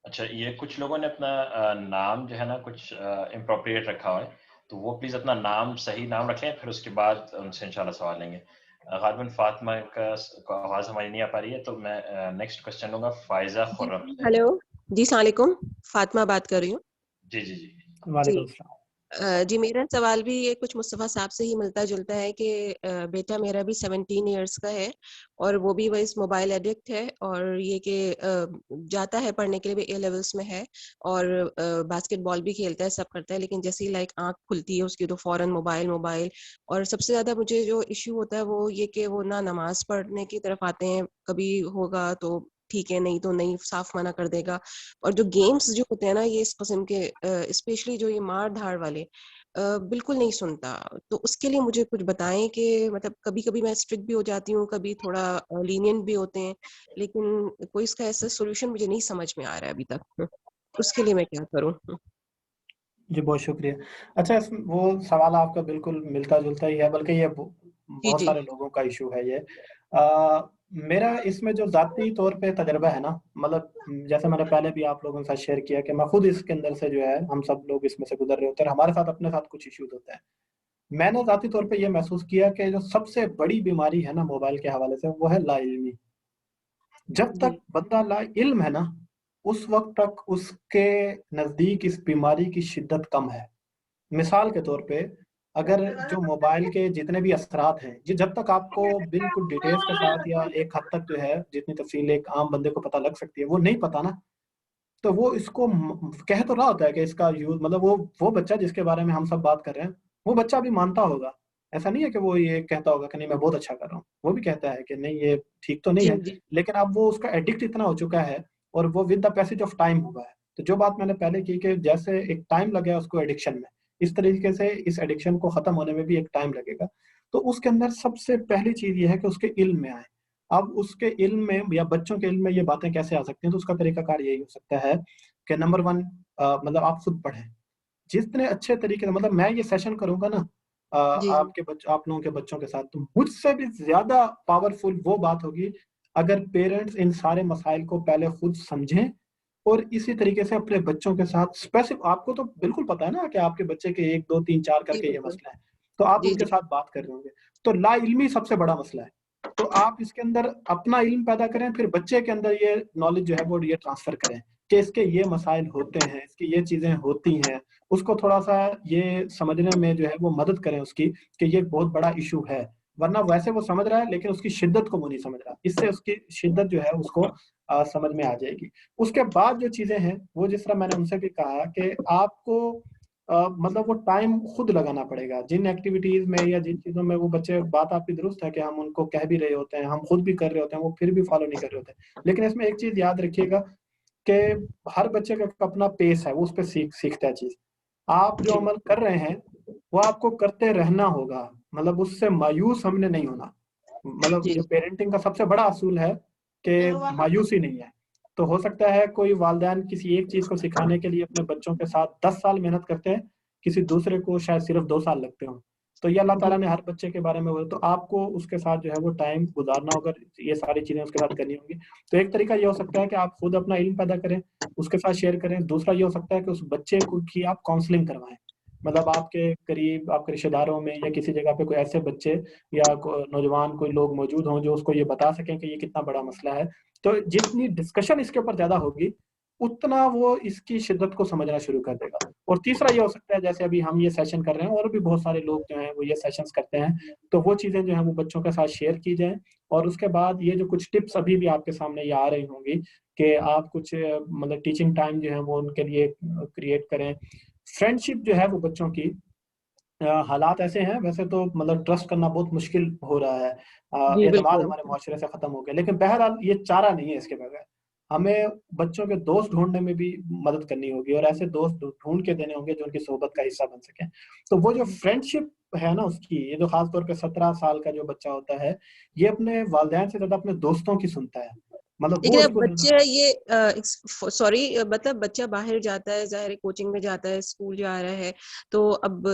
अच्छा, ये कुछ लोगों ने अपना नाम जो है ना कुछ इम्प्रोप्रिएट रखा हुआ है, तो वो प्लीज अपना नाम, सही नाम रखें, फिर उसके बाद उनसे इंशाल्लाह सवाल लेंगे। गालिबन फातिमा का आवाज हमारी नहीं आ पा रही है, तो मैं नेक्स्ट क्वेश्चन लूंगा फायजा खुर्रम से। हेलो जी, सलाम अलैकुम, फातिमा बात कर रही हूँ। जी जी जी वालेकुम सलाम। जी, मेरा सवाल भी ये कुछ मुस्तफ़ा साहब से ही मिलता जुलता है कि बेटा मेरा भी 17 इयर्स का है और वो भी वही मोबाइल एडिक्ट है, और ये कि जाता है पढ़ने के लिए भी, ए लेवल्स में है और बास्केटबॉल भी खेलता है, सब करता है, लेकिन जैसे ही लाइक आंख खुलती है उसकी तो फौरन मोबाइल मोबाइल। और सबसे ज़्यादा मुझे जो इशू होता है वो ये कि वो ना नमाज पढ़ने की तरफ आते हैं, कभी होगा तो ठीक है, नहीं तो नहीं, साफ मना कर देगा। और जो गेम्स जो होते हैं ना ये इस किस्म के, स्पेशली जो ये मार धाड़ वाले, बिल्कुल नहीं सुनता। तो उसके लिए मुझे कुछ बताएं कि मतलब कभी कभी मैं स्ट्रिक्ट भी हो जाती हूँ, कभी थोड़ा लीनियंट भी होते हैं, लेकिन कोई इसका ऐसा सोल्यूशन मुझे नहीं समझ में आ रहा है अभी तक। उसके लिए मैं क्या करूँ? जी बहुत शुक्रिया। अच्छा, वो सवाल आपका बिल्कुल मिलता जुलता ही है, बल्कि ये जी बहुत जी सारे लोगों का इशू है ये। मेरा इसमें जो जाती तौर पे तजर्बा है ना, मतलब जैसे मैंने पहले भी आप लोगों के साथ शेयर किया कि मैं खुद इसके अंदर से जो है, हम सब लोग इसमें से गुजर रहे होते हैं, हमारे साथ अपने साथ कुछ इश्यूज होते हैं। मैंने जाती तौर पे ये महसूस किया कि जो सबसे बड़ी बीमारी है ना मोबाइल के हवाले से, वो है लाइल्मी। जब जी तक बंदा ला इल्म है ना, उस वक्त तक उसके नजदीक इस बीमारी की शिद्दत कम है। मिसाल के तौर पे, अगर जो मोबाइल के जितने भी असरात हैं, ये जब तक आपको बिल्कुल डिटेल्स के साथ या एक हद तक जो है जितनी तफसील एक आम बंदे को पता लग सकती है, वो नहीं पता ना, तो वो इसको कह तो रहा होता है कि इसका यूज, मतलब वो बच्चा जिसके बारे में हम सब बात कर रहे हैं, वो बच्चा भी मानता होगा। ऐसा नहीं है कि वो ये कहता होगा कि नहीं मैं बहुत अच्छा कर रहा हूँ, वो भी कहता है कि नहीं ये ठीक तो नहीं जी है, जी लेकिन अब वो उसका एडिक्ट इतना हो चुका है, और वो with the passage of time हुआ है। तो जो बात मैंने पहले की कि जैसे एक टाइम लगे उसको एडिक्शन में, इस तरीके से इस एडिक्शन को खत्म होने में भी एक टाइम लगेगा। तो उसके अंदर सबसे पहली चीज ये है कि उसके इल्म में आए। अब उसके इल्म में या बच्चों के इल्म में ये बातें कैसे आ सकती हैं, तो उसका तरीकाकार यही हो सकता है कि नंबर वन, मतलब आप खुद पढ़ें जितने अच्छे तरीके से। मतलब मैं ये सेशन करूंगा ना जी जी आप लोगों के बच्चों के साथ, तो मुझसे भी ज्यादा पावरफुल वो बात होगी अगर पेरेंट्स इन सारे मसाइल को पहले खुद समझें, और इसी तरीके से अपने बच्चों के साथ स्पेसिफिक, आपको तो बिल्कुल पता है ना कि आपके बच्चे के 1 2 3 4 जी करके ये बिल्कुल। मसला है, तो आप जी उनके जी साथ बात कर रहे होंगे। तो ला इल्मी सबसे बड़ा मसला है। तो आप इसके अंदर अपना इल्म पैदा करें, फिर बच्चे के अंदर ये नॉलेज जो है वो ये ट्रांसफर करें कि इसके ये मसाइल होते हैं, इसकी ये चीजें होती हैं। उसको थोड़ा सा ये समझने में जो है वो मदद करें उसकी, कि ये बहुत बड़ा इशू है। वरना वैसे वो समझ रहा है लेकिन उसकी शिद्दत को वो नहीं समझ रहा, इससे उसकी शिद्दत जो है उसको समझ में आ जाएगी। उसके बाद जो चीजें हैं वो, जिस तरह मैंने उनसे भी कहा कि आपको मतलब वो टाइम खुद लगाना पड़ेगा जिन एक्टिविटीज में या जिन चीजों में वो बच्चे, बात आपकी दुरुस्त है कि हम उनको कह भी रहे होते हैं, हम खुद भी कर रहे होते हैं, वो फिर भी फॉलो नहीं कर रहे होते। लेकिन इसमें एक चीज याद रखिएगा कि हर बच्चे का अपना पेस है, वो उस पर सीखता है चीज। आप जो अमल कर रहे हैं वो आपको करते रहना होगा, मतलब उससे मायूस हमने नहीं होना। मतलब जी जो पेरेंटिंग का सबसे बड़ा असूल है कि मायूसी नहीं है। तो हो सकता है कोई वालिदैन किसी एक चीज को सिखाने के लिए अपने बच्चों के साथ 10 साल मेहनत करते हैं, किसी दूसरे को शायद सिर्फ 2 साल लगते हो। तो ये अल्लाह ताला ने हर बच्चे के बारे में बोला, तो आपको उसके साथ जो है वो टाइम गुजारना होगा, ये सारी चीजें उसके साथ करनी होंगी। तो एक तरीका ये हो सकता है कि आप खुद अपना इल्म पैदा करें, उसके साथ शेयर करें। दूसरा ये हो सकता है कि उस बच्चे को की आप काउंसलिंग करवाएं, मतलब आपके करीब, आपके रिश्तेदारों में या किसी जगह पे कोई ऐसे बच्चे या नौजवान कोई लोग मौजूद हों जो उसको ये बता सकें कि ये कितना बड़ा मसला है। तो जितनी डिस्कशन इसके ऊपर ज्यादा होगी उतना वो इसकी शिद्दत को समझना शुरू कर देगा। और तीसरा ये हो सकता है, जैसे अभी हम ये सेशन कर रहे हैं और भी बहुत सारे लोग जो हैं वो ये सेशंस करते हैं, तो वो चीजें जो हैं वो बच्चों के साथ शेयर की जाएं। और उसके बाद ये जो कुछ टिप्स अभी भी आपके सामने ये आ रही होंगी कि आप कुछ मतलब टीचिंग टाइम जो है वो उनके लिए क्रिएट करें। फ्रेंडशिप जो है वो बच्चों की, हालात ऐसे हैं वैसे तो मतलब ट्रस्ट करना बहुत मुश्किल हो रहा है, जी एतमाद बिल्कुल। हमारे माशरे से खत्म हो गया। लेकिन बहरहाल ये चारा नहीं है इसके बगैर, हमें बच्चों के दोस्त ढूंढने में भी मदद करनी होगी और ऐसे दोस्त ढूंढ के देने होंगे जो उनकी सोहबत का हिस्सा बन सके। तो वो जो फ्रेंडशिप है ना उसकी, ये जो खास तौर पे 17 साल का जो बच्चा होता है, ये अपने वालिदैन से ज्यादा अपने दोस्तों की सुनता है, मतलब वो लेकिन अब उसको बच्चे ये सॉरी मतलब बच्चा बाहर जाता है, जाहिर है कोचिंग में जाता है, स्कूल जा रहा है, तो अब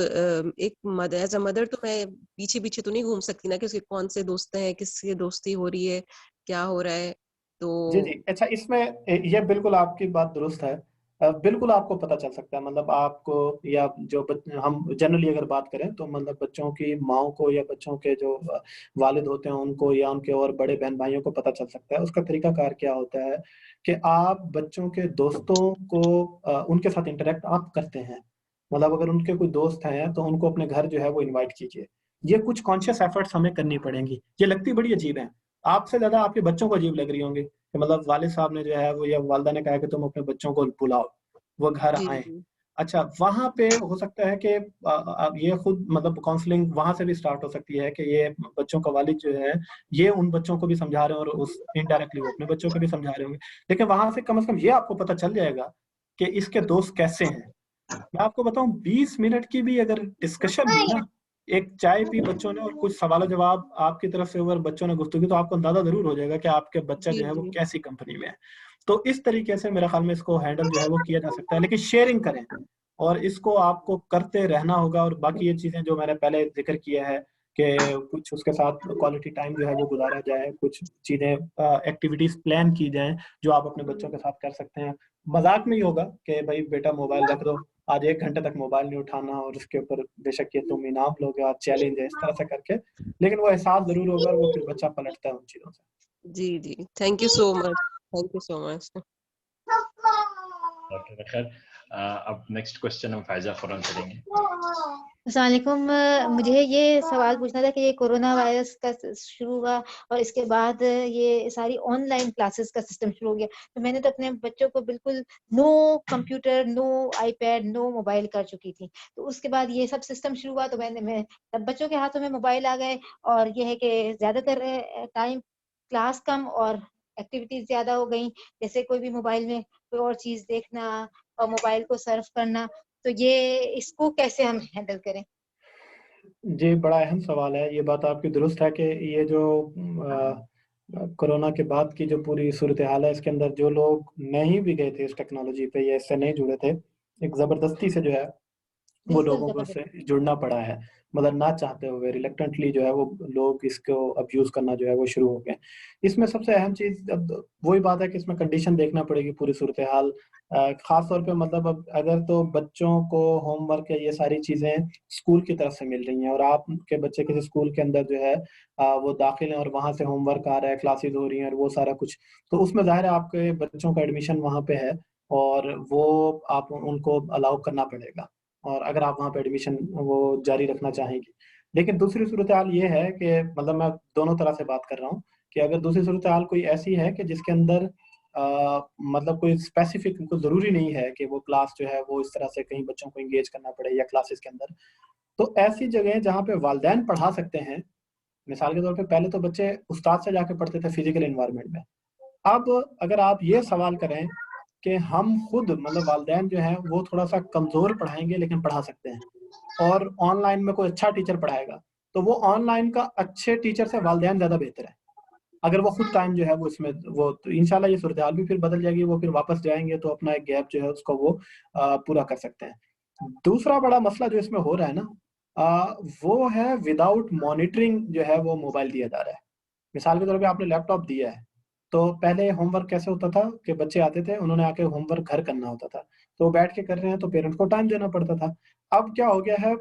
एक मदर, एज अ मदर तो मैं पीछे पीछे तो नहीं घूम सकती ना कि उसके कौन से दोस्त हैं, किससे दोस्ती हो रही है, क्या हो रहा है। जी तो जी, अच्छा इसमें ये बिल्कुल आपकी बात दुरुस्त है। बिल्कुल आपको पता चल सकता है, मतलब आपको या हम जनरली अगर बात करें तो मतलब बच्चों की माओ को या बच्चों के जो वालिद होते हैं उनको या उनके और बड़े बहन भाइयों को पता चल सकता है। उसका तरीकाकार क्या होता है कि आप बच्चों के दोस्तों को उनके साथ इंटरेक्ट आप करते हैं, मतलब अगर उनके कोई दोस्त हैं तो उनको अपने घर जो है वो इनवाइट कीजिए। ये कुछ कॉन्शियस एफर्ट्स हमें करनी पड़ेंगी, ये लगती बड़ी अजीब है, आपसे ज्यादा आपके बच्चों को अजीब लग रही होंगी कि मतलब वालिद साहब ने जो है वो या वालदा ने कहा कि तुम अपने बच्चों को बुलाओ, वो घर जी आए। जी अच्छा, वहां पे हो सकता है कि ये खुद मतलब काउंसलिंग वहां से भी स्टार्ट हो सकती है कि ये बच्चों का वालिद जो है ये उन बच्चों को भी समझा रहे हैं और उस इनडायरेक्टली वो अपने बच्चों को भी समझा रहे होंगे। लेकिन वहां से कम ये आपको पता चल जाएगा कि इसके दोस्त कैसे हैं। मैं आपको बताऊं, 20 मिनट की भी अगर डिस्कशन हुई ना, एक चाय पी बच्चों ने और कुछ सवाल जवाब आपकी तरफ से अगर बच्चों ने गुफ्तगू की, तो आपको अंदाजा जरूर हो जाएगा कि आपके बच्चा जी जो है वो जी कैसी कंपनी में है। तो इस तरीके से मेरे ख्याल में इसको हैंडल जो है वो किया जा सकता है, लेकिन शेयरिंग करें और इसको आपको करते रहना होगा। और बाकी ये चीजें जो मैंने पहले जिक्र किया है कि कुछ उसके साथ क्वालिटी टाइम जो है वो गुजारा जाए, कुछ चीजें एक्टिविटीज प्लान की जाएं जो आप अपने बच्चों के साथ कर सकते हैं। मजाक में ही होगा कि भाई बेटा मोबाइल रख दो, आज 1 घंटे तक मोबाइल नहीं उठाना, और उसके ऊपर बेशक ये तुम इनाम लोगे और चैलेंज है इस तरह से करके, लेकिन वो एहसास जरूर होगा और वो फिर बच्चा पलटता है उन चीजों से। जी जी, thank you so much, thank you so much. Doctor खैर, अब नेक्स्ट क्वेश्चन हम फायजा फौरन करेंगे। अस्सलाम वालेकुम। मुझे ये सवाल पूछना था कि ये कोरोना वायरस का शुरू हुआ और इसके बाद ये सारी ऑनलाइन क्लासेस का सिस्टम शुरू हो गया, तो मैंने तो अपने बच्चों को बिल्कुल no computer, no iPad, no mobile कर चुकी थी। तो उसके बाद ये सब सिस्टम शुरू हुआ तो मैं तब बच्चों के हाथों में मोबाइल आ गए, और ये है कि ज़्यादातर टाइम क्लास कम और एक्टिविटीज ज़्यादा हो गई, जैसे कोई भी मोबाइल में कोई और चीज़ देखना और मोबाइल को सर्फ करना। तो ये इसको कैसे हम हैंडल करें? जी, बड़ा अहम सवाल है। ये बात आपकी दुरुस्त है कि ये जो कोरोना के बाद की जो पूरी सूरत हाल है, इसके अंदर जो लोग नहीं भी गए थे इस टेक्नोलॉजी पे या इससे नहीं जुड़े थे, एक ज़बरदस्ती से जो है वो बिल्कुल लोगों को जबरदस्त। से जुड़ना पड़ा है, मतलब ना चाहते हुए रिलेक्टेंटली जो है वो लोग इसको अब्यूज करना जो है वो शुरू हो गए। इसमें सबसे अहम चीज अब वही बात है कि इसमें कंडीशन देखना पड़ेगी पूरी सूरत हाल, खास तौर पे मतलब अब अगर तो बच्चों को होमवर्क या ये सारी चीजें स्कूल की तरफ से मिल रही हैं और आपके बच्चे किसी स्कूल के अंदर जो है वो दाखिल हैं और वहां से होमवर्क आ रहा है, क्लासेस हो रही हैं और वो सारा कुछ, तो उसमें जाहिर है आपके बच्चों का एडमिशन वहां पे है और वो आप उनको अलाउ करना पड़ेगा, और अगर आप वहाँ पे एडमिशन वो जारी रखना चाहेंगे। लेकिन दूसरी सूरत हाल ये है कि मतलब मैं दोनों तरह से बात कर रहा हूँ कि अगर दूसरी सूरत हाल कोई ऐसी है कि जिसके अंदर मतलब कोई स्पेसिफिक उनको ज़रूरी नहीं है कि वो क्लास जो है वो इस तरह से कहीं बच्चों को एंगेज करना पड़े या क्लासेस के अंदर। तो ऐसी जगह जहाँ पे वालिदैन पढ़ा सकते हैं, मिसाल के तौर पे पहले तो बच्चे उस्ताद से जाके पढ़ते थे फिजिकल एनवायरनमेंट में। अब अगर आप ये सवाल करें कि हम खुद मतलब वालिदैन जो हैं वो थोड़ा-सा कमज़ोर पढ़ाएँगे लेकिन पढ़ा सकते हैं, और ऑनलाइन में कोई अच्छा टीचर पढ़ाएगा, तो वो ऑनलाइन का अच्छे टीचर से वालिदैन ज़्यादा बेहतर है। अगर वो खुद टाइम जो है वो इसमें वो तो इंशाल्लाह ये सूरत-ए-हाल भी फिर बदल जाएगी, वो फिर वापस जाएँगे तो अपना एक गैप जो है उसको वो पूरा कर सकते हैं। दूसरा बड़ा मसला जो इसमें हो रहा है ना, वो है विदाउट मॉनिटरिंग जो है वो मोबाइल दिया जा रहा है। मिसाल के तौर पे आपने लैपटॉप दिया है, तो पहले होमवर्क कैसे होता था कि बच्चे आते थे, उन्होंने आके होमवर्क घर करना होता था, तो बैठ के कर रहे हैं तो पेरेंट्स को टाइम देना पड़ता था। अब क्या हो गया है,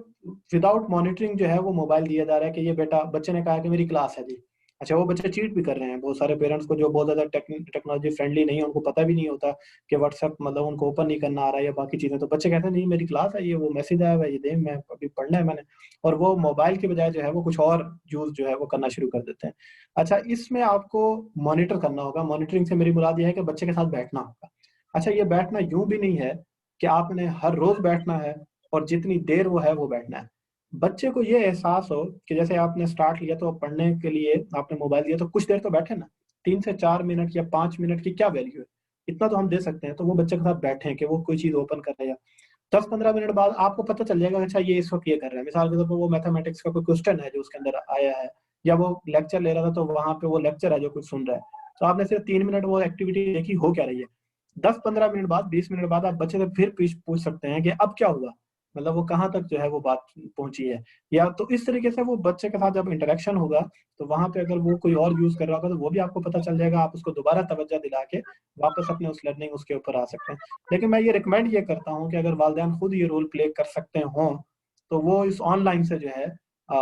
विदाउट मॉनिटरिंग जो है वो मोबाइल दिया जा रहा है कि ये बेटा, बच्चे ने कहा कि मेरी क्लास है जी। अच्छा, वो बच्चे चीट भी कर रहे हैं, बहुत सारे पेरेंट्स को जो बहुत ज़्यादा टेक्नोलॉजी फ्रेंडली नहीं है, उनको पता भी नहीं होता कि व्हाट्सएप मतलब उनको ओपन नहीं करना आ रहा है या बाकी चीज़ें, तो बच्चे कहते हैं नहीं मेरी क्लास है, ये वो मैसेज आया हुआ है, ये देख मैं अभी पढ़ना है मैंने, और वो मोबाइल की बजाय जो है वो कुछ और यूज़ जो है वो करना शुरू कर देते हैं। अच्छा, इसमें आपको मॉनिटर करना होगा, मॉनिटरिंग से मेरी मुराद ये है कि बच्चे के साथ बैठना होगा। अच्छा, ये बैठना यूँ भी नहीं है कि आपने हर रोज़ बैठना है और जितनी देर वो है वो बैठना है। बच्चे को ये एहसास हो कि जैसे आपने स्टार्ट लिया तो पढ़ने के लिए आपने मोबाइल दिया तो कुछ देर तो बैठे ना, 3 से 4 मिनट या 5 मिनट की क्या वैल्यू है? इतना तो हम दे सकते हैं, तो वो बच्चे के साथ बैठें कि वो कोई चीज़ ओपन कर रहा है, या 10-15 मिनट बाद आपको पता चल जाएगा अच्छा ये इस वक़्त ये कर रहा है। मिसाल के तौर पे वो मैथमेटिक्स का कोई क्वेश्चन है जो उसके अंदर आया है, या वो लेक्चर ले रहा था तो वहाँ पे वो लेक्चर है जो कुछ सुन रहा है। तो आपने सिर्फ 3 मिनट वो एक्टिविटी देखी, हो क्या रही है। 10-15 मिनट बाद, 20 मिनट बाद आप बच्चे से फिर पूछ सकते हैं कि अब क्या हुआ? मतलब वो कहाँ तक जो है वो बात पहुँची है। या तो इस तरीके से वो बच्चे के साथ जब इंटरेक्शन होगा, तो वहाँ पे अगर वो कोई और यूज़ कर रहा होगा तो वो भी आपको पता चल जाएगा, आप उसको दोबारा तवज्जो दिला के वापस अपने उस लर्निंग उसके ऊपर आ सकते हैं। लेकिन मैं ये रिकमेंड ये करता हूँ कि अगर वालिदैन खुद ये रोल प्ले कर सकते हों, तो वो इस ऑनलाइन से जो है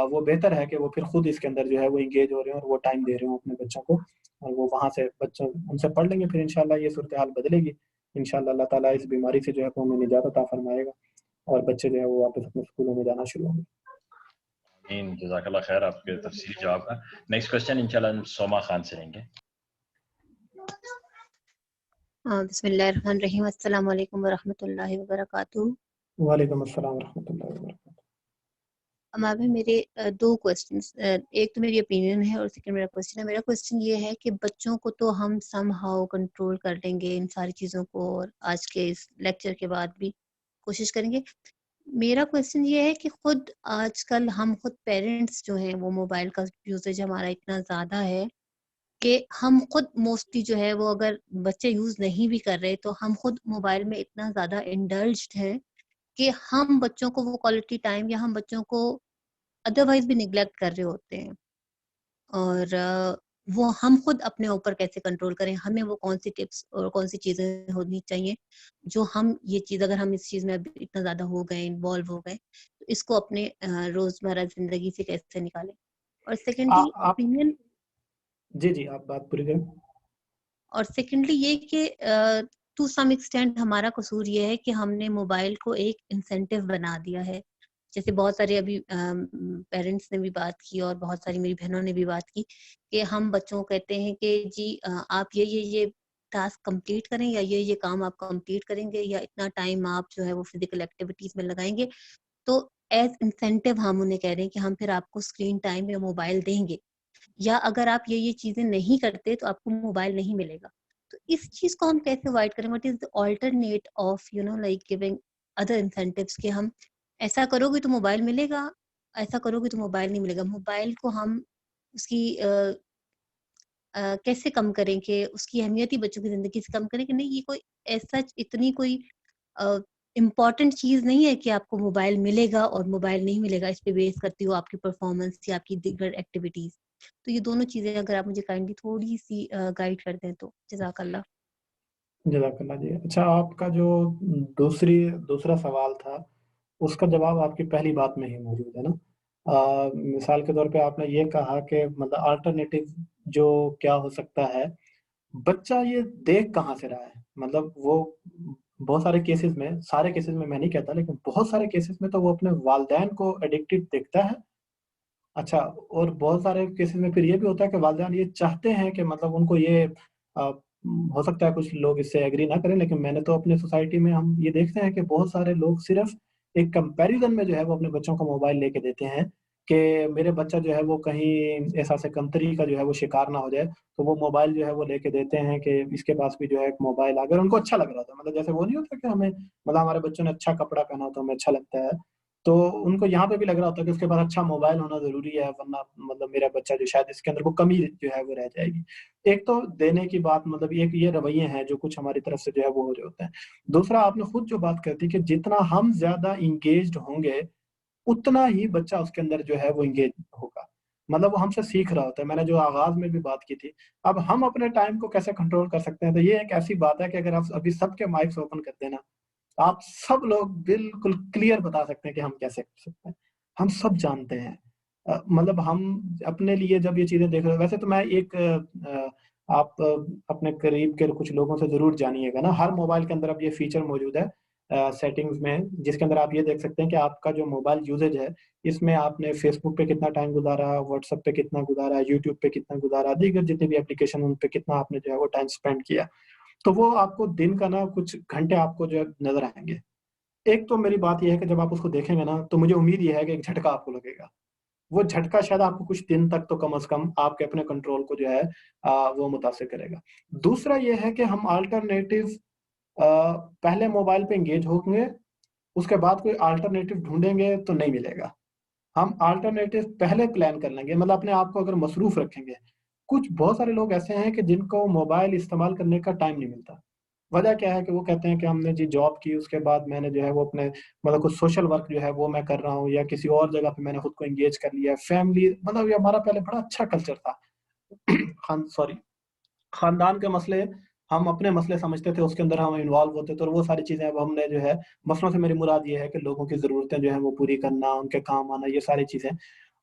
वो बेहतर है कि वो फिर खुद इसके अंदर जो है वो एंगेज हो रहे हों और वो टाइम दे रहे हों अपने बच्चों को, और वो वहाँ से बच्चों उनसे पढ़ लेंगे, फिर इंशाल्लाह ये सूरत-ए-हाल बदलेगी। इंशाल्लाह अल्लाह ताला इस बीमारी से जो है वो हमें निजात अता फरमाएगा और बच्चे जो है वो वापस अपने स्कूलों में जाना शुरू होंगे। आमीन, जज़ाकल्लाह खैर आपके तफसीली जवाब का। नेक्स्ट क्वेश्चन इंशाल्लाह हम सोमा खान से लेंगे। बिस्मिल्लाहिर्रहमानिर्रहीम, अस्सलाम वालेकुम वरहमतुल्लाहि वबरकातुहू। वालेकुम अस्सलाम वरहमतुल्लाहि वबरकातुहू। अभी मेरे 2 क्वेश्चंस, एक तो मेरी ओपिनियन है और सेकंड मेरा क्वेश्चन है। मेरा क्वेश्चन ये है कि बच्चों को तो हम समहाउ कंट्रोल कर लेंगे इन सारी चीज़ों को, और आज के इस लेक्चर के बाद भी कोशिश करेंगे। मेरा क्वेश्चन ये है कि खुद आजकल हम खुद पेरेंट्स जो हैं वो मोबाइल का यूसेज हमारा इतना ज़्यादा है कि हम खुद मोस्टली जो है वो, अगर बच्चे यूज़ नहीं भी कर रहे तो हम खुद मोबाइल में इतना ज़्यादा इंडल्ज्ड हैं कि हम बच्चों को वो क्वालिटी टाइम, या हम बच्चों को अदरवाइज भी निग्लेक्ट कर रहे होते हैं। और वो हम खुद अपने ऊपर कैसे कंट्रोल करें, हमें वो कौन सी टिप्स और कौन सी चीजें होनी चाहिए जो हम ये चीज, अगर हम इस चीज में अभी इतना ज्यादा हो गए, इन्वॉल्व हो गए, तो इसको अपने रोजमर्रा जिंदगी से कैसे निकालें। और सेकेंडली आप ओपिनियन, जी, आप बात पूरी करें। और सेकेंडली ये कि टू सम एक्सटेंट हमारा कसूर ये है कि हमने मोबाइल को एक इंसेंटिव बना दिया है। जैसे बहुत सारे अभी पेरेंट्स ने भी बात की और बहुत सारी मेरी बहनों ने भी बात की कि हम बच्चों को कहते हैं कि जी आप ये टास्क कंप्लीट करें, या ये काम आप कंप्लीट करेंगे, या इतना टाइम आप जो है वो फिजिकल एक्टिविटीज में लगाएंगे, तो एज इंसेंटिव हम उन्हें कह रहे हैं कि हम फिर आपको स्क्रीन टाइम या मोबाइल देंगे, या अगर आप ये चीजें नहीं करते तो आपको मोबाइल नहीं मिलेगा। तो इस चीज को हम कैसे अवॉइड करें? What is the alternate of like giving other incentives, कि हम ऐसा करोगे तो मोबाइल मिलेगा, ऐसा करोगे तो मोबाइल नहीं मिलेगा। मोबाइल को हम उसकी कैसे कम करें कि उसकी अहमियत ही बच्चों की जिंदगी से कम करें, कि नहीं ये कोई ऐसा इतनी कोई इम्पोर्टेंट चीज नहीं है कि आपको मोबाइल मिलेगा और मोबाइल नहीं मिलेगा, इस पे बेस करती हो आपकी परफॉर्मेंस या आपकी दीगर एक्टिविटीज। तो ये दोनों चीजें अगर आप मुझे काइंडली थोड़ी सी गाइड कर दें तो जज़ाकल्लाह। जज़ाकल्लाह जी। अच्छा, आपका जो दूसरा सवाल था, उसका जवाब आपकी पहली बात में ही मौजूद है ना। मिसाल के तौर पे आपने ये कहा कि मतलब अल्टरनेटिव जो क्या हो सकता है, बच्चा ये देख कहाँ से रहा है? मतलब वो बहुत सारे केसेज़ में, सारे केसेज़ में मैं नहीं कहता, लेकिन बहुत सारे केसेज़ में तो वो अपने वालिदैन को एडिक्टेड देखता है। अच्छा, और बहुत सारे केसेज़ में फिर ये भी होता है कि वालिदैन ये चाहते हैं कि मतलब उनको ये हो सकता है कुछ लोग इससे एग्री ना करें, लेकिन मैंने तो अपने सोसाइटी में हम ये देखते हैं कि बहुत सारे लोग सिर्फ एक कंपैरिजन में जो है वो अपने बच्चों को मोबाइल लेके देते हैं कि मेरे बच्चा जो है वो कहीं ऐसा से कमतरी का जो है वो शिकार ना हो जाए, तो वो मोबाइल जो है वो लेके देते हैं कि इसके पास भी जो है एक मोबाइल, अगर उनको अच्छा लग रहा था, मतलब जैसे वो नहीं होता कि हमें, मतलब हमारे बच्चों ने अच्छा कपड़ा पहना तो हमें अच्छा लगता है, तो उनको यहाँ पे भी लग रहा होता है कि उसके पास अच्छा मोबाइल होना जरूरी है, वरना मतलब मेरा बच्चा जो शायद इसके अंदर वो कमी जो है वो रह जाएगी। एक तो देने की बात, मतलब एक ये रवैये हैं जो कुछ हमारी तरफ से जो है वो हो रहे होते हैं। दूसरा, आपने खुद जो बात करती कि जितना हम ज्यादा इंगेज्ड होंगे उतना ही बच्चा उसके अंदर जो है वो इंगेज होगा, मतलब वो हमसे सीख रहा होता है। मैंने जो आगाज में भी बात की थी, अब हम अपने टाइम को कैसे कंट्रोल कर सकते हैं, तो ये एक ऐसी बात है कि अगर आप अभी सबके माइक्स ओपन कर देना, आप सब लोग बिल्कुल क्लियर बता सकते हैं कि हम कैसे कर सकते हैं। हम सब जानते हैं, मतलब हम अपने लिए जब ये चीजें देख रहे हो, वैसे तो मैं एक आप अपने करीब के कुछ लोगों से जरूर जानिएगा ना, हर मोबाइल के अंदर अब ये फीचर मौजूद है सेटिंग्स में, जिसके अंदर आप ये देख सकते हैं कि आपका जो मोबाइल यूजेज है, इसमें आपने फेसबुक पे कितना टाइम गुजारा, व्हाट्सएप पे कितना गुजारा, यूट्यूब पे कितना गुजारा, दीगर जितनी भी एप्लीकेशन उन पे कितना आपने जो है वो टाइम स्पेंड किया, तो वो आपको दिन का ना कुछ घंटे आपको जो है नजर आएंगे। एक तो मेरी बात यह है कि जब आप उसको देखेंगे ना, तो मुझे उम्मीद यह है कि एक झटका आपको लगेगा, वो झटका शायद आपको कुछ दिन तक तो कम से कम आपके अपने कंट्रोल को जो है वो मुतासिर करेगा। दूसरा ये है कि हम अल्टरनेटिव पहले मोबाइल पे एंगेज होंगे, उसके बाद कोई अल्टरनेटिव ढूंढेंगे तो नहीं मिलेगा। हम अल्टरनेटिव पहले प्लान कर लेंगे, मतलब अपने आप को अगर मसरूफ रखेंगे। कुछ बहुत सारे लोग ऐसे हैं कि जिनको मोबाइल इस्तेमाल करने का टाइम नहीं मिलता। वजह क्या है कि वो कहते हैं कि हमने जी जॉब की, उसके बाद मैंने जो है वो अपने मतलब कुछ सोशल वर्क जो है वो मैं कर रहा हूँ, या किसी और जगह पे मैंने खुद को एंगेज कर लिया, फैमिली, मतलब ये हमारा पहले बड़ा अच्छा कल्चर था। खान सॉरी खानदान के मसले हम अपने मसले समझते थे, उसके अंदर हम इन्वॉल्व होते थे, और वो सारी चीजें अब हमने जो है, मसलों से मेरी मुराद ये है कि लोगों की जरूरतें जो है वो पूरी करना, उनके काम आना, ये सारी चीजें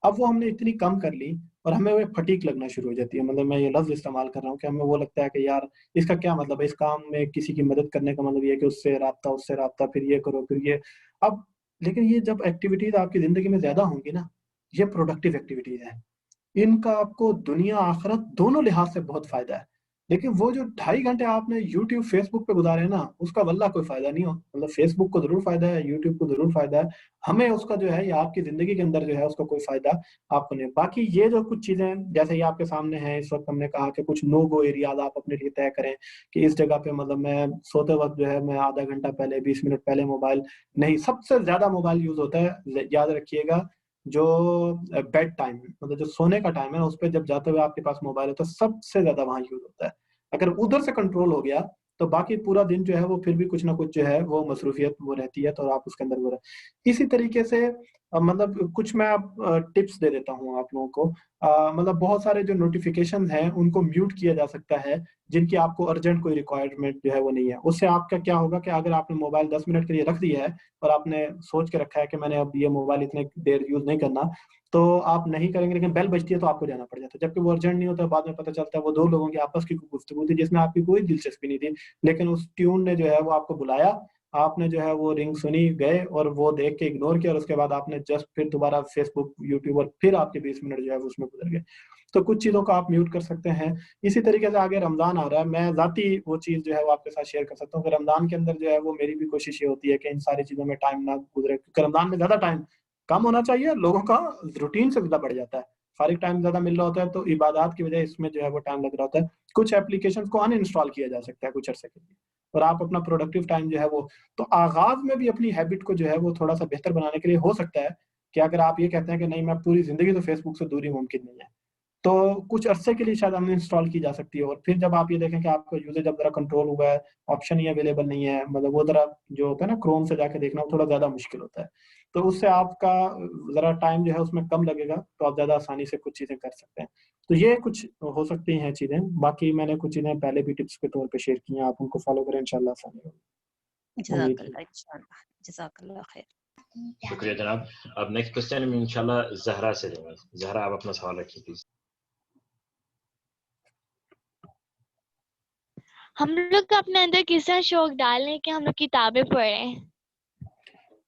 अब वो हमने इतनी कम कर ली, और हमें वो फटीक लगना शुरू हो जाती है। मतलब मैं ये लफ्ज इस्तेमाल कर रहा हूँ कि हमें वो लगता है कि यार इसका क्या मतलब है, इस काम में किसी की मदद करने का मतलब ये है कि उससे राब्ता, फिर ये करो, फिर ये। अब लेकिन ये जब एक्टिविटीज आपकी जिंदगी में ज्यादा होंगी ना, ये प्रोडक्टिव एक्टिविटीज है, इनका आपको दुनिया आखिरत दोनों लिहाज से बहुत फायदा है। लेकिन वो जो 2.5 घंटे आपने यूट्यूब फेसबुक पे गुजारे ना, उसका वल्ला कोई फायदा नहीं हो। मतलब फेसबुक को जरूर फायदा है, यूट्यूब को जरूर फायदा है, हमें उसका जो है, या आपकी जिंदगी के अंदर जो है उसका कोई फायदा आपको नहीं। बाकी ये जो कुछ चीजें जैसे ये आपके सामने हैं इस वक्त, हमने कहा कि कुछ नो गो एरियाज आप अपने लिए तय करें कि इस जगह पे मतलब मैं सोते वक्त जो है मैं आधा घंटा पहले, 20 मिनट पहले मोबाइल नहीं। सबसे ज्यादा मोबाइल यूज होता है, याद रखिएगा, जो बेड टाइम, मतलब जो सोने का टाइम है, उस पर जब जाते हुए आपके पास मोबाइल होता है, सबसे ज्यादा वहां यूज होता है। अगर उधर से कंट्रोल हो गया तो बाकी पूरा दिन जो है वो फिर भी कुछ ना कुछ जो है वो मसरूफियत वो रहती है, तो आप उसके अंदर वो इसी तरीके से मतलब कुछ मैं आप टिप्स दे देता हूँ आप लोगों को। मतलब बहुत सारे जो नोटिफिकेशन हैं उनको म्यूट किया जा सकता है, जिनकी आपको अर्जेंट कोई रिक्वायरमेंट जो है वो नहीं है। उससे आपका क्या होगा कि अगर आपने मोबाइल 10 मिनट के लिए रख दिया है, और आपने सोच के रखा है कि मैंने अब ये मोबाइल इतने देर यूज नहीं करना, तो आप नहीं करेंगे, लेकिन बेल बजती है तो आपको जाना पड़ जाता है, जबकि वो अर्जेंट नहीं होता। बाद में पता चलता है वो दो लोगों की आपस की गुफ्तगू थी जिसमें आपकी कोई दिलचस्पी नहीं थी, लेकिन उस ट्यून ने जो है वो आपको बुलाया, आपने जो है वो रिंग सुनी, गए और वो देख के इग्नोर किया, और उसके बाद आपने जस्ट फिर दोबारा फेसबुक, यूट्यूब, और फिर आपके 20 मिनट जो है उसमें गुजर गए। तो कुछ चीजों को आप म्यूट कर सकते हैं। इसी तरीके से आगे रमजान आ रहा है, मैं जाती वो चीज जो है वो आपके साथ शेयर कर सकता हूँ कि रमजान के अंदर जो है वो मेरी भी कोशिश ये होती है कि इन सारी चीजों में टाइम ना गुजरे, क्योंकि रमजान में ज्यादा टाइम कम होना चाहिए, लोगों का रूटीन से ज्यादा बढ़ जाता है, फारिग टाइम ज्यादा मिल रहा होता है, तो इबादत की वजह इसमें जो है वो टाइम लग रहा होता है। कुछ एप्लीकेशन को अनइंस्टॉल किया जा सकता है कुछ अरसे के लिए, और आप अपना प्रोडक्टिव टाइम जो है वो, तो आगाज में भी अपनी हैबिट को जो है वो थोड़ा सा बेहतर बनाने के लिए हो सकता है कि अगर आप ये कहते हैं कि नहीं मैं पूरी जिंदगी तो फेसबुक से दूरी मुमकिन नहीं है, तो कुछ अरसे के लिए शायद अनइंस्टॉल की जा सकती है। और फिर जब आप ये देखें कि आपका यूजेज अब जरा कंट्रोल हुआ है, ऑप्शन ही अवेलेबल नहीं है, मतलब वो जरा जो होता है ना क्रोम से जाके देखना, वो थोड़ा ज्यादा मुश्किल होता है, तो उससे आपका जरा टाइम जो है उसमें कम लगेगा, तो आप ज्यादा आसानी से कुछ चीजें कर सकते हैं। तो ये कुछ हो सकती हैं चीजें। बाकी मैंने कुछ चीजें पहले भी टिप्स के तौर पे शेयर की हैं, आप उनको फॉलो करें, इंशाल्लाह आसानी होगी। उम्मीद है। जज़ाकल्लाह इंशाल्लाह, जज़ाकल्लाह खैर। शुक्रिया जनाब। अब नेक्स्ट क्वेश्चन हम इंशाल्लाह जहरा से लेंगे। जहरा, आप अपना सवाल रखिए प्लीज। हम लोग अपने अंदर कितना शौक डालें कि हम लोग किताबें पढ़ें।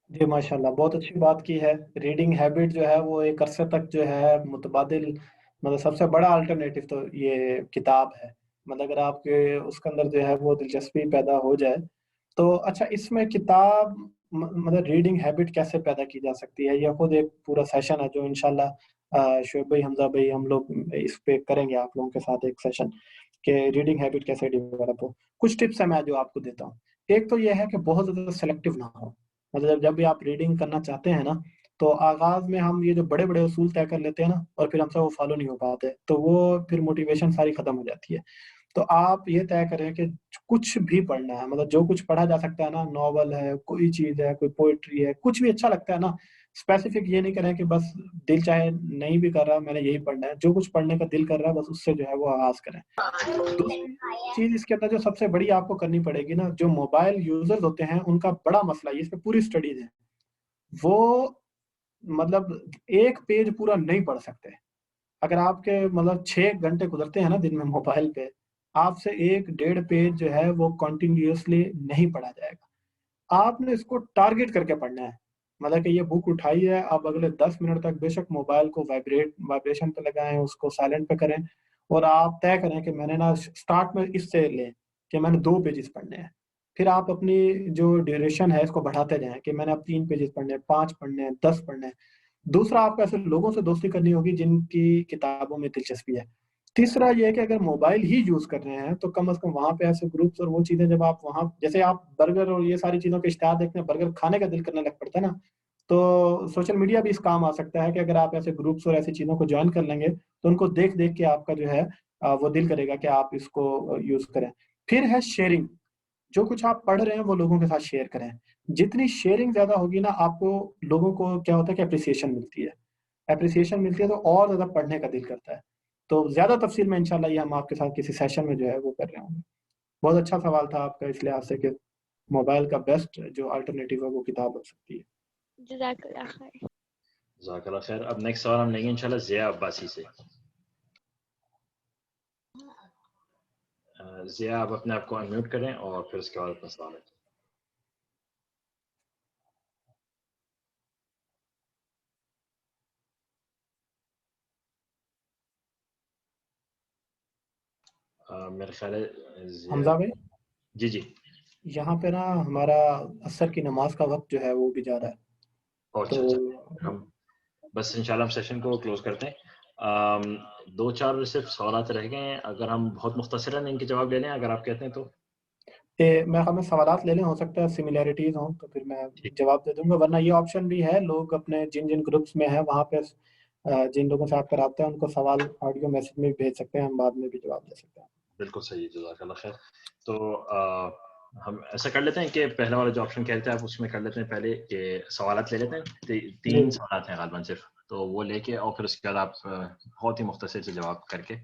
जी माशाल्लाह, बहुत अच्छी बात की है। रीडिंग हैबिट जो है वो एक अरसे तक जो है मुतबादिल, मतलब सबसे बड़ा अल्टरनेटिव तो ये किताब है। मतलब अगर आपके उसके अंदर जो है वो दिलचस्पी पैदा हो जाए तो अच्छा इसमें किताब मतलब रीडिंग हैबिट कैसे पैदा की जा सकती है? यह खुद एक पूरा सेशन है जो इंशाल्लाह शोएब भाई, हमजा भाई हम लोग इस पे करेंगे आप लोगों के साथ एक सेशन कि रीडिंग हैबिट कैसे डेवलप हो। कुछ टिप्स हैं मैं जो आपको देता हूँ। एक तो ये है कि बहुत ज़्यादा सेलेक्टिव ना हो। मतलब जब भी आप रीडिंग करना चाहते हैं ना, तो आगाज़ में हम ये जो बड़े-बड़े उसूल तय कर लेते हैं ना और फिर हमसे वो फॉलो नहीं हो पाते, तो वो फिर मोटिवेशन सारी खत्म हो जाती है। तो आप ये तय करें कि कुछ भी पढ़ना है, मतलब जो कुछ पढ़ा जा सकता है ना, नॉवल है, कोई चीज़ है, कोई पोएट्री है, कुछ भी अच्छा लगता है ना, स्पेसिफिक ये नहीं करें कि बस दिल चाहे नहीं भी कर रहा, मैंने यही पढ़ना है। जो कुछ पढ़ने का दिल कर रहा है, बस उससे जो है वो आगाज़ करें। दूसरी चीज़ इसके अंदर जो सबसे बड़ी आपको करनी पड़ेगी ना, जो मोबाइल यूज़र्स होते हैं, उनका बड़ा मसला ये, इस पे पूरी स्टडीज़ हैं। वो मतलब एक पेज पूरा नहीं पढ़ सकते। अगर आपके मतलब 6 घंटे गुज़रते हैं ना दिन में मोबाइल पे, आपसे 1 डेढ़ पेज जो है वो कंटीन्यूअसली नहीं पढ़ा जाएगा। आपने इसको टारगेट करके पढ़ना है। मतलब कि ये बुक उठाई है, आप अगले 10 मिनट तक बेशक मोबाइल को वाइब्रेशन पे लगाएँ, उसको साइलेंट पे करें और आप तय करें कि मैंने ना स्टार्ट में इससे लें कि मैंने 2 पेजेज़ पढ़ने हैं। फिर आप अपनी जो ड्यूरेशन है इसको बढ़ाते जाएँ कि मैंने अब 3 पेजेज़ पढ़ने हैं, 5 पढ़ने हैं, 10 पढ़ने हैं। दूसरा आपको ऐसे लोगों से दोस्ती करनी होगी जिनकी किताबों में दिलचस्पी है। तीसरा ये है कि अगर मोबाइल ही यूज़ कर रहे हैं, तो कम से कम वहाँ पे ऐसे ग्रुप्स और वो चीज़ें जब आप वहाँ जैसे आप बर्गर और ये सारी चीज़ों के इश्तिहार देखते हैं, बर्गर खाने का दिल करने लग पड़ता है ना, तो सोशल मीडिया भी इस काम आ सकता है कि अगर आप ऐसे ग्रुप्स और ऐसी चीज़ों को जॉइन कर लेंगे, तो उनको देख-देख के आपका जो है वो दिल करेगा कि आप इसको यूज़ करें। फिर है शेयरिंग, जो कुछ आप पढ़ रहे हैं वो लोगों के साथ शेयर करें। जितनी शेयरिंग ज़्यादा होगी ना, आपको लोगों को क्या होता है कि एप्रिसिएशन मिलती है। एप्रिसिएशन मिलती है तो और ज़्यादा पढ़ने का दिल करता है। तो ज़्यादा तफ़सील में इंशाल्लाह ये हम आपके साथ किसी सेशन में जो है वो कर रहे होंगे। बहुत अच्छा सवाल था आपका इस लिहाज़ से कि मोबाइल का बेस्ट जो अल्टरनेटिव है वो किताब हो सकती है। जज़ाकल्लाह खैर। जज़ाकल्लाह खैर। अब नेक्स्ट सवाल हम लेंगे इंशाल्लाह ज़िया अब्बासी से। ज़िया आप अपने आप को अनम्यूट करें और फिर उसके बाद अपना सवाल रखें। मेरा ख़्याल है हमज़ा भाई? जी, जी। यहाँ पे ना हमारा असर की नमाज़ का वक़्त जो है वो भी जा रहा है। अच्छा, अच्छा। हम बस इंशाल्लाह हम सेशन को क्लोज़ करते हैं। 2-4 सिर्फ़ सवालात रह गए हैं, अगर हम बहुत मुख़्तसरन इनके जवाब ले लें, अगर आप कहते हैं तो? मैं हमें सवालात ले लें, हो सकता है सिमिलैरिटीज़ हों, तो फिर मैं जवाब दे दूँगा, वरना ये ऑप्शन भी है, लोग अपने जिन-जिन ग्रुप्स में हैं, वहाँ पे जिन लोगों से आपका राब्ता है, उनको सवाल ऑडियो मैसेज में भी भेज सकते हैं, हम बाद में भी जवाब दे सकते हैं। बिल्कुल सही, जज़ाकल्लाह खैर। तो हम ऐसा कर लेते हैं कि पहला वाला जो ऑप्शन कह रहे थे आप उसमें कर लेते हैं पहले कि सवालात ले लेते हैं। 3 जी। सवालात हैं ग़ालिबन सिर्फ़, तो वो लेके और फिर उसके बाद आप बहुत ही मुख़्तसर से जवाब करके जी,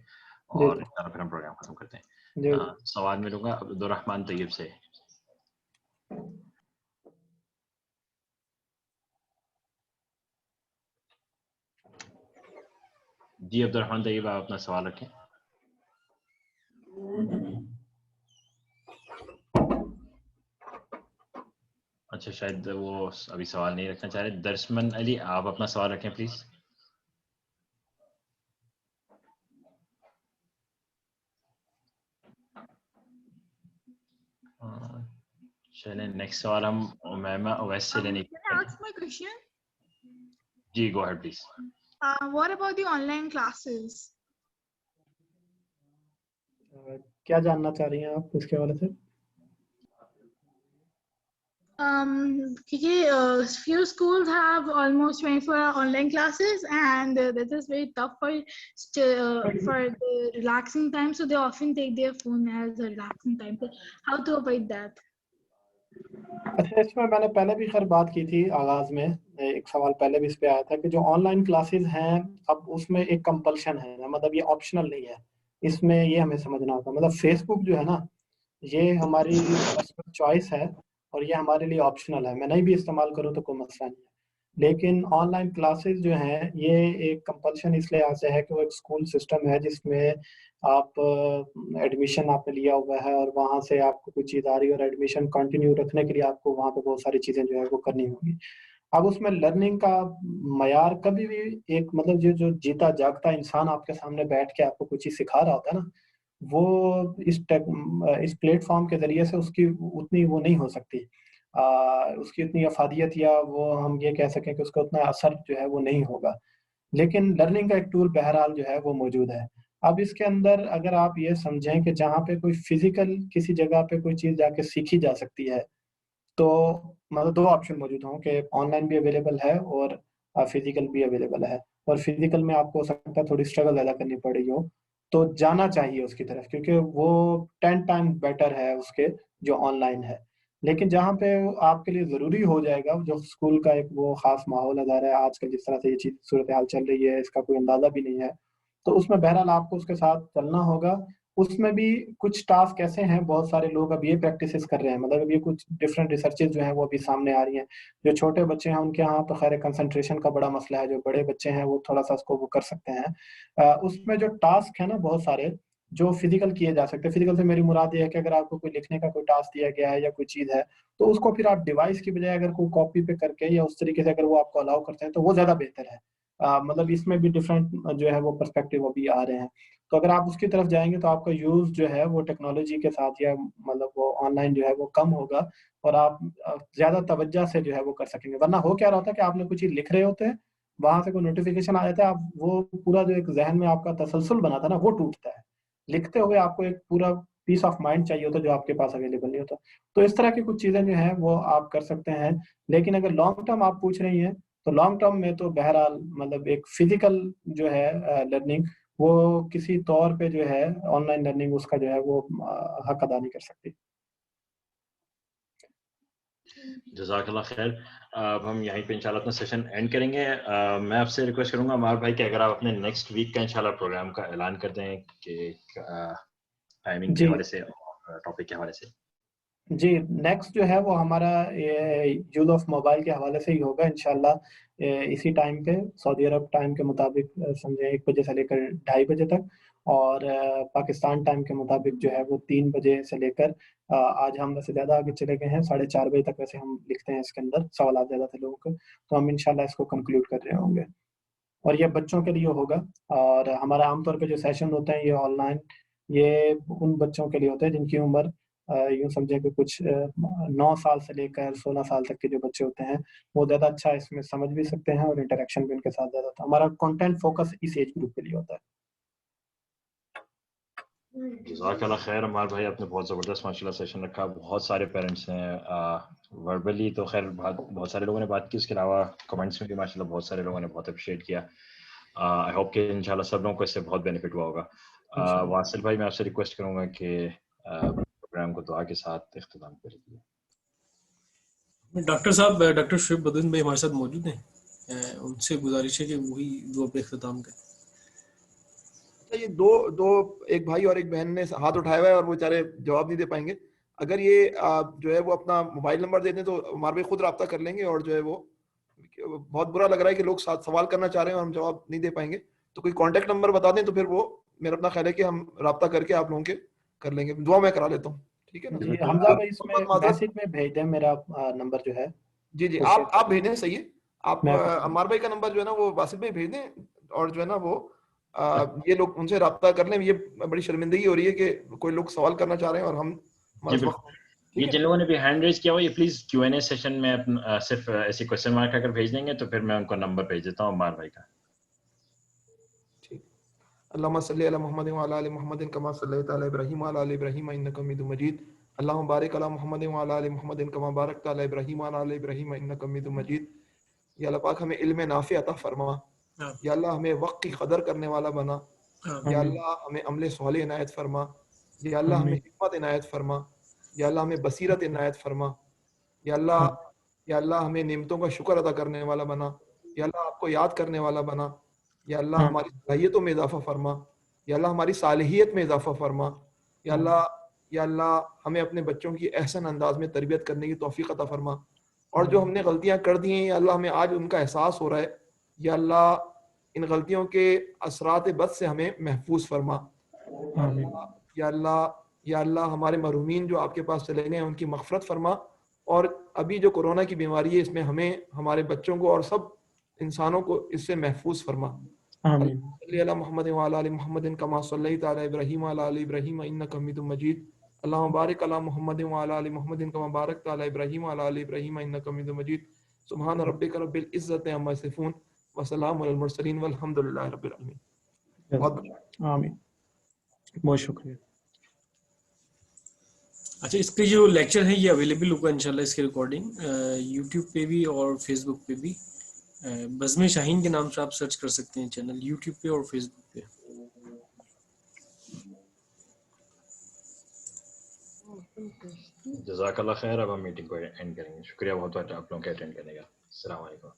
और जी। फिर हम प्रोग्राम ख़त्म करते हैं। जी, जी। सवाल मैं लूँगा अब्दुर्रहमान तैयब से। जी, अब्दुर्रहमान तैयब आप अपना सवाल रखें। अच्छा, शायद वो अभी सवाल नहीं रखना चाह रहे। दर्शमन अली आप अपना सवाल रखें प्लीज़। चलें नेक्स्ट सवाल हम उमैमा अवैस से लेने की Can I ask my question? जी, go ahead please. What about the online classes? क्या जानना चाह रही हैं आप इसके हवाले से? क्योंकि few schools have almost 24 online classes and that is very tough for the relaxing time, so they often take their phone as a relaxing time. So how to avoid that? अच्छा, इसमें मैंने पहले भी खैर बात की थी आगाज़ में, एक सवाल पहले भी इस पे आया था कि जो ऑनलाइन क्लासेस हैं, अब उसमें एक कंपल्शन है ना, मतलब ये ऑप्शनल नहीं है। इसमें ये हमें समझना होगा, मतलब फेसबुक जो है ना, ये हमारी पर्सनल चॉइस है और ये हमारे लिए ऑप्शनल है। मैं नहीं भी इस्तेमाल करूँ तो कोई मसला नहीं है। लेकिन ऑनलाइन क्लासेस जो हैं, ये एक कंपल्शन इस लिहाज़ से है कि वो एक स्कूल सिस्टम है जिसमें आप एडमिशन आपने लिया हुआ है और वहाँ से आपको कोई चीज़ आ रही है और एडमिशन कंटिन्यू रखने के लिए आपको वहाँ पे बहुत सारी चीज़ें जो है वो करनी होंगी। अब उसमें लर्निंग का मयार कभी भी एक मतलब जो जो जीता-जागता इंसान आपके सामने बैठ के आपको कोई चीज़ सिखा रहा होता है ना, वो इस प्लेटफॉर्म के ज़रिए से उसकी उतनी वो नहीं हो सकती, उसकी उतनी अफादियत या वो हम ये कह सकें कि उसका उतना असर जो है वो नहीं होगा। लेकिन लर्निंग का एक टूल बहरहाल जो है वो मौजूद है। अब इसके अंदर अगर आप ये समझें कि जहाँ पे कोई फ़िज़िकल किसी जगह पे कोई चीज़ जाके सीखी जा सकती है, तो मतलब 2 ऑप्शन मौजूद हों कि ऑनलाइन भी अवेलेबल है और फ़िज़िकल भी अवेलेबल है, और फ़िज़िकल में आपको हो सकता है थोड़ी स्ट्रगल ज़्यादा करनी पड़ रही हो, तो जाना चाहिए उसकी तरफ, क्योंकि वो 10 टाइम्स बेटर है उसके जो ऑनलाइन है। लेकिन जहाँ पे आपके लिए ज़रूरी हो जाएगा, जो स्कूल का एक वो ख़ास माहौल नज़र है आजकल, जिस तरह से ये चीज़ सूरत-ए-हाल चल रही है, इसका कोई अंदाज़ा भी नहीं है, तो उसमें बहरहाल आपको उसके साथ चलना होगा। उसमें भी कुछ टास्क ऐसे हैं, बहुत सारे लोग अब ये प्रैक्टिसेस कर रहे हैं, मतलब अब ये कुछ डिफरेंट रिसर्चेज़ जो हैं वो अभी सामने आ रही हैं। जो छोटे बच्चे हैं उनके यहाँ तो ख़ैर कंसंट्रेशन का बड़ा मसला है, जो बड़े बच्चे हैं वो थोड़ा-सा उसको वो कर सकते हैं। उसमें जो टास्क है ना बहुत सारे, जो फिज़िकल किए जा सकते हैं, फिज़िकल से मेरी मुराद ये है कि अगर आपको कोई लिखने का कोई टास्क दिया गया है या कोई चीज़ है, तो उसको फिर आप डिवाइस की बजाय अगर कोई कॉपी पे करके या उस तरीके से अगर वो आपको अलाउ करते हैं, तो वो ज़्यादा बेहतर है। मतलब इसमें भी डिफरेंट जो है वो पर्सपेक्टिव अभी आ रहे हैं। तो अगर आप उसकी तरफ जाएँगे तो आपका यूज़ जो है वो टेक्नोलॉजी के साथ या मतलब वो ऑनलाइन जो है वो कम होगा, और आप ज़्यादा तवज्जो से जो है वो कर सकेंगे। वरना हो क्या रहा होता है कि आपने कोई चीज़ लिख रहे होते हैं, वहाँ से कोई नोटिफ़िकेशन आ जाता है, आप वो पूरा जो एक ज़हन में आपका तसलसल बना था ना, वो टूटता है। लिखते हुए आपको एक पूरा पीस ऑफ माइंड चाहिए होता है, जो आपके पास अवेलेबल नहीं होता। तो इस तरह की कुछ चीज़ें जो हैं वो आप कर सकते हैं। लेकिन अगर लॉन्ग टर्म आप पूछ रही हैं, तो लॉन्ग टर्म में तो बहरहाल मतलब एक फ़िज़िकल जो है लर्निंग, वो किसी तौर पे जो है ऑनलाइन लर्निंग उसका जो है वो हक अदा नहीं कर सकती। जज़ाकल्लाह खैर। अब हम यहीं पे इंशाल्लाह अपना सेशन एंड करेंगे। मैं आपसे रिक्वेस्ट करूँगा अमार भाई कि अगर आप अपने नेक्स्ट वीक का इंशाल्लाह प्रोग्राम का ऐलान कर दें कि टाइमिंग के जी। हवाले से और टॉपिक के हवाले से। जी, नेक्स्ट जो है वो हमारा ये यूज़ ऑफ मोबाइल के हवाले से ही होगा इंशाल्लाह। इसी टाइम पे सऊदी अरब टाइम के मुताबिक समझें 1 बजे से लेकर ढाई बजे तक, और पाकिस्तान टाइम के मुताबिक जो है वो 3 बजे से लेकर आज हम वैसे ज़्यादा आगे चले गए हैं, 4:30 बजे तक वैसे हम लिखते हैं इसके अंदर, सवालात ज़्यादा थे लोगों के, तो हम इंशाल्लाह इसको कंक्लूड कर रहे होंगे। और ये बच्चों के लिए होगा, और हमारा आम तौर पे जो सेशन होते हैं ये ऑनलाइन, ये उन बच्चों के लिए होते हैं जिनकी उम्र यूँ समझें कि कुछ 9 साल से लेकर 16 साल तक के जो बच्चे होते हैं, वो ज़्यादा अच्छा इसमें समझ भी सकते हैं और इंटरैक्शन भी उनके साथ ज़्यादा होता है। हमारा कंटेंट फोकस इस एज ग्रुप के लिए होता है। जज़ाकल्लाह खैर अमार भाई, आपने बहुत ज़बरदस्त माशाल्लाह सेशन रखा। बहुत सारे पेरेंट्स हैं, वर्बली तो खैर बहुत सारे लोगों ने बात की, उसके अलावा कमेंट्स में भी माशाल्लाह बहुत सारे लोगों ने बहुत अप्रिशिएट किया। आई होप कि इंशाल्लाह सब लोगों को इससे बहुत बेनिफिट हुआ होगा। वासिल भाई, मैं आपसे रिक्वेस्ट करूंगा कि प्रोग्राम को दुआ के साथ इख्तिताम कर दीजिए। डॉक्टर साहब, डॉक्टर शुएब बदून भाई हमारे साथ मौजूद हैं, उनसे गुजारिश है कि वही दुआ पे इख्तिताम करें। अच्छा, ये दो एक भाई और एक बहन ने हाथ उठाया हुआ है और वो बेचारे जवाब नहीं दे पाएंगे। अगर ये जो है वो अपना मोबाइल नंबर दे दें तो हमारे भाई खुद रब्ता कर लेंगे, और जो है वो बहुत बुरा लग रहा है कि लोग सवाल करना चाह रहे हैं और हम जवाब नहीं दे पाएंगे, तो कोई कांटेक्ट नंबर बता दें तो फिर वो मेरा अपना ख्याल है कि हम रब्ता करके आप लोगों के कर लेंगे। दुआ मैं करा लेता हूँ, ठीक है ना? जी, हमजा भाई इसमें मैसेज में भेज दें मेरा नंबर जो है। जी जी, आप भेज दें, सही है। आप मैं अमार भाई का नंबर जो है ना वो वासिफ भाई भेज दें, और जो है ना वो ये लोग उनसे रब्ता कर लें। ये बड़ी शर्मिंदगी हो रही है कि कोई लोग सवाल करना चाह रहे हैं और हम ये जिन लोगों ने भी हैंड रेज किया हुआ, ये प्लीज Q&A सेशन में सिर्फ ऐसे क्वेश्चन मार्क अगर भेज देंगे तो फिर मैं उनको नंबर भेज देता हूँ अमार भाई का। ठीक। अल्लाहुम्मा सल्ली अला मुहम्मद व अला आलि मुहम्मद कमा सल्लैता अला इब्राहीम व अला आलि इब्राहीम इन्नका हमीदुम मजीद। अल्लाहुम्मा बारिक अला मुहम्मद व अला आलि मुहम्मद कमा बारकता अला इब्राहीम व अला आलि इब्राहीम इन्नका हमीदुम मजीद। या अल्लाह पाक हमें इल्म नाफी अता फरमा। या अल्लाह हमें वक्त की कदर करने वाला बना। या अल्लाह हमें अमले सालेह इनायत फरमा। या अल्लाह हमें हिम्मत इनायत फरमा। या अल्लाह हमें बसीरत इनायत फरमा। या अल्लाह हमें नेमतों का शुक्र अदा करने वाला बना। या अल्लाह आपको याद करने वाला बना। या अल्लाह हमारी सलाहियतों में इजाफा फरमा। या अल्लाह हमारी सालिहियत में इजाफा फरमा। या अल्लाह हमें अपने बच्चों की एहसन अंदाज में तरबियत करने की तौफीक अता फरमा। और जो हमने गलतियां कर दी हैं, या अल्लाह हमें आज उनका एहसास हो रहा है, या अल्लाह इन गलतियों के असरात बद से हमें महफूज फरमा। या अल्लाह हमारे महरूमीन जो आपके पास चले गए हैं उनकी मग़फ़िरत फरमा। और अभी जो कोरोना की बीमारी है इसमें हमें, हमारे बच्चों को और सब इंसानों को इससे महफूज फरमा। आमीन। सल्ली अला मुहम्मद व अला आलि मुहम्मदिन कमा सल्लैता अला इब्राहीम व अला आलि इब्राहीम इन्नका हमीदुम मजीद। अल्लाहुम्मा बारिक अला मुहम्मद व अला आलि मुहम्मदिन कमा बारकता अला इब्राहीम व अला आलि इब्राहीम इन्नका हमीदुम मजीद। सुब्हान रब्बिका रब्बिल इज्जति अम्मा यसिफून व सलामुन अलल मुरसलीन वल्हम्दुलिल्लाहि रब्बिल आलमीन। आमीन, बहुत शुक्रिया। अच्छा, इसके जो लेक्चर है ये अवेलेबल होगा इंशाल्लाह, इसकी रिकॉर्डिंग यूट्यूब पे भी और फेसबुक पे भी। बज़्म शाहीन के नाम से आप सर्च कर सकते हैं चैनल, यूट्यूब पे और फेसबुक पे। जज़ाकल्लाह खैर। अब हम मीटिंग को एंड करेंगे। शुक्रिया बहुत बहुत आप लोगों के अटेंड करने का। अस्सलाम वालेकुम।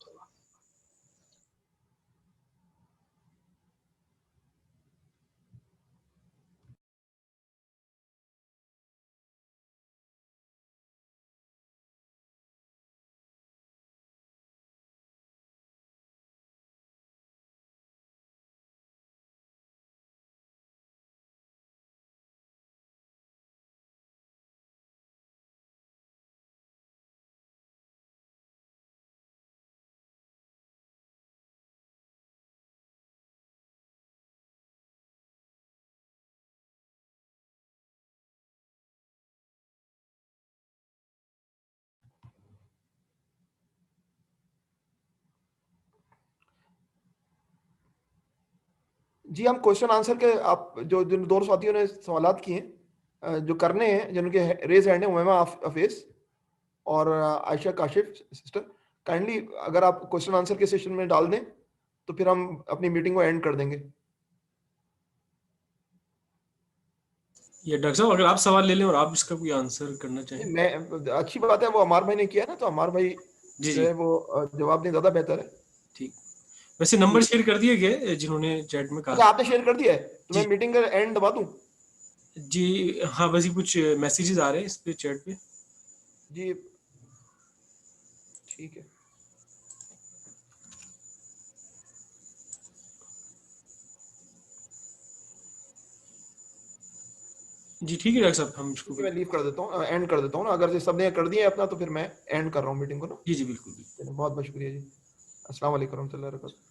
जी हम क्वेश्चन आंसर के आप जो जिन दो साथियों ने सवालात किए हैं जो करने हैं, जिनके रेज हैंड है, उमैमा हफीज और आयशा काशिफ सिस्टर, काइंडली अगर आप क्वेश्चन आंसर के सेशन में डाल दें तो फिर हम अपनी मीटिंग को एंड कर देंगे। ये डॉक्टर साहब अगर आप सवाल ले लें और आप इसका कोई आंसर करना चाहें। मैं अच्छी बात है, वो अमार भाई ने किया ना, तो अमार भाई जो है वो जवाब दें ज्यादा बेहतर है। ठीक, वैसे नंबर शेयर कर दिए गए जिन्होंने चैट में कहा। अच्छा, आपने शेयर कर दिया है, तो मैं मीटिंग का एंड दबा दूं? जी हाँ, बस कुछ मैसेजेस आ रहे हैं इस पे चैट पे। जी ठीक है। जी ठीक है डॉक्टर साहब, हम इसको मैं लीव कर देता हूँ, एंड कर देता हूँ ना। अगर से सबने कर दिया है अपना, तो फिर मैं एंड कर रहा हूँ मीटिंग को ना। जी बिल्कुल। बहुत बहुत शुक्रिया जी। अस्सलाम वालेकुम रहमतुल्लाहि व बरकातहू।